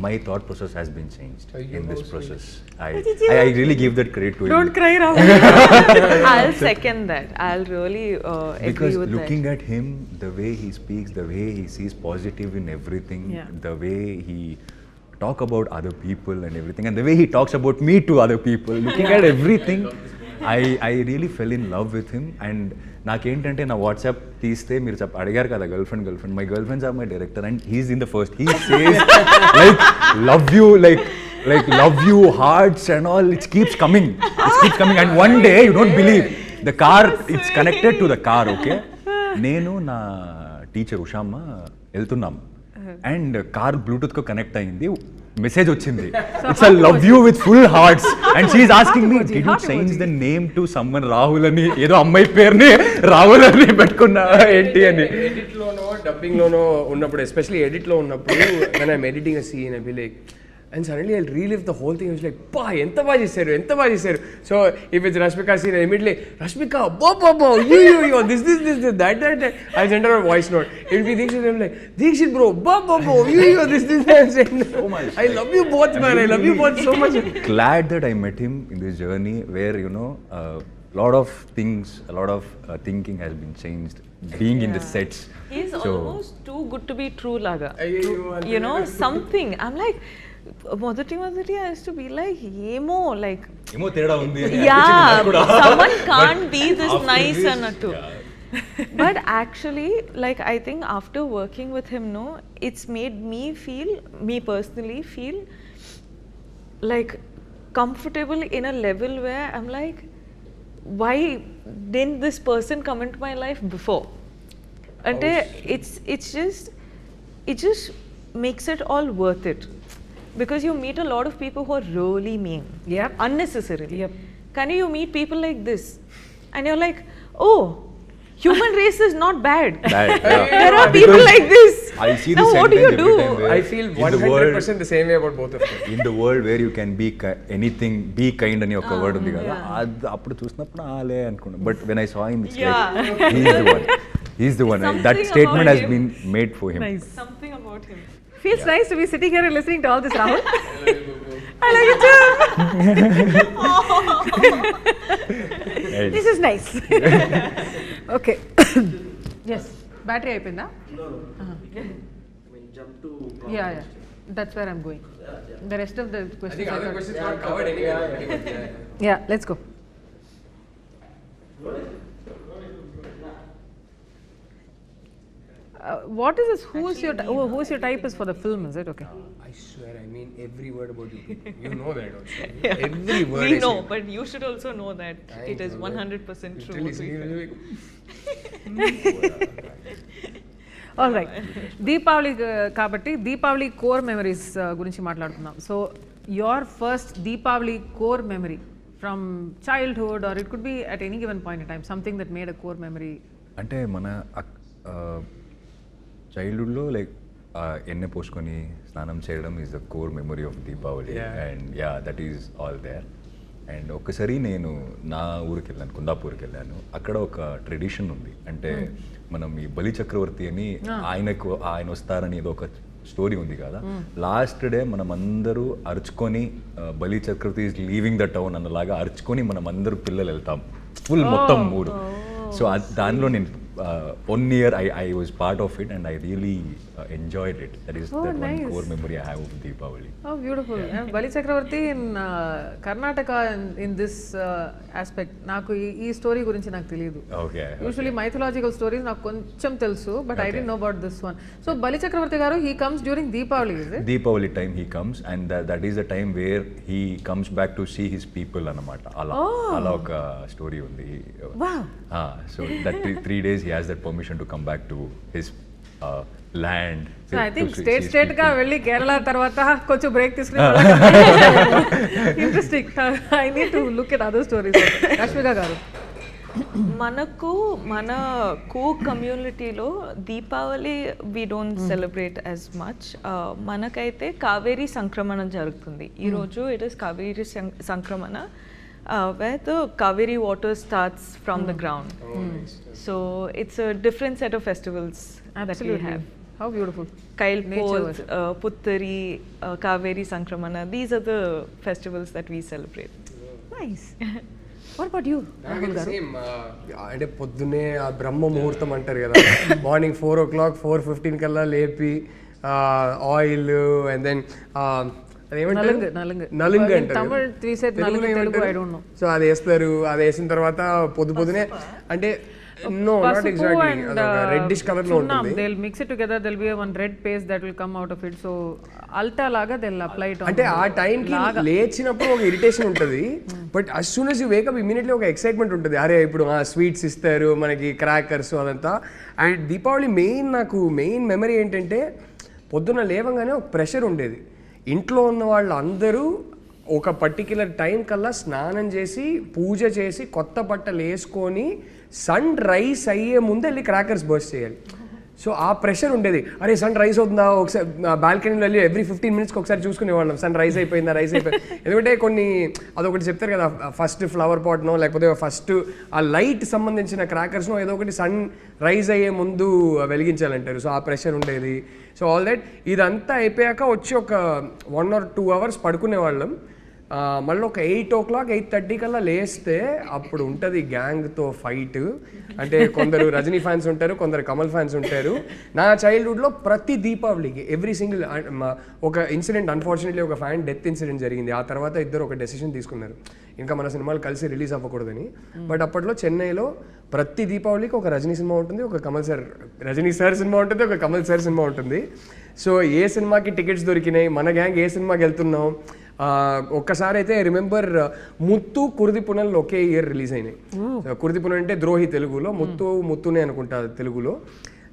my thought process has been changed in this process. I really give that credit to him. Don't cry, Ram. I'll second that. I'll really agree because with looking that. at him, the way he speaks, the way he sees positive in everything, the way he talk about other people and everything, and the way he talks about me to other people, looking at everything, I really fell in love with him. And నాకేంటంటే నా WhatsApp తీస్తే మీరు అడిగారు కదా girl friend my girl friends are my director and he's in the first. He says like love you hearts and all. It's keeps coming and one day you don't believe the car it's connected to the car. Okay, నేను నా teacher Ushamma వెళ్తున్నాం and car Bluetooth కు connect అయింది. Message వచ్చింది, it's I love you with full hearts and she is asking me did you change the name to someone Rahul అని, ఏదో అమ్మాయి పేరుని రాహుల్ అని పెట్టుకున్నా ఏంటి అని. ఎడిట్ లోనో డబ్బింగ్ లోనో ఉన్నప్పుడు, ఎస్పెషల్లీ ఎడిట్ లో ఉన్నప్పుడు when I'm editing a scene I be like, and suddenly I'll relive the whole thing. I was like, "Pa, ఎంత బాగా చేశారు." So if it's Rashmika scene, immediately Rashmika, bo, you, this, that. I send her a voice note. It will be Dikshit. I'm like, Dikshit bro, bo, you, this. So much. I love you both, man. I love you both so much. Glad that I met him in this journey where lot of things, a lot of thinking has been changed being in the sets. He's almost too good to be true laga. Something. I'm like, మొదటి I used to be like, ఏమో తేడా ఉంది. Someone can't be this nice అన్నట్టు. But actually, I think after working with him, it's made me personally feel comfortable in a level where I'm like, why didn't this person come into my life before? And it just makes it all worth it. Because you meet a lot of people who are really mean, unnecessarily. Can you meet people like this, and you're like, oh, human race is not bad. There are people like this. I see Now this what do sentence you every do? time where I feel in the world 100% the same way about both of them. in the world where you can be anything, be kind అని ఒక word ఉంది కదా, అది అప్పుడు చూసినప్పుడు ఆలే అనుకున్నాను. But when I saw him it's like he's the one that Something statement about has him. been made for him. Nice. Something about him. Feels nice to be sitting here and listening to all this, Rahul. I like it too. Yes. This is nice. Okay. Yes. Battery అయిపోయిందా? Yeah. That's where I'm going. The rest of the I questions think I other thought. questions got covered anyway. Yeah, let's go. What is this? Who's your type is for the film? Is it okay? I swear, I mean every word about you. You know that also. Every word. We I know, say. but you should also know that it is 100% true. Literally, all right Deepavali కాబట్టి Deepavali core memories గురించి మాట్లాడుతున్నాం. So your first Deepavali core memory from childhood or it could be at any given point in time something that made a core memory. అంటే మన చైల్డ్హుడ్లో like ఎన్నె పోసుకొని స్నానం చేయడం is the core memory of Deepavali. And that is all there. And ఒకసారి నేను నా ఊరికి వెళ్ళాను, కుందాపూర్కి వెళ్ళాను. అక్కడ ఒక ట్రెడిషన్ ఉంది, అంటే మనం ఈ బలి చక్రవర్తి అని ఆయన వస్తారని ఏదో ఒక స్టోరీ ఉంది కదా. లాస్ట్ డే మనం అందరూ అరుచుకొని బలి చక్రవర్తి ఈజ్ లీవింగ్ ద టౌన్ అన్నలాగా అరుచుకొని మనం అందరూ పిల్లలు వెళ్తాం ఫుల్ మొత్తం ఊరు. సో దానిలో నేను 1 year I was part of it and I really enjoyed it. That is that nice. One core memory I have of Deepavali. Oh, beautiful. And Bali Chakravarti in Karnataka in this aspect నాకు ఈ story గురించి నాకు తెలియదు. Okay. Usually mythological stories నాకు కొంచెం తెలుసు, but I didn't know about this one. So Bali Chakravarti garu he comes during Deepavali, is it? Deepavali time he comes and that is the time where he comes back to see his people అన్నమాట. అలా ఒక story ఉంది. Wow. So that 3 days he has that permission to come back to his land. So I think state గా వెళ్ళి కేరళ తర్వాత కొంచెం break తీసుకుని interesting. I need to look at other stories. Rashmika garu, మన కో కమ్యూనిటీలో Deepavali we don't celebrate as much. మనకైతే కావేరీ సంక్రమణ జరుగుతుంది ఈరోజు. ఇట్ ఇస్ కావేరీ సంక్రమణ where the Kaveri water starts from the ground. So it's a different set of festivals that we have. How beautiful. Kail Poth, Puttari, Kaveri Sankramana, these are the festivals that we celebrate. Nice. What about you? Same అంటే పొద్దునే ఆ బ్రహ్మ ముహూర్తం అంటారు కదా, morning 4 o'clock 4:15 కల్లా లేపి oil and then నలుంగ అంటారు. So అది వేస్తారు. అది వేసిన తర్వాత పొద్దునే అంటే no not exactly reddish color lo untundi. They'll mix it together, there'll be one red paste that will come out of it, so alta laga they'll apply it on. అంటే ఆ టైం కి లేచినప్పుడు ఒక ఇరిటేషన్ ఉంటుంది, but as soon as you wake up immediately ఒక excitement ఉంటుంది. అరే ఇప్పుడు స్వీట్స్ ఇస్తారు మనకి, క్రాకర్స్ అదంతా. అండ్ దీపావళి నాకు మెయిన్ మెమరీ ఏంటంటే పొద్దున లేవగానే ఒక ప్రెషర్ ఉండేది. ఇంట్లో ఉన్న వాళ్ళు అందరూ ఒక పర్టిక్యులర్ టైం కల్లా స్నానం చేసి పూజ చేసి కొత్త బట్టలు వేసుకొని సన్ రైజ్ అయ్యే ముందు వెళ్ళి క్రాకర్స్ బర్స్ట్ చేయాలి. సో ఆ ప్రెషర్ ఉండేది. అరే సన్ రైజ్ అవుతుందా, ఒకసారి బాల్కనీలో వెళ్ళి ఎవ్రీ 15 minutes ఒకసారి చూసుకునేవాళ్ళం సన్ రైజ్ అయిపోయిందా, రైజ్ అయిపోయింది. ఎందుకంటే కొన్ని అదొకటి చెప్తారు కదా, ఫస్ట్ ఫ్లవర్ పాట్నో లేకపోతే ఫస్ట్ ఆ లైట్ సంబంధించిన క్రాకర్స్నో ఏదో ఒకటి సన్ రైజ్ అయ్యే ముందు వెలిగించాలంటారు. సో ఆ ప్రెషర్ ఉండేది. సో ఆల్ దట్ ఇదంతా అయిపోయాక వచ్చి ఒక 1 or 2 hours పడుకునేవాళ్ళం. మళ్ళీ ఒక 8 o'clock 8:30 కల్లా లేస్తే అప్పుడు ఉంటుంది గ్యాంగ్తో ఫైట్. అంటే కొందరు రజనీ ఫ్యాన్స్ ఉంటారు, కొందరు కమల్ ఫ్యాన్స్ ఉంటారు. నా చైల్డ్హుడ్లో ప్రతి దీపావళికి ఎవ్రీ సింగిల్ ఒక ఇన్సిడెంట్, అన్ఫార్చునేట్లీ ఒక ఫ్యాన్ డెత్ ఇన్సిడెంట్ జరిగింది. ఆ తర్వాత ఇద్దరు ఒక డెసిషన్ తీసుకున్నారు, ఇంకా మన సినిమాలు కలిసి రిలీజ్ అవ్వకూడదని. బట్ అప్పట్లో చెన్నైలో ప్రతి దీపావళికి ఒక రజనీ సినిమా ఉంటుంది, ఒక రజనీ సార్ సినిమా ఉంటుంది, ఒక కమల్ సార్ సినిమా ఉంటుంది. సో ఏ సినిమాకి టికెట్స్ దొరికినాయి, మన గ్యాంగ్ ఏ సినిమాకి వెళ్తున్నాం. ఒక్కసారి అయితే రిమెంబర్ ముత్తు కుర్దిపునల్ ఒకే ఇయర్ రిలీజ్ అయినాయి. కుర్దిపునల్ అంటే ద్రోహి తెలుగులో, ముత్తునే అనుకుంటా తెలుగులో.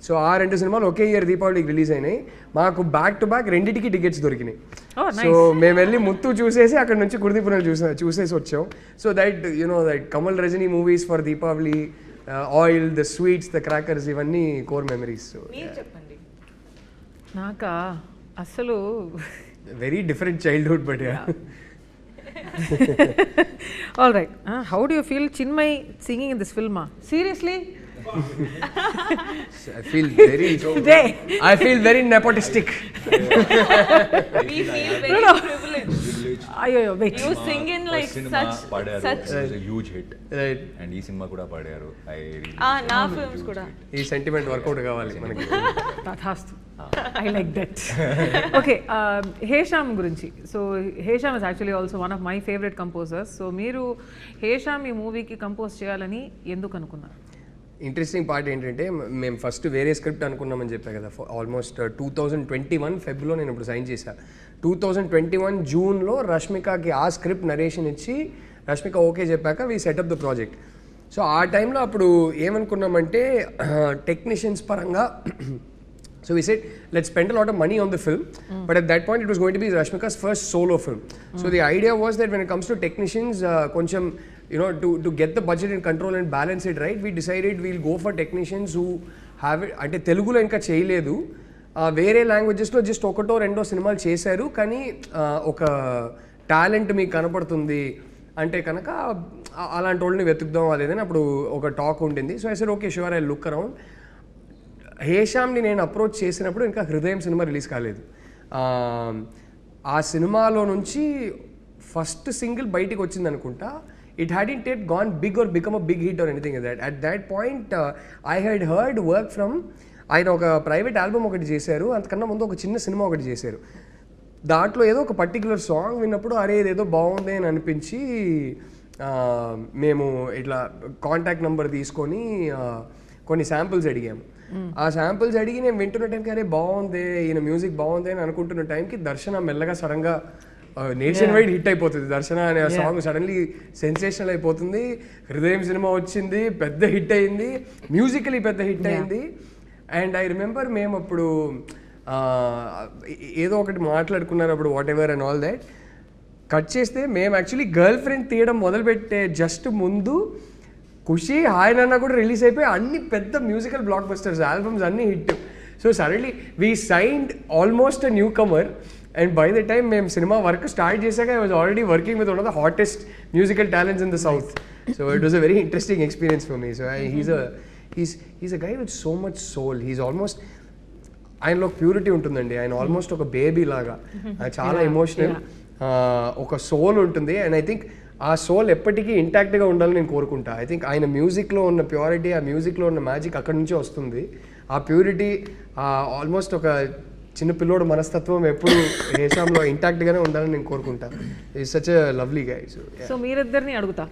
సో ఆ 2 సినిమాలు ఒకే ఇయర్ దీపావళికి రిలీజ్ అయినాయి. మాకు బ్యాక్ టు బ్యాక్ రెండింటికి టికెట్స్ దొరికినాయి. సో మేము వెళ్ళి ముత్తు చూసేసి అక్కడ నుంచి కుర్దిపునల్ చూసేసి వచ్చాం. So that that Kamal Rajini movies for Deepavali, oil, the sweets, the crackers, ఇవన్నీ కోర్ మెమరీస్. నాకా అసలు very different childhood but all right how do you feel Chinmayi singing in this ఫిల్మా seriously I feel very nepotistic. We feel very privileged. అయ్యో wait You sing in like such a huge hit. Right. And ఈ cinema కూడా పాడారు. నా films కూడా. ఈ sentiment work out కావాలి మనకి. తథాస్తు I like that okay Hesham గురించి so Hesham is actually also one of my favourite composers so మీరు హేషామ్ ఈ మూవీకి కంపోజ్ చేయాలని ఎందుకు అనుకున్నారు ఇంట్రెస్టింగ్ పార్ట్ ఏంటంటే మేము ఫస్ట్ వేరే స్క్రిప్ట్ అనుకున్నామని చెప్పా కదా ఆల్మోస్ట్ 2021 ఫెబ్లో నేను ఇప్పుడు సైన్ చేశాను 2021 జూన్లో రష్మికకి ఆ స్క్రిప్ట్ నరేషన్ ఇచ్చి రష్మిక ఓకే చెప్పాక we setup the project so ఆ టైంలో అప్పుడు ఏమనుకున్నామంటే టెక్నీషియన్స్ పరంగా so we said let's spend a lot of money on the film but at that point it was going to be Rashmika's first solo film so the idea was that when it comes to technicians koncham you know to get the budget in control and balance it right we decided we'll go for technicians who have it ante telugu lo inka cheyaledu వేరే లాంగ్వేజెస్లో just ఒకటో రెండో సినిమాలు చేశారు కానీ ఒక talent మీకు కనపడుతుంది అంటే కనుక అలాంటి వాళ్ళని వెతుకుదాం అదేదని అప్పుడు ఒక టాక్ ఉండింది so I said okay sure I look around హేషామ్ని నేను అప్రోచ్ చేసినప్పుడు ఇంకా హృదయం సినిమా రిలీజ్ కాలేదు ఆ సినిమాలో నుంచి ఫస్ట్ సింగిల్ బయటికి వచ్చింది అనుకుంటా it hadn't it gone big or become a big hit or anything that at that point I had heard work from ఆయన ఒక ప్రైవేట్ ఆల్బమ్ ఒకటి చేశారు అంతకన్నా ముందు ఒక చిన్న సినిమా ఒకటి చేశారు దాంట్లో ఏదో ఒక పర్టికులర్ సాంగ్ విన్నప్పుడు అరే ఇదేదో బాగుంది అని అనిపించి మేము ఇట్లా కాంటాక్ట్ నెంబర్ తీసుకొని కొన్ని శాంపిల్స్ అడిగాము ఆ శాంపిల్స్ అడిగి నేను వింటున్న టైంకి అరే బాగుంది ఈయన మ్యూజిక్ బాగుంది అని అనుకుంటున్న టైంకి దర్శన మెల్లగా సడన్గా నేషన్ వైడ్ హిట్ అయిపోతుంది దర్శన అనే సాంగ్ సడన్లీ సెన్సేషనల్ అయిపోతుంది హృదయం సినిమా వచ్చింది పెద్ద హిట్ అయింది మ్యూజికలీ పెద్ద హిట్ అయింది అండ్ ఐ రిమెంబర్ మేము అప్పుడు ఏదో ఒకటి మాట్లాడుకున్నారు అప్పుడు what ever and all that cut చేస్తే మేము యాక్చువల్లీ గర్ల్ ఫ్రెండ్ తీయడం మొదలుపెట్టే జస్ట్ ముందు ఖుషి హాయ్ నాన్న కూడా రిలీజ్ అయిపోయి అన్ని పెద్ద మ్యూజికల్ బ్లాక్ బస్టర్స్ ఆల్బమ్స్ అన్ని hit so suddenly we signed almost a newcomer and by the time మేము సినిమా వర్క్ స్టార్ట్ చేశాక I was already working with one of the hottest musical talents in the south so it was a very interesting experience for me so he's a guy with so much soul he's almost ఆయనలో purity ఉంటుందండి ఆయన almost ఒక baby లాగా చాలా emotional ఒక soul ఉంటుంది and I think ఆ soul ఎప్పటికీ ఇంటాక్ట్గా ఉండాలని నేను కోరుకుంటా ఐ థింక్ ఆయన మ్యూజిక్లో ఉన్న ప్యూరిటీ ఆ మ్యూజిక్లో ఉన్న మ్యాజిక్ అక్కడి నుంచే వస్తుంది ఆ ప్యూరిటీ ఆల్మోస్ట్ ఒక చిన్న పిల్లోడు మనస్తత్వం ఎప్పుడు హేషాంలో ఇంటాక్ట్గానే ఉండాలని నేను కోరుకుంటా it's such a lovely guy so మీరిద్దరిని అడుగుతా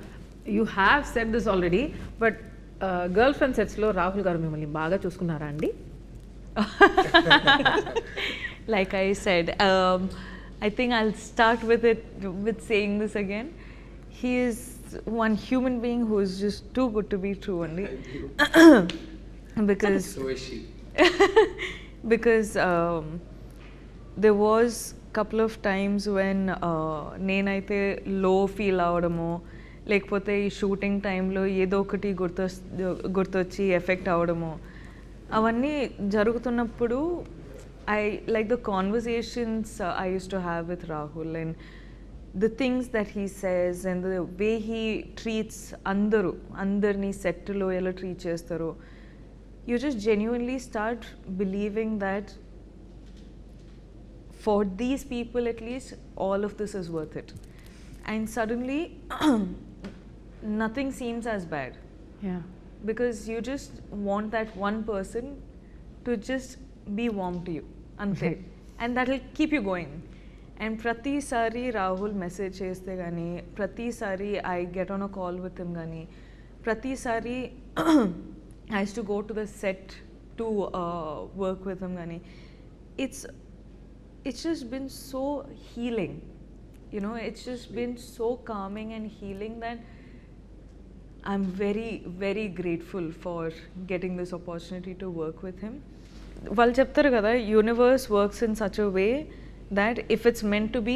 you have said this already but girl friend సెట్స్లో రాహుల్ గారు మిమ్మల్ని బాగా చూసుకున్నారా అండి Like I said, I think I'll start with saying this again. He is one human being who is just too good to be true only. Because so is she. Because there was couple of times when నేనైతే లో feel అవడము లేకపోతే ఈ shooting టైంలో ఏదో ఒకటి గుర్తొచ్చి effect అవడము అవన్నీ జరుగుతున్నప్పుడు I like the conversations I used to have with Rahul and the things that he says and the way he treats andarni set lo ela treat chestaro you just genuinely start believing that for these people at least all of this is worth it and suddenly nothing seems as bad because you just want that one person to just be warm to you ante and that will keep you going and pratisari Rahul message cheste gani pratisari I get on a call with him gani pratisari I used to go to the set to work with him gani it's just been so healing you know it's just been so calming and healing that I'm very very grateful for getting this opportunity to work with him వాళ్ళు చెప్తారు కదా universe works in such a way that if it's meant to be,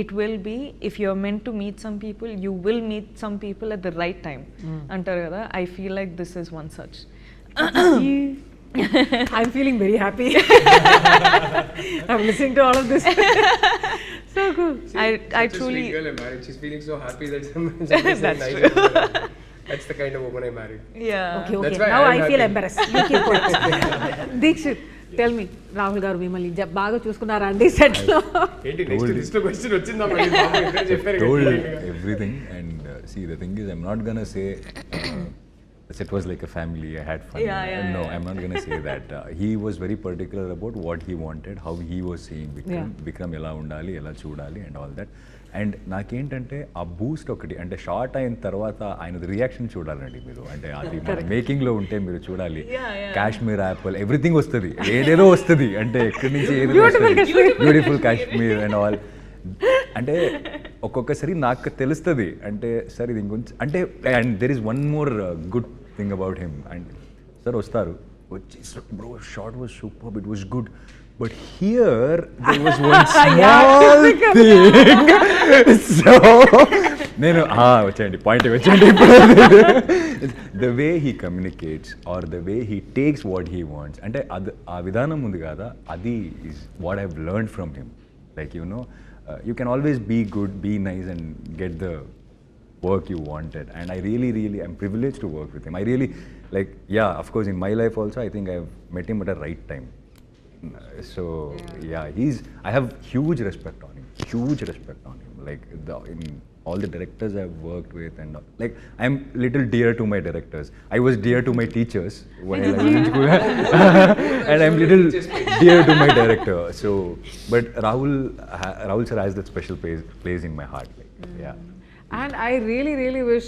it will be. If you're meant to meet some people, you will meet some people at the right time. Antar kada, I feel like this is one such. I'm feeling very happy. I'm listening to all of this. So cool. I truly. Girl I married. She's feeling so happy that somebody That's nice. true. That's the kind of woman I married. Yeah. Okay, That's okay. why Now I'm I feel happy. embarrassed. You keep quiet. Dikshit, tell me, Rahul garu మిమ్మల్ని బాగా చూసుకున్నారా అండి set లో? ఏంటి next list question వచ్చిందా మరి బాబు ఇద్దరు చెప్పారు told కదా. everything, and see, the thing is, I'm not gonna say it was like a family, I had fun. No, I'm not gonna say that. He was very particular about what he wanted, how he was seeing Vikram ఎలా ఉండాలి, ఎలా చూడాలి, and all that. And నాకేంటంటే ఆ Boost ఒకటి అంటే short అయిన తర్వాత ఆయన రియాక్షన్ చూడాలండి మీరు. అంటే అది మేకింగ్ లో ఉంటే మీరు చూడాలి. కాశ్మీర్ యాపిల్ ఎవ్రీథింగ్ వస్తుంది, ఏదేదో వస్తుంది, అంటే ఎక్కడి నుంచి బ్యూటిఫుల్ కాశ్మీర్ అండ్ ఆల్. అంటే ఒక్కొక్కసారి నాకు తెలుస్తుంది అంటే సార్ ఇది ఇంకొంచెం అంటే. And there is one more good thing about him. And sir వస్తారు వచ్చి bro shot was super, it was good, but here there was one small thing. So నేను వచ్చేయండి పాయింట్ వచ్చేయండి. The way he communicates or the way he takes what he wants, అంటే అది ఆ విధానం ఉంది కదా, అది is what I've learned from him. Like you can always be good, be nice and get the work you wanted, and I really I'm privileged to work with him. I really like, yeah, of course in my life also I think I've met him at the right time. So yeah, I have huge respect on him, like in all the directors I've worked with, and like I'm little dear to my directors. I was dear to my teachers while I was in school. And I'm little dear to my director. So but Rahul sir has that special place in my heart, like, yeah. And I really wish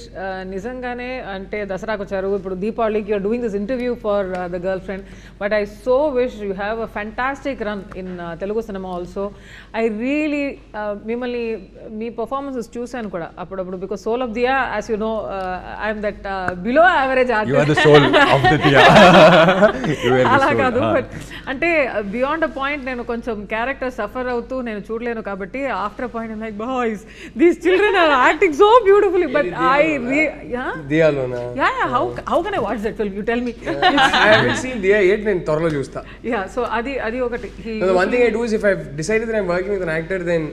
నిజంగానే అంటే దసరాకు వచ్చారు, ఇప్పుడు దీపావళికి you're doing this interview for the girl friend, but I so wish you have a fantastic run in Telugu cinema also. I really మిమ్మల్ని మీ performances చూశాను కూడా అప్పుడప్పుడు, because soul of Dia as you know I'm that below average artist. అలా కాదు, but అంటే beyond a point నేను కొంచెం క్యారెక్టర్ సఫర్ అవుతూ నేను చూడలేను కాబట్టి after a point like boys these children are acting so beautifully, but Diyalona. Yeah, how can I watch that film? You tell me. I haven't seen Diya yet. నేను త్వరలో చూస్తా. Yeah, so adi ఒకటి. The one thing I do is if I've decided that I'm working with an actor, then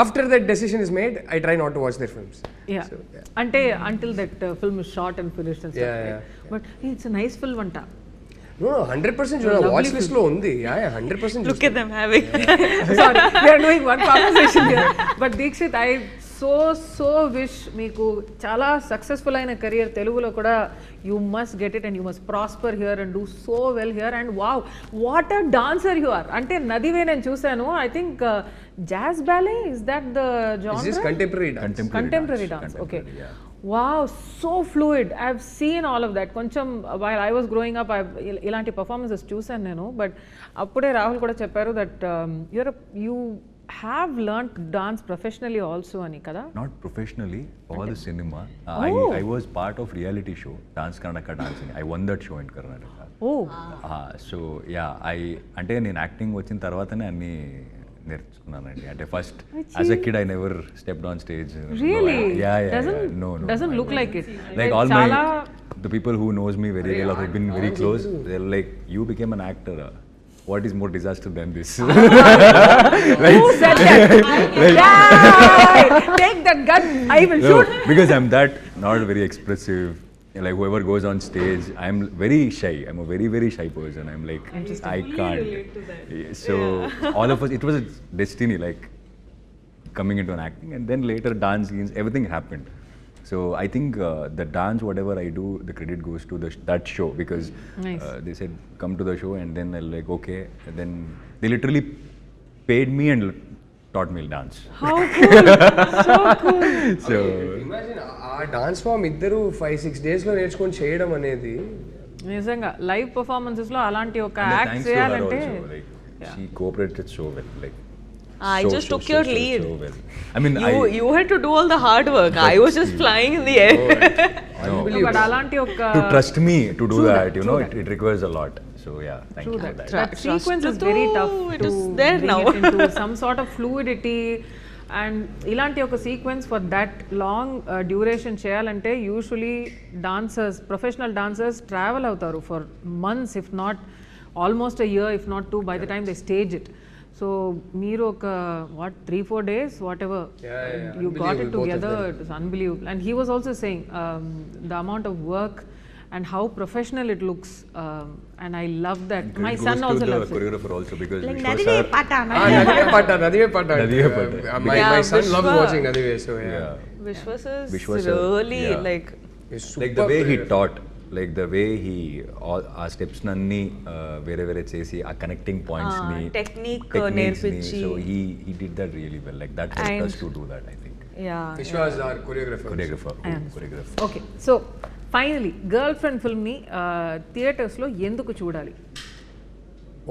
after that decision is made, I try not to watch their films. Yeah. So, ante until that film is shot and finished and stuff. Yeah. But it's a nice film anta. No, 100% చూడాలి. Watch list లో ఉంది. Yeah, 100%. Look at them having. Sorry, we are doing one conversation here. But Dikshit, I so wish మీకు చాలా successful అయిన career తెలుగులో కూడా. You must get it and you must prosper here and do so well here. And wow, what a dancer you are. అంటే నదివే నేను చూశాను. I think jazz ballet, is that the genre? This is contemporary dance. Contemporary dance. Okay. Yeah. Wow, so fluid. I've seen all of that. కొంచెం while I was growing up, ఇలాంటి performances చూశాను నేను. But అప్పుడే రాహుల్ కూడా చెప్పారు that you have learnt dance professionally also ani kada? Not professionally, for the cinema. I was part of reality show Dance Karnataka Dancing. I won that show in Karnataka. Oh. So yeah, అంటే నేను acting వచ్చిన తర్వాతనే అన్ని నేర్చుకున్నానండి. అంటే first as a kid I never stepped on stage. Really? Yeah. No. Doesn't look like it. Like all the people who knows me very well or who've been very close, they're like, you became an actor. What is more disaster than this? Like, who said that? Yeah, take that gun. I will shoot. Because I'm that not very expressive. Like whoever goes on stage, I'm very shy. I'm a very shy person. I'm like, I can't. So all of us, it was a destiny, like coming into an acting, and then later dance scenes, everything happened. So I think the dance, whatever I do, the credit goes to that show, because they said come to the show, and then they're like, okay, and then they literally paid me and taught me dance. How cool. So cool. So imagine ఆ dance form ఇద్దరు 5-6 days లో నేర్చుకొని చేయడం అనేది నిజంగా live performances లో అలాంటి ఒక యాక్ట్ చేయాలంటే she cooperated so well, like I just took your lead. So well. I mean, you had to do all the hard work. I was just flying in the air. But అలాంటి ఒక to trust me to do that, you know, it requires a lot. So yeah, thank you for that. That sequence is very tough. It is there now. Into some sort of fluidity. And ఇలాంటి ఒక sequence for that long duration చేయాలంటే usually dancers, professional dancers travel అవుతారు for months, if not almost a year, if not 2 by the time they stage it. So మీరు ఒక 3-4 days whatever you got it together, it was unbelievable. And he was also saying the amount of work and how professional it looks, and I love that. My son also loves it. Choreographer also, because Like Vishwa sir, Nadive Pata. My son loves watching Nadive, so yeah. Vishwas is really like It's like the way he taught, like the way he all our steps nanni vere chesi a connecting points ni technique techniques ni. nerpichi. So he did that really well. Like that helped us to do that, I think. yeah. Vishwa is our choreographer. Choreographer. Okay, so finally girl friend ఫిల్మ్ని థియేటర్స్లో ఎందుకు చూడాలి?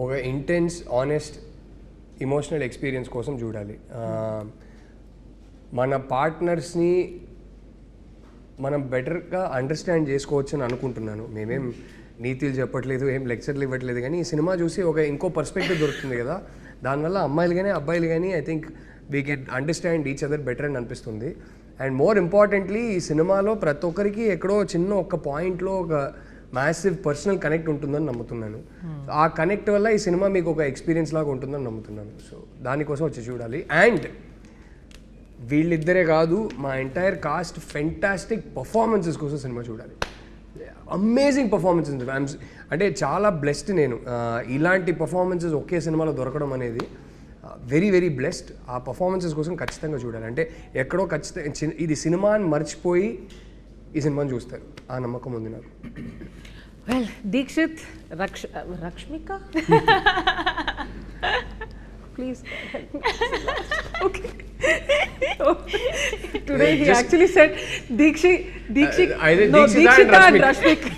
ఒక intense, honest, emotional experience కోసం చూడాలి. మన పార్ట్నర్స్ని మనం బెటర్గా అండర్స్టాండ్ చేసుకోవచ్చు అని అనుకుంటున్నాను. మేమేం నీతులు చెప్పట్లేదు, ఏం లెక్చర్లు ఇవ్వట్లేదు, కానీ ఈ సినిమా చూసి ఇంకో పర్స్పెక్టివ్ దొరుకుతుంది కదా, దానివల్ల అమ్మాయిలు కానీ అబ్బాయిలు కానీ I think we can understand each other better అని అనిపిస్తుంది. అండ్ మోర్ ఇంపార్టెంట్లీ ఈ సినిమాలో ప్రతి ఒక్కరికి ఎక్కడో చిన్న ఒక పాయింట్లో ఒక మ్యాసివ్ పర్సనల్ కనెక్ట్ ఉంటుందని నమ్ముతున్నాను. ఆ కనెక్ట్ వల్ల ఈ సినిమా మీకు ఒక ఎక్స్పీరియన్స్ లాగా ఉంటుందని నమ్ముతున్నాను. సో దానికోసం వచ్చి చూడాలి. అండ్ వీళ్ళిద్దరే కాదు, మా ఎంటైర్ కాస్ట్ ఫెంటాస్టిక్ పర్ఫార్మెన్సెస్ కోసం సినిమా చూడాలి. Amazing performances. అంటే చాలా బ్లెస్డ్ నేను, ఇలాంటి పర్ఫార్మెన్సెస్ ఒకే సినిమాలో దొరకడం అనేది వెరీ వెరీ బ్లెస్డ్. ఆ పర్ఫార్మెన్సెస్ కోసం ఖచ్చితంగా చూడాలి. అంటే ఎక్కడో ఖచ్చితంగా ఇది సినిమా అని మర్చిపోయి ఈ సినిమాని చూస్తారు, ఆ నమ్మకం ఉంది నాకు. Well, Dheekshith, Rashmika, please help me. Okay. Today he actually said Dikshita and Rashmika.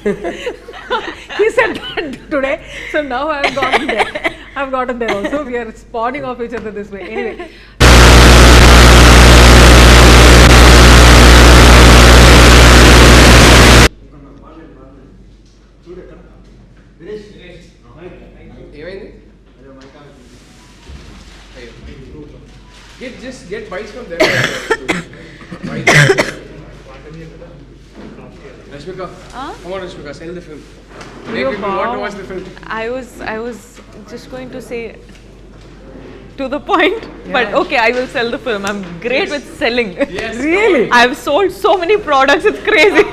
He said that today, so now I've gotten there also. We are spawning off each other this way. Anyway. Just get bites from them. Rashmika, come on Rashmika, sell the film. Make people want to watch the film. I was just going to say to the point, but okay, I will sell the film. I'm great with selling. Yes, really? I've sold so many products, it's crazy.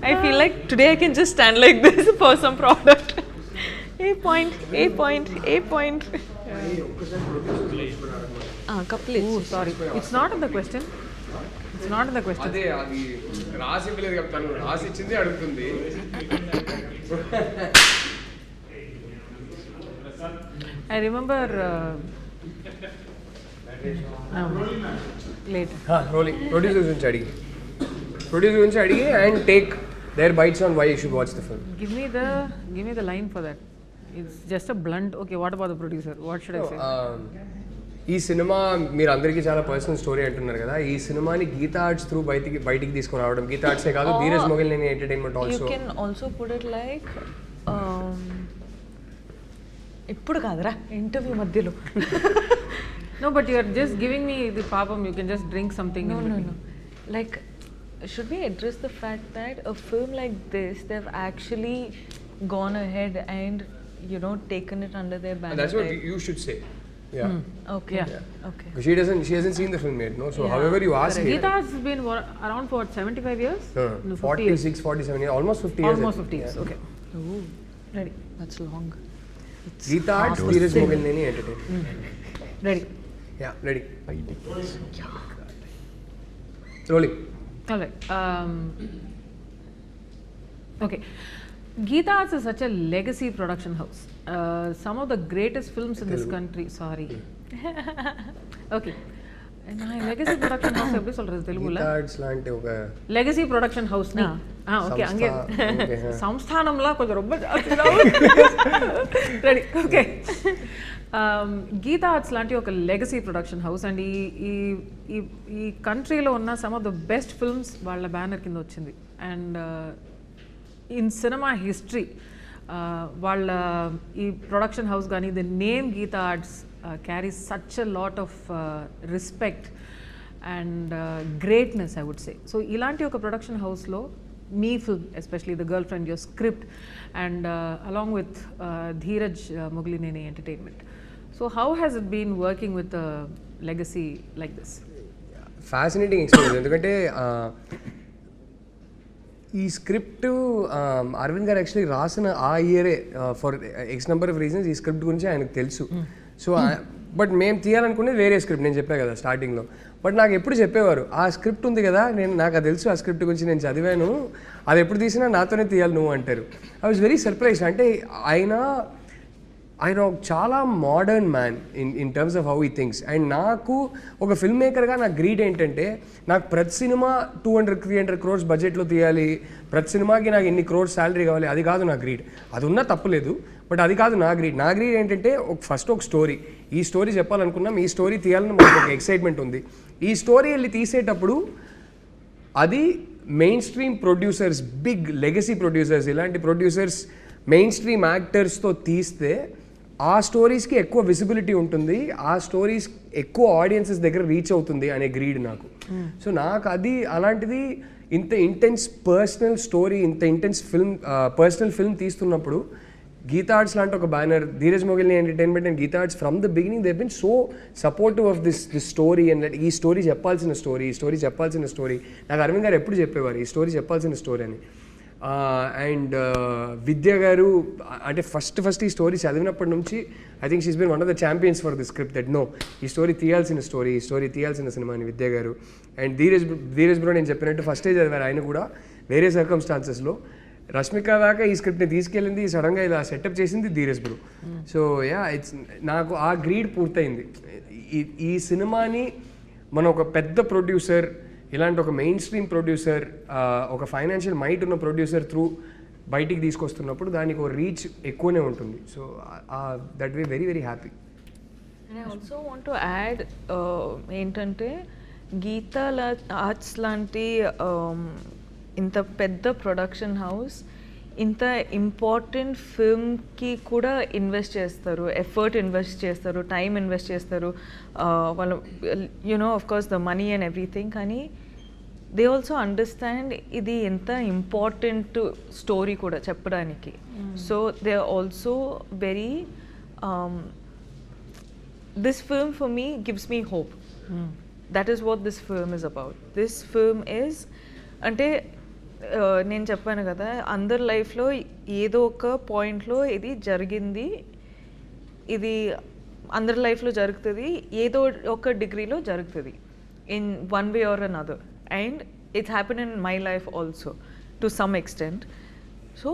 I feel like today I can just stand like this for some product. A point. Couple. Oh, sorry. It's not in the question. అదే అది రాసి ఇవ్వలేదు కదా, తను రాసి ఇచ్చింది అడుగుతుంది. I remember later. Rolling. Producer గురించి అడిగి and take their bytes on why you should watch the film. Give me the line for that. It's just a blunt. Okay, what about the producer? What should I say? ఈ cinema మీరు అందరికీ చాలా personal story అంటున్నారు కదా, ఈ సినిమాని Gita arts through బయటికి తీసుకురావడం. గీతా ఆర్ట్సే కాదు, Dheeraj Mogilineni entertainment also. You can also put it like ఇప్పుడు కాదురా ఇంటర్వ్యూ మధ్యలో. No, but you are just giving me the papam. You can just drink something. No. Like, should we address the fact that a film like this, they've actually gone ahead and, you know, taken it under their banner? That's what you should say. Yeah. Okay. Yeah. Okay. She hasn't seen the film yet, no? So however you ask it. Geeta has been around for 75 years? No, 46, 47 years, almost 50 years. Almost 50 years, okay. Ooh, ready. That's long. Geeta Arts, Dheeraj Mogilneni Entertainment. Ready. Yeah, ready. Rolling. All right. Okay. Geeta Arts is such a legacy production house. Some of the greatest films in this country. Sorry. Okay. Legacy production house எப்படி சொல்றது தெலுங்குல? Geeta Arts లాంటి ఒక legacy production house ని. Okay అంగే సంస్థానంలా కొంచెం ரொம்ப జాస్తిగా ready. Okay. Gita Arts లాంటి ఒక లెగసీ ప్రొడక్షన్ హౌస్ అండ్ ఈ కంట్రీలో ఉన్న some of the best films వాళ్ళ బ్యానర్ కింద వచ్చింది. అండ్ ఇన్ సినిమా హిస్టరీ వాళ్ళ ఈ ప్రొడక్షన్ హౌస్ కానీ the name Geetha Arts carries such a lot of respect and greatness I would say. So ఇలాంటి ఒక ప్రొడక్షన్ హౌస్లో మీ film especially the girl friend your script and along with Dheeraj Mogilineni entertainment. So how has it been working with legacy like this? Fascinating experience. ఎందుకంటే ఈ script Arvind గారు actually రాసిన ఆ ఇయరే for X number of reasons ఈ script గురించి ఆయనకు తెలుసు. సో బట్ మేము తీయాలనుకునేది వేరే స్క్రిప్ట్, నేను చెప్పాను కదా స్టార్టింగ్లో. బట్ నాకు ఎప్పుడు చెప్పేవారు ఆ స్క్రిప్ట్ ఉంది కదా, నాకు అది తెలుసు, ఆ స్క్రిప్ట్ గురించి నేను చదివాను, అది ఎప్పుడు తీసినా నాతోనే తీయాలి నువ్వు అంటారు. I was very surprise. అంటే ఆయన చాలా modern man in terms of how ఈ థింగ్స్. అండ్ నాకు ఒక ఫిల్మ్ మేకర్గా నాకు గ్రీడ్ ఏంటంటే, నాకు ప్రతి సినిమా 200-300 crores బడ్జెట్లో తీయాలి, ప్రతి సినిమాకి నాకు ఇన్ని crores శాలరీ కావాలి, అది కాదు నా గ్రీడ్. అది ఉన్నా తప్పులేదు, బట్ అది కాదు నా గ్రీడ్. నా గ్రీడ్ ఏంటంటే ఫస్ట్ ఒక స్టోరీ, ఈ స్టోరీ చెప్పాలనుకున్నాం, ఈ స్టోరీ తీయాలని మనకు ఒక ఎక్సైట్మెంట్ ఉంది. ఈ స్టోరీ వెళ్ళి తీసేటప్పుడు అది mainstream producers, big legacy producers, ఇలాంటి ప్రొడ్యూసర్స్ మెయిన్ స్ట్రీమ్ యాక్టర్స్తో తీస్తే ఆ స్టోరీస్కి ఎక్కువ విజిబిలిటీ ఉంటుంది, ఆ స్టోరీస్ ఎక్కువ ఆడియన్సెస్ దగ్గర రీచ్ అవుతుంది అనే గ్రీడ్ నాకు. సో నాకు అది అలాంటిది ఇంత ఇంటెన్స్ పర్సనల్ స్టోరీ, ఇంత ఇంటెన్స్ ఫిల్మ్, పర్సనల్ ఫిల్మ్ తీస్తున్నప్పుడు గీతా ఆర్ట్స్ లాంటి ఒక banner, Dheeraj Mogilineni entertainment and Geetha Arts from the beginning they been so supportive of this story. And ఈ స్టోరీ చెప్పాల్సిన స్టోరీ నాకు అరవింద్ గారు ఎప్పుడు చెప్పేవారు ఈ స్టోరీ చెప్పాల్సిన స్టోరీ అని. అండ్ విద్య గారు అంటే ఫస్ట్ ఈ స్టోరీ చదివినప్పటి నుంచి I think she's been one of the champions for the script that no ఈ స్టోరీ తీయాల్సిన సినిమా అని విద్య గారు. అండ్ ధీరజ్ బ్రో నేను చెప్పినట్టు ఫస్టే చదివారు ఆయన కూడా వేరే సర్కమ్స్టాన్సెస్లో. రష్మిక దాకా ఈ స్క్రిప్ట్ని తీసుకెళ్ళింది, సడన్గా ఇలా సెటప్ చేసింది Dheeraj bro. So yeah it's నాకు ఆ గ్రీడ్ పూర్తయింది. ఈ సినిమాని మనం ఒక పెద్ద ప్రొడ్యూసర్, ఇలాంటి ఒక మెయిన్ స్ట్రీమ్ ప్రొడ్యూసర్, ఒక ఫైనాన్షియల్ మైట్ ఉన్న ప్రొడ్యూసర్ త్రూ బయటికి తీసుకొస్తున్నప్పుడు దానికి ఒక రీచ్ ఎక్కువనే ఉంటుంది. So that way very very happy. And I also want to add ఏంటంటే గీతా ఆర్ట్స్ లాంటి ఇంత పెద్ద ప్రొడక్షన్ హౌస్ ఇంత ఇంపార్టెంట్ ఫిల్మ్కి కూడా ఇన్వెస్ట్ చేస్తారు, ఎఫర్ట్ ఇన్వెస్ట్ చేస్తారు, టైం ఇన్వెస్ట్ చేస్తారు, వాళ్ళు you know of course the money and everything. కానీ దే ఆల్సో అండర్స్టాండ్ ఇది ఎంత ఇంపార్టెంట్ స్టోరీ కూడా చెప్పడానికి. So they are also very this film for me gives me hope. That is what this film is about. This film is అంటే నేను చెప్పాను కదా, అందరి లైఫ్లో ఏదో ఒక పాయింట్లో ఇది జరిగింది, ఇది అందరి లైఫ్లో జరుగుతుంది, ఏదో ఒక డిగ్రీలో జరుగుతుంది in one way or another. And it's happen in my life also to some extent. So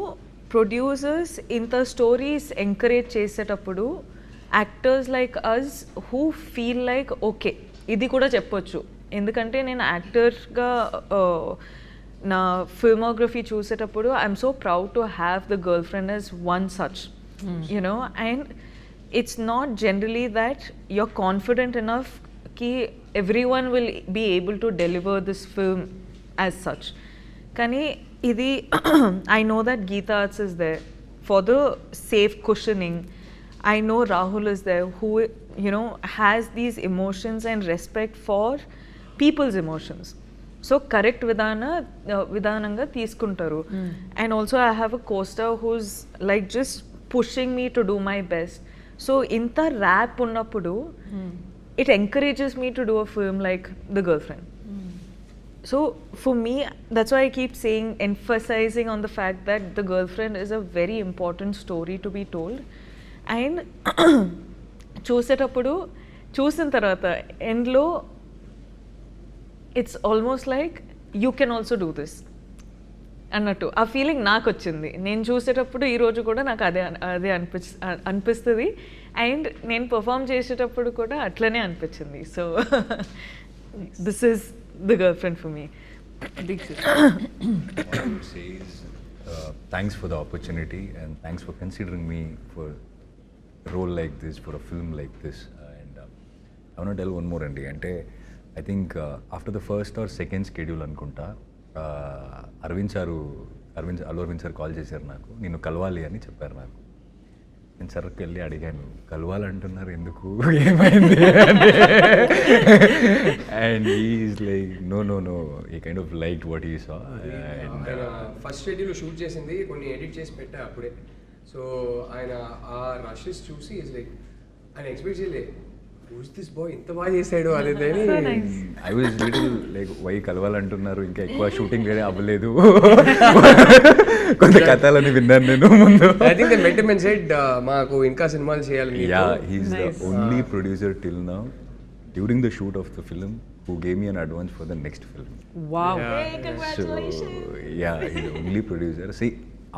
producers ఇంత స్టోరీస్ ఎంకరేజ్ చేసేటప్పుడు actors like us who feel like okay ఇది కూడా చెప్పొచ్చు. ఎందుకంటే నేను యాక్టర్గా నా ఫిల్మోగ్రఫీ చూసేటప్పుడు I'm so proud to have the girl friend as one such, you know. And it's not generally that you're confident enough కి everyone will be able to deliver this film as such. కానీ ఇది I know that Geetha Arts is there for the safe cushioning. I know Rahul is there who, you know, has these emotions and respect for people's emotions. So correct vidananga తీసుకుంటారు. And also I have a co-star who's like just pushing me to do my best. So inta rap ఉన్నప్పుడు it encourages me to do a film like The Girlfriend. So for me, that's why I keep saying, emphasizing on the fact that The Girlfriend is a very important story to be told. And చూసిన తర్వాత ఎండ్లో it's almost like you can also do this అన్నట్టు ఆ feeling నాకు వచ్చింది. నేను చూసేటప్పుడు ఈరోజు కూడా నాకు అదే అనిపిస్తుంది. అండ్ నేను పర్ఫామ్ చేసేటప్పుడు కూడా అట్లనే అనిపించింది. So this is the girl friend for me. Thanks for the opportunity and thanks for considering me for a role like this, for a film like this. And I want to tell one more andi ante I think after the first or second schedule anukunta Arvind saru Allu Aravind sir call చేశారు నాకు, నిన్ను కలవాలి అని చెప్పారు నాకు. నేను సర్కి వెళ్ళి అడిగాను, కలవాలంటున్నారు ఎందుకు, ఏమైంది and is like no no no, he kind of like what he saw. First schedule shoot చేసింది, కొన్ని ఎడిట్ చేసి పెట్టా అప్పుడే. సో ఆయన ఆ రషెస్ చూసి ఈజ్ లైక్, ఆయన ఎక్స్పెక్ట్ చేయలే, హూస్ దిస్ బాయ్ ఇంత బాగా చేశాడు అనేది. I was little like why కలవాలంటున్నారు, ఇంకా ఎక్కువ షూటింగ్ వేరే అవ్వలేదు, కొంత కథలని విన్నాను నేను ముందు. I think they met him and said మాకు ఇంకా సినిమాలు చేయాలి. Yeah, he is the only producer till now during the shoot of the film who gave me an advance for the next film. Wow. Hey, congratulations. So, yeah, he's the only producer. See,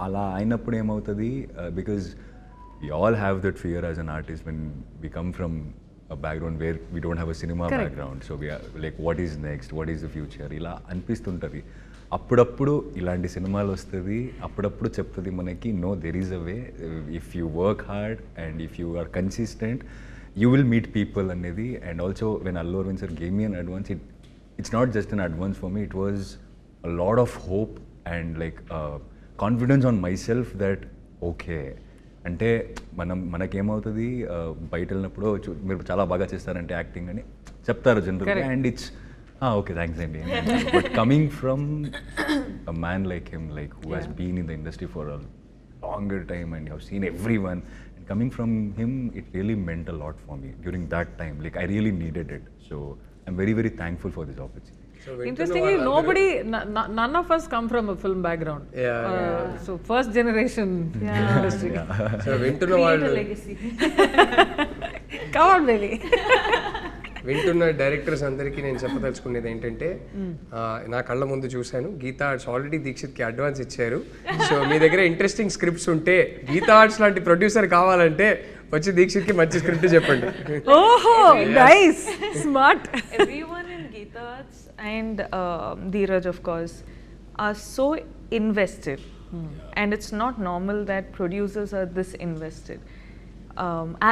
అలా అయినప్పుడు ఏమవుతుంది, because we all have that fear as an artist when we come from a background where we don't have a cinema background. So we are like, what is next, what is the future, ఇలా అనిపిస్తుంటుంది. అప్పుడప్పుడు ఇలాంటి సినిమాలు వస్తుంది, అప్పుడప్పుడు చెప్తుంది మనకి, no there is a way, if you work hard and if you are consistent you will meet people అనేది. And also when Allu Arvind sir gave me an advance, it's not just an advance for me, it was a lot of hope and like confidence on myself that okay, అంటే మనకేమవుతుంది, బయట వెళ్ళినప్పుడు మీరు చాలా బాగా చేస్తారంటే acting అని చెప్తారు జనరల్గా, అండ్ ఇట్స్ ఓకే థ్యాంక్స్ అండి. But coming from a man like him, like who has been in the industry for a longer time and you have seen everyone, and coming from him, it really meant a lot for me during that time. Like I really needed it, so I'm very very thankful for this opportunity. Interestingly, none of us come from a film background. So first generation industry. So వింటున్న వాళ్ళు, come on baby. వింటున్న directors అందరికీ నేను చెప్పదలుచుకునేది ఏంటంటే, నా కళ్ళ ముందు చూశాను, గీతా ఆర్ట్స్ ఆల్రెడీ దీక్షిత్కి అడ్వాన్స్ ఇచ్చారు. సో మీ దగ్గర ఇంట్రెస్టింగ్ స్క్రిప్ట్స్ ఉంటే, గీతా ఆర్ట్స్ లాంటి ప్రొడ్యూసర్ కావాలంటే వచ్చి దీక్షిత్కి మంచి స్క్రిప్ట్ చెప్పండి. ఓహో nice, smart. Everyone in Geeta Arts and Dheeraj of course are so invested, and it's not normal that producers are this invested.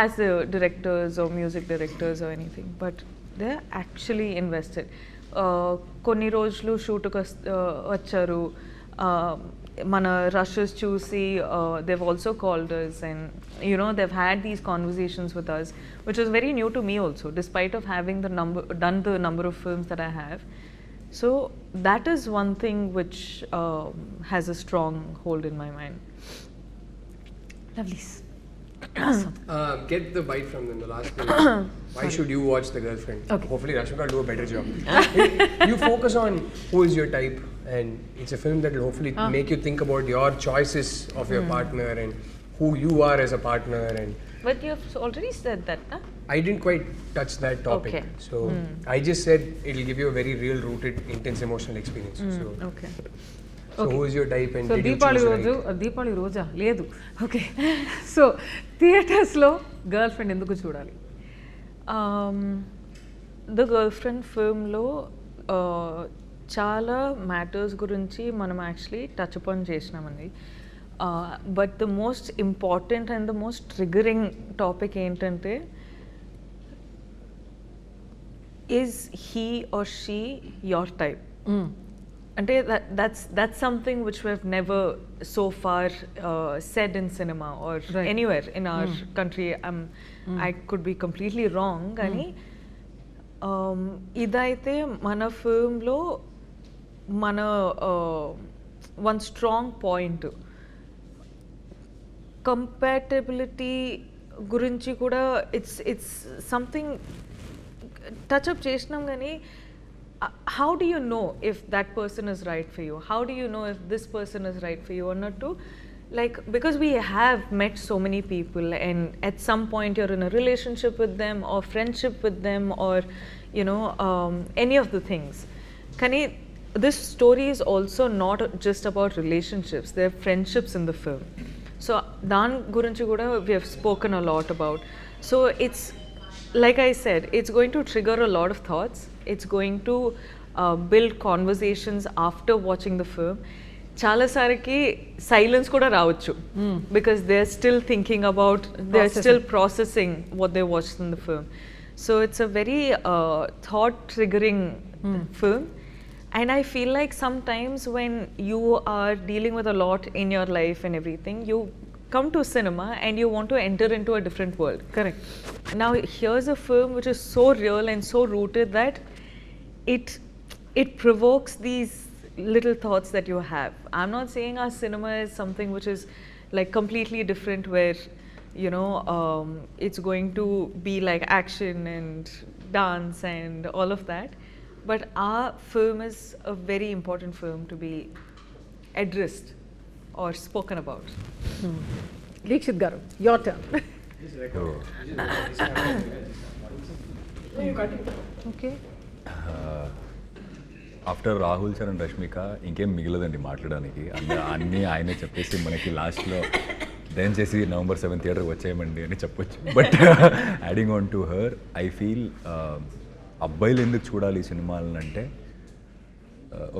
As the directors or music directors or anything, but they're actually invested. Konni rojulu shoot ku vacharu, mana rushes chusi, they've also called us, and you know they've had these conversations with us, which is very new to me also, despite of having done the number of films that I have. So that is one thing which has a strong hold in my mind. Lovely. Get the bite from them, the last thing. Why should you watch The Girlfriend? Okay. Hopefully Rashmika will do a better job. You focus on who is your type, and it's a film that will hopefully make you think about your choices of your partner and who you are as a partner. And But you have already said that, huh? I didn't quite touch that topic. Okay. So I just said it'll give you a very real rooted, intense emotional experience. So Okay. So who is your type and so did you Deepavali choose రోజు, right? Deepavali రోజా లేదు, okay. So థియేటర్స్లో girl friend ఎందుకు చూడాలి? The girl friend ఫిల్మ్లో చాలా matters గురించి మనం actually touch upon చేసినామండి. But the most important and the most triggering topic ఏంటంటే, is he or she your type? అంటే that's something which we have never so far said in cinema or anywhere in our country. I could be completely wrong, కానీ ఇదైతే మన ఫిల్మ్లో మన one strong point. Compatibility గురించి కూడా it's something touch up చేసినాం, కానీ how do you know if that person is right for you? How do you know if this person is right for you or not? To like, because we have met so many people, and at some point you're in a relationship with them or friendship with them, or you know, any of the things. Kani, this story is also not just about relationships, there are friendships in the film. So dan gurinchi kuda we have spoken a lot about. So it's like I said, it's going to trigger a lot of thoughts. It's going to build conversations after watching the film. Chala sariki silence kuda raavachu, because they're still thinking about, they're still processing what they watched in the film. So it's a very thought triggering film, And I feel like sometimes when you are dealing with a lot in your life and everything, you come to cinema and you want to enter into a different world. Correct. Now here's a film which is so real and so rooted that it provokes these little thoughts that you have. I'm not saying our cinema is something which is like completely different, where you know it's going to be like action and dance and all of that, but our film is a very important film to be addressed or spoken about. Deekshit garu, your turn. Okay. After Rahul sir and Rashmika ఇంకేం మిగలదండి మాట్లాడడానికి. అన్నీ ఆయనే చెప్పేసి మనకి లాస్ట్లో దయచేసి November 7 థియేటర్కి వచ్చేయమండి అని చెప్పొచ్చు. But adding on to her, I feel అబ్బాయిలు ఎందుకు చూడాలి ఈ సినిమాలను అంటే,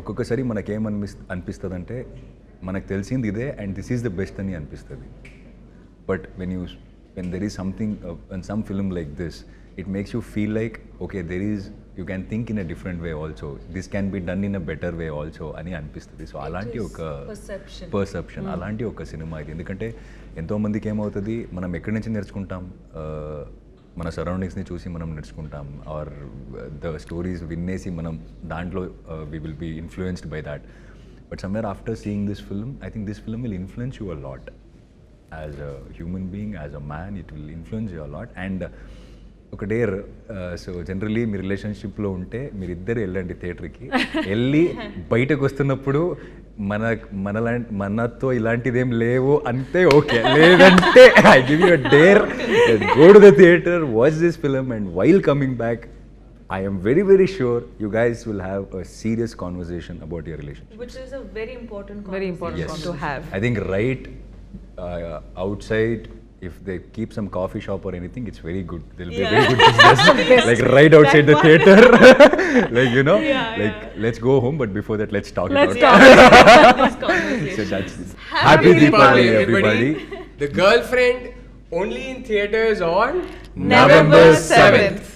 ఒక్కొక్కసారి మనకేమనిపిస్తుంది అంటే మనకు తెలిసింది ఇదే and this is the best అని అనిపిస్తుంది. But when there is something in some film like this, it makes you feel like okay, you can think in a different way also, this can be done in a better way also అని అనిపిస్తుంది. So అలాంటి ఒక perception, అలాంటి ఒక cinema ఇది. ఎందుకంటే ఎంతోమందికి ఏమవుతుంది, మనం ఎక్కడి నుంచి నేర్చుకుంటాం, మన సరౌండింగ్స్ని చూసి మనం నేర్చుకుంటాం, ఆర్ ద స్టోరీస్ వినేసి మనం దాంట్లో we will be influenced by that. But somewhere after seeing this film, I think this film will influence you a lot. As a human being, as a man, it will influence you a lot. And ఒక dare, so generally మీ రిలేషన్షిప్లో ఉంటే మీరిద్దరు వెళ్ళండి థియేటర్కి, వెళ్ళి బయటకు వస్తున్నప్పుడు మనతో ఇలాంటిదేం లేవు అంతే ఓకే, లేదంటే I give you a dare, go to the theatre, watch this film, and while coming back I am very, very sure you guys will have a serious conversation about your relationship. Which is a very important conversation to have. I think right outside, if they keep some coffee shop or anything, it's very good. There'll be a very good business. Like right outside the theater. Like, you know, let's go home, but before that, let's talk about this conversation. So that's Happy Deepavali, everybody. The Girlfriend only in theaters on November 7th.